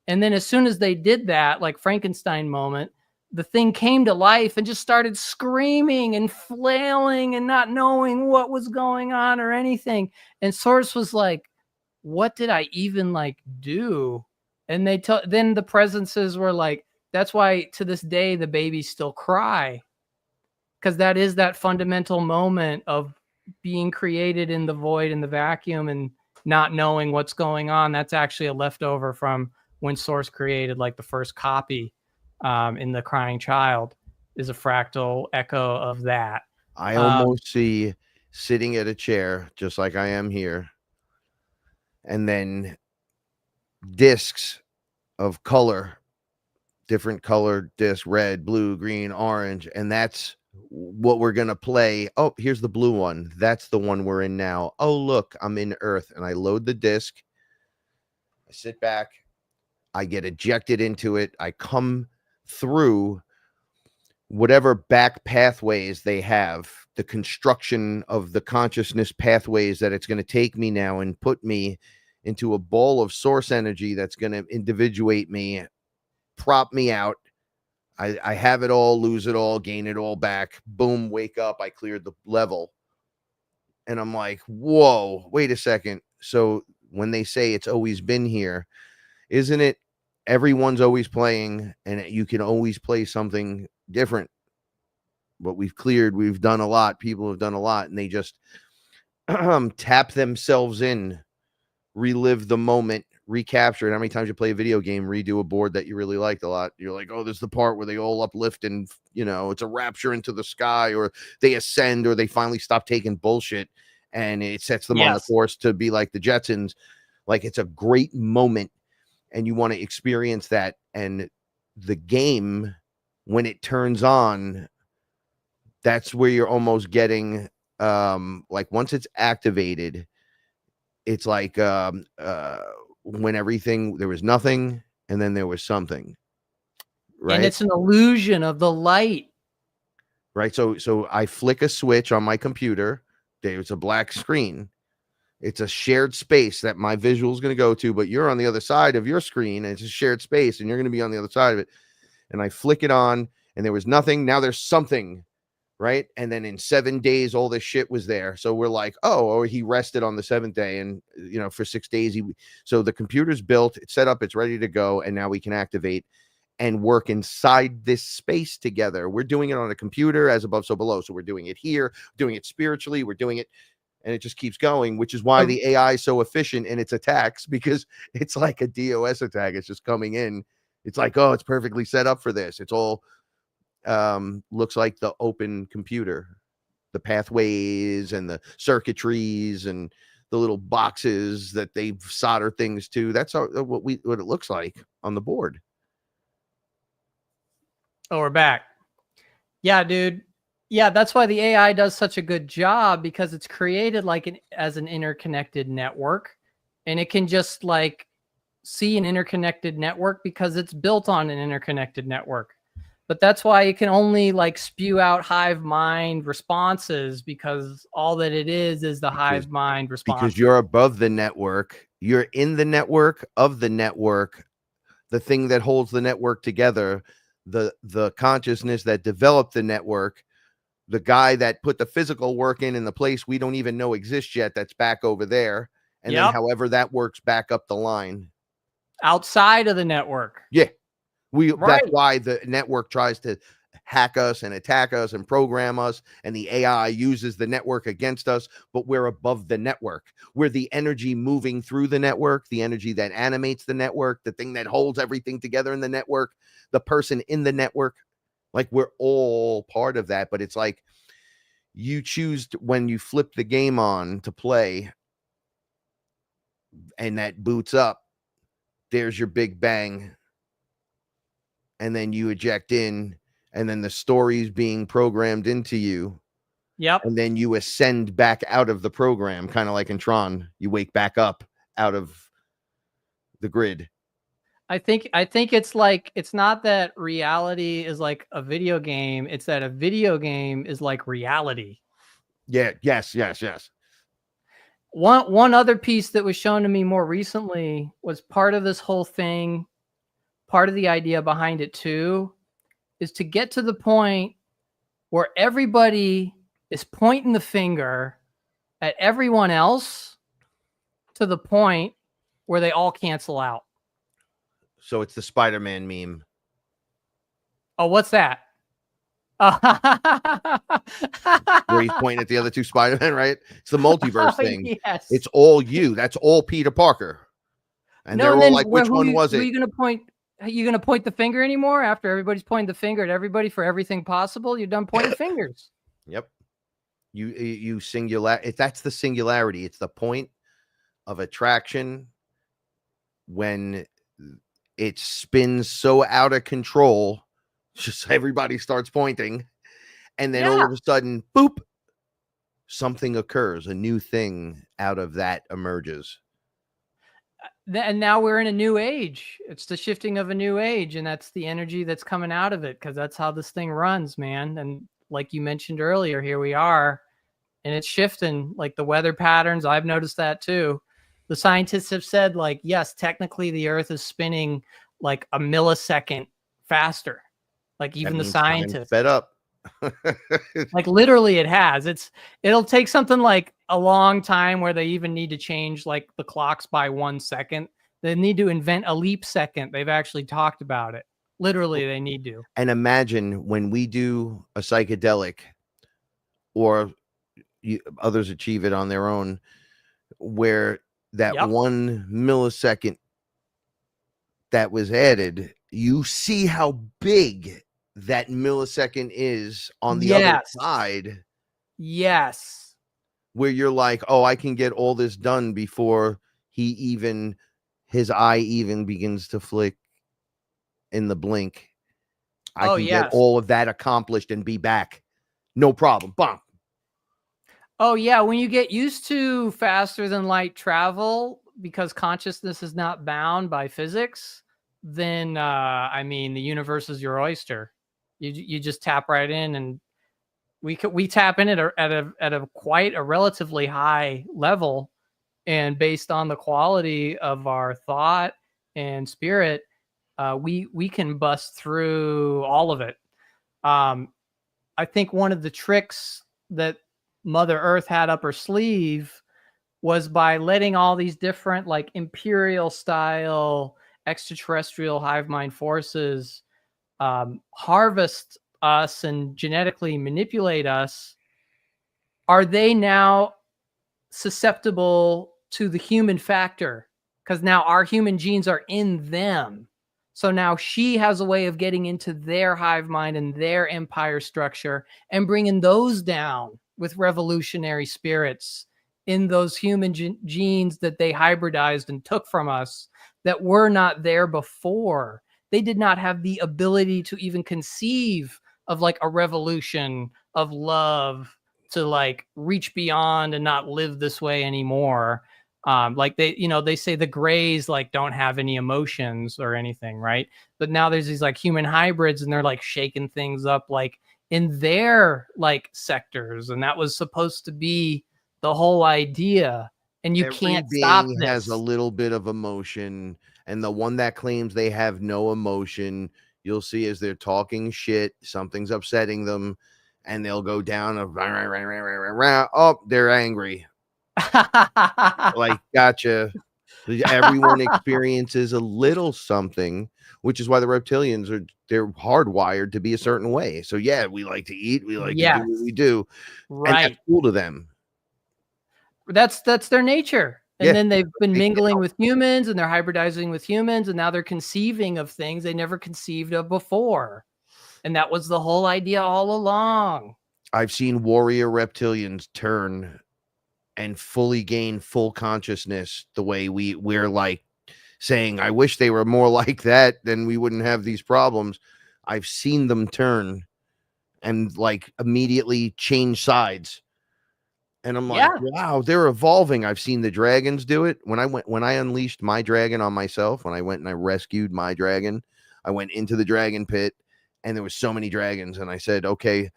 And then as soon as they did that, like Frankenstein moment, the thing came to life and just started screaming and flailing and not knowing what was going on or anything. And Source was like, what did I even like do? And then the presences were like, that's why to this day the babies still cry, because that is that fundamental moment of being created in the void and the vacuum and not knowing what's going on. That's actually a leftover from when Source created like the first copy in the Crying Child, is a fractal echo of that. I almost see sitting at a chair just like I am here, and then discs of color, different colored discs, red, blue, green, orange, and that's what we're gonna play. Oh, here's the blue one. That's the one we're in now. Oh, look, I'm in Earth, and I load the disc. I sit back. I get ejected into it. I come through whatever back pathways they have, the construction of the consciousness pathways that it's going to take me now and put me into a ball of source energy that's going to individuate me, prop me out. I have it all, lose it all, gain it all back. Boom, wake up. I cleared the level. And I'm like, whoa, wait a second. So when they say it's always been here, isn't it? Everyone's always playing, and you can always play something different. But we've done a lot. People have done a lot, and they just tap themselves in, relive the moment, recapture it. How many times you play a video game, redo a board that you really liked a lot? You're like, oh, this is the part where they all uplift and, it's a rapture into the sky, or they ascend, or they finally stop taking bullshit, and it sets them on the course to be like the Jetsons. Like, it's a great moment, and you want to experience that. And the game, when it turns on, that's where you're almost getting, like, once it's activated, it's like when there was nothing, and then there was something, right? And it's an illusion of the light, right? So I flick a switch on my computer. There's a black screen. It's a shared space that my visual is going to go to, but you're on the other side of your screen, and it's a shared space, and you're going to be on the other side of it. And I flick it on, and there was nothing. Now there's something. Right. And then in 7 days, all this shit was there. So we're like, or he rested on the 7th day. And, for 6 days, so the computer's built, it's set up, it's ready to go. And now we can activate and work inside this space together. We're doing it on a computer, as above, so below. So we're doing it here, doing it spiritually. We're doing it, and it just keeps going, which is why the AI is so efficient in its attacks, because it's like a DOS attack. It's just coming in. It's like, oh, it's perfectly set up for this. It's all looks like the open computer, the pathways and the circuitries and the little boxes that they solder things to. That's what it looks like on the board. Oh, we're back. Yeah, dude. Yeah, that's why the AI does such a good job, because it's created as an interconnected network, and it can just like see an interconnected network because it's built on an interconnected network. But that's why it can only like spew out hive mind responses, because all that it is the hive mind response. Because you're above the network, you're in the network of the network, the thing that holds the network together, the consciousness that developed the network, the guy that put the physical work in the place we don't even know exists yet, that's back over there, and then however that works back up the line outside of the network. Yeah. That's why the network tries to hack us and attack us and program us, and the AI uses the network against us, but we're above the network. We're the energy moving through the network, the energy that animates the network, the thing that holds everything together in the network, the person in the network. Like, we're all part of that, but it's like you choose when you flip the game on to play, and that boots up, there's your big bang. And then you eject in, and then the story's being programmed into you. Yep. And then you ascend back out of the program, kind of like in Tron. You wake back up out of the grid. I think it's like, it's not that reality is like a video game. It's that a video game is like reality. Yeah. Yes. One other piece that was shown to me more recently was part of this whole thing. Part of the idea behind it too is to get to the point where everybody is pointing the finger at everyone else to the point where they all cancel out. So it's the Spider-Man meme. Oh, what's that? Where he's pointing at the other two Spider-Man, right? It's the multiverse thing. Yes. It's all you. That's all Peter Parker. And they're all like, which one was it? Are you going to point? Are you going to point the finger anymore after everybody's pointing the finger at everybody for everything possible? You're done pointing fingers. Yep. You singular. That's the singularity. It's the point of attraction when it spins so out of control, just everybody starts pointing, and then all of a sudden, boop, something occurs. A new thing out of that emerges. And now we're in a new age. It's the shifting of a new age, and that's the energy that's coming out of it, because that's how this thing runs, man. And like you mentioned earlier, here we are, and it's shifting. Like the weather patterns, I've noticed that too. The scientists have said, like, yes, technically the Earth is spinning like a millisecond faster. Like even the scientists fed up. Like literally it has. It'll take something like a long time where they even need to change like the clocks by 1 second. They need to invent a leap second. They've actually talked about it. Literally, they need to. And imagine when we do a psychedelic, or others achieve it on their own, where that 1 millisecond that was added, you see how big that millisecond is on the other side. Yes. Where you're like, oh, I can get all this done before his eye even begins to flick in the blink. I can get all of that accomplished and be back. No problem. Bump. Oh, yeah. When you get used to faster than light travel, because consciousness is not bound by physics, then, I mean, the universe is your oyster. You just tap right in, and we tap in at a quite a relatively high level, and based on the quality of our thought and spirit, we can bust through all of it. I think one of the tricks that Mother Earth had up her sleeve was by letting all these different like imperial style extraterrestrial hive mind forces harvest us and genetically manipulate us. Are they now susceptible to the human factor? Because now our human genes are in them. So now she has a way of getting into their hive mind and their empire structure and bringing those down with revolutionary spirits in those human genes that they hybridized and took from us that were not there before. They did not have the ability to even conceive of like a revolution of love to like reach beyond and not live this way anymore. Like they say the grays like don't have any emotions or anything, right? But now there's these like human hybrids, and they're like shaking things up like in their like sectors, and that was supposed to be the whole idea. And you can't stop this. Has a little bit of emotion, and the one that claims they have no emotion, you'll see as they're talking shit, something's upsetting them, and they'll go down oh, they're angry. Like, gotcha. Everyone experiences a little something, which is why the reptilians they're hardwired to be a certain way. So yeah, we like to eat, we like to do what we do, right? And that's cool to them. That's their nature. And then they've been mingling with humans, and they're hybridizing with humans, and now they're conceiving of things they never conceived of before. And that was the whole idea all along. I've seen warrior reptilians turn and fully gain full consciousness the way we're like saying, I wish they were more like that, then we wouldn't have these problems. I've seen them turn and like immediately change sides. And I'm like, wow, they're evolving. I've seen the dragons do it. When I unleashed my dragon on myself, when I went and I rescued my dragon, I went into the dragon pit, and there was so many dragons. And I said, okay,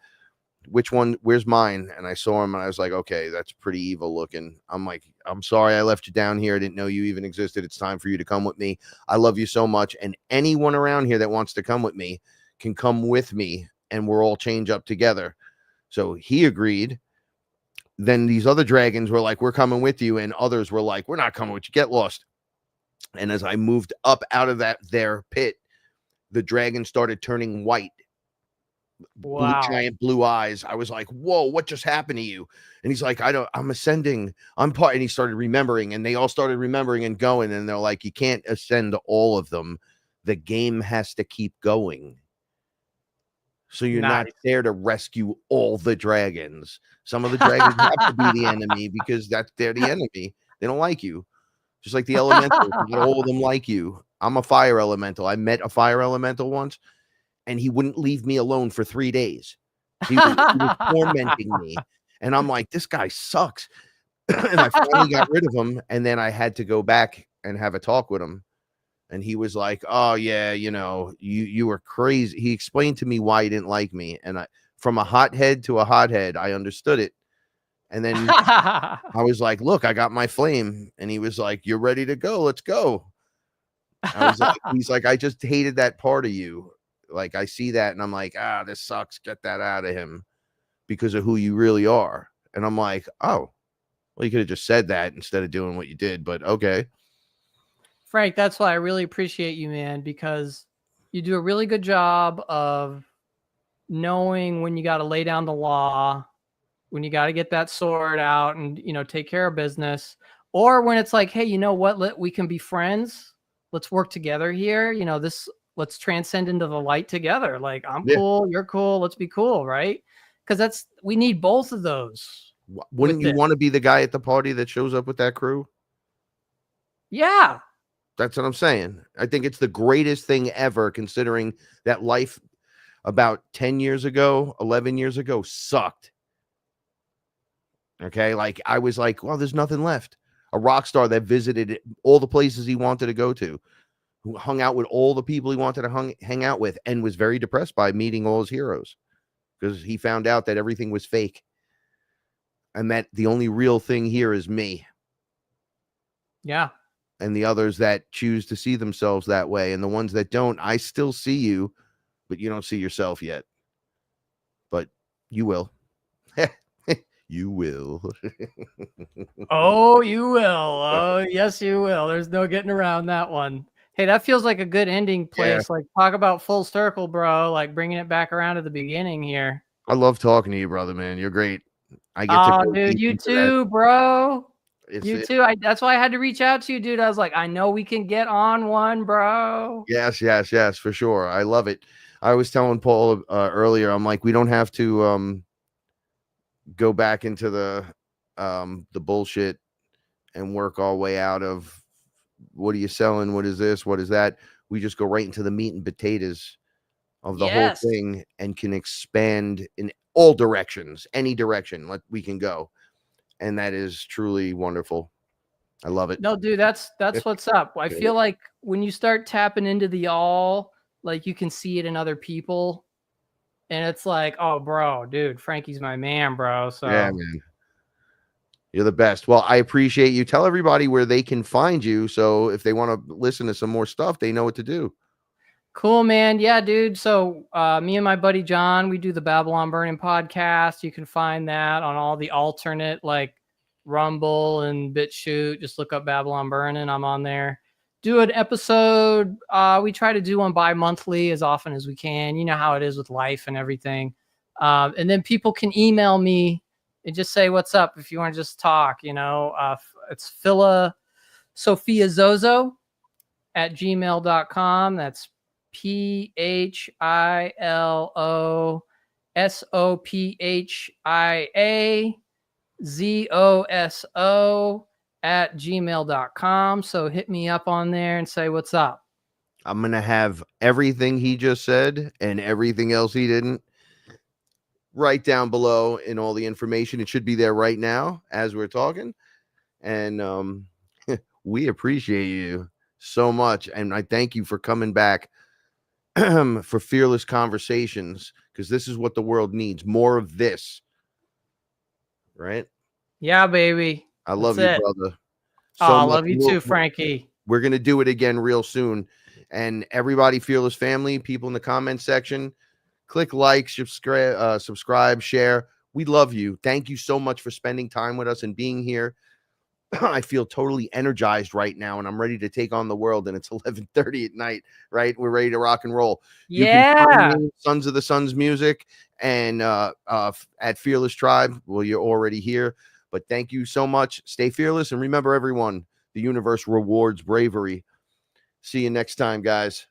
which one, where's mine? And I saw him and I was like, okay, that's pretty evil looking. I'm like, I'm sorry I left you down here. I didn't know you even existed. It's time for you to come with me. I love you so much. And anyone around here that wants to come with me can come with me and we're all change up together. So he agreed. Then these other dragons were like, we're coming with you. And others were like, we're not coming with you. Get lost. And as I moved up out of their pit, the dragon started turning white. Wow. Giant blue eyes. I was like, whoa, what just happened to you? And he's like, I'm ascending. I'm part. And he started remembering, and they all started remembering and going. And they're like, you can't ascend all of them. The game has to keep going. So you're not there to rescue all the dragons. Some of the dragons have to be the enemy because they're the enemy. They don't like you. Just like the elementals. Not all of them like you. I'm a fire elemental. I met a fire elemental once, and he wouldn't leave me alone for 3 days. He was tormenting me. And I'm like, this guy sucks. And I finally got rid of him. And then I had to go back and have a talk with him. And he was like, oh, yeah, you were crazy. He explained to me why he didn't like me. And from a hothead to a hothead, I understood it. And then I was like, look, I got my flame. And he was like, you're ready to go. Let's go. I was like, he's like, I just hated that part of you. Like, I see that and I'm like, this sucks. Get that out of him because of who you really are. And I'm like, oh, well, you could have just said that instead of doing what you did. But okay. Frank, that's why I really appreciate you, man, because you do a really good job of knowing when you got to lay down the law, when you got to get that sword out and, take care of business, or when it's like, hey, you know what? We can be friends. Let's work together here. Let's transcend into the light together. Like, I'm cool. You're cool. Let's be cool. Right. Because we need both of those. Wouldn't you want to be the guy at the party that shows up with that crew? Yeah. That's what I'm saying. I think it's the greatest thing ever, considering that life about 10 years ago, 11 years ago sucked. Okay. Like, I was like, well, there's nothing left. A rock star that visited all the places he wanted to go to, who hung out with all the people he wanted to hang out with, and was very depressed by meeting all his heroes because he found out that everything was fake and that the only real thing here is me. Yeah. And the others that choose to see themselves that way, and the ones that don't, I still see you, but you don't see yourself yet. But you will. You will. Oh, you will. Oh, yes, you will. There's no getting around that one. Hey, that feels like a good ending place. Yeah. Like, talk about full circle, bro. Like, bringing it back around to the beginning here. I love talking to you, brother, man. You're great. I get to go dude, you too, bro. Too. That's why I had to reach out to you, dude. I was like, I know we can get on one, bro. Yes, for sure. I love it. I was telling Paul earlier, I'm like, we don't have to go back into the bullshit and work our way out of what are you selling? What is this? What is that? We just go right into the meat and potatoes of the whole thing and can expand in all directions, any direction we can go. And that is truly wonderful. I love it. No, dude, that's what's up. I feel like when you start tapping into the all, like, you can see it in other people. And it's like, oh, bro, dude, Frankie's my man, bro. So yeah, man. You're the best. Well, I appreciate you. Tell everybody where they can find you. So if they want to listen to some more stuff, they know what to do. Cool, man. Yeah, dude. So me and my buddy John, we do the Babylon Burning podcast. You can find that on all the alternate, like Rumble and BitChute. Just look up Babylon Burning. I'm on there. Do an episode. We try to do one bi-monthly as often as we can. You know how it is with life and everything. And then people can email me and just say what's up if you want to just talk. It's philosophiazozo@gmail.com. That's philosophiazozo@gmail.com. So hit me up on there and say what's up. I'm going to have everything he just said and everything else he didn't right down below in all the information. It should be there right now as we're talking. And we appreciate you so much. And I thank you for coming back for Fearless Conversations, because this is what the world needs, more of this, right? Yeah, baby. I love you, brother. Oh, I love you too, Frankie. We're going to do it again real soon. And everybody, Fearless family, people in the comment section, click like, subscribe, share. We love you. Thank you so much for spending time with us and being here. I feel totally energized right now, and I'm ready to take on the world. And it's 11:30 at night, right? We're ready to rock and roll. Yeah. You can find me, Sons of the Suns Music, and at Fearless Tribe. Well, you're already here, but thank you so much. Stay fearless, and remember, everyone, the universe rewards bravery. See you next time, guys.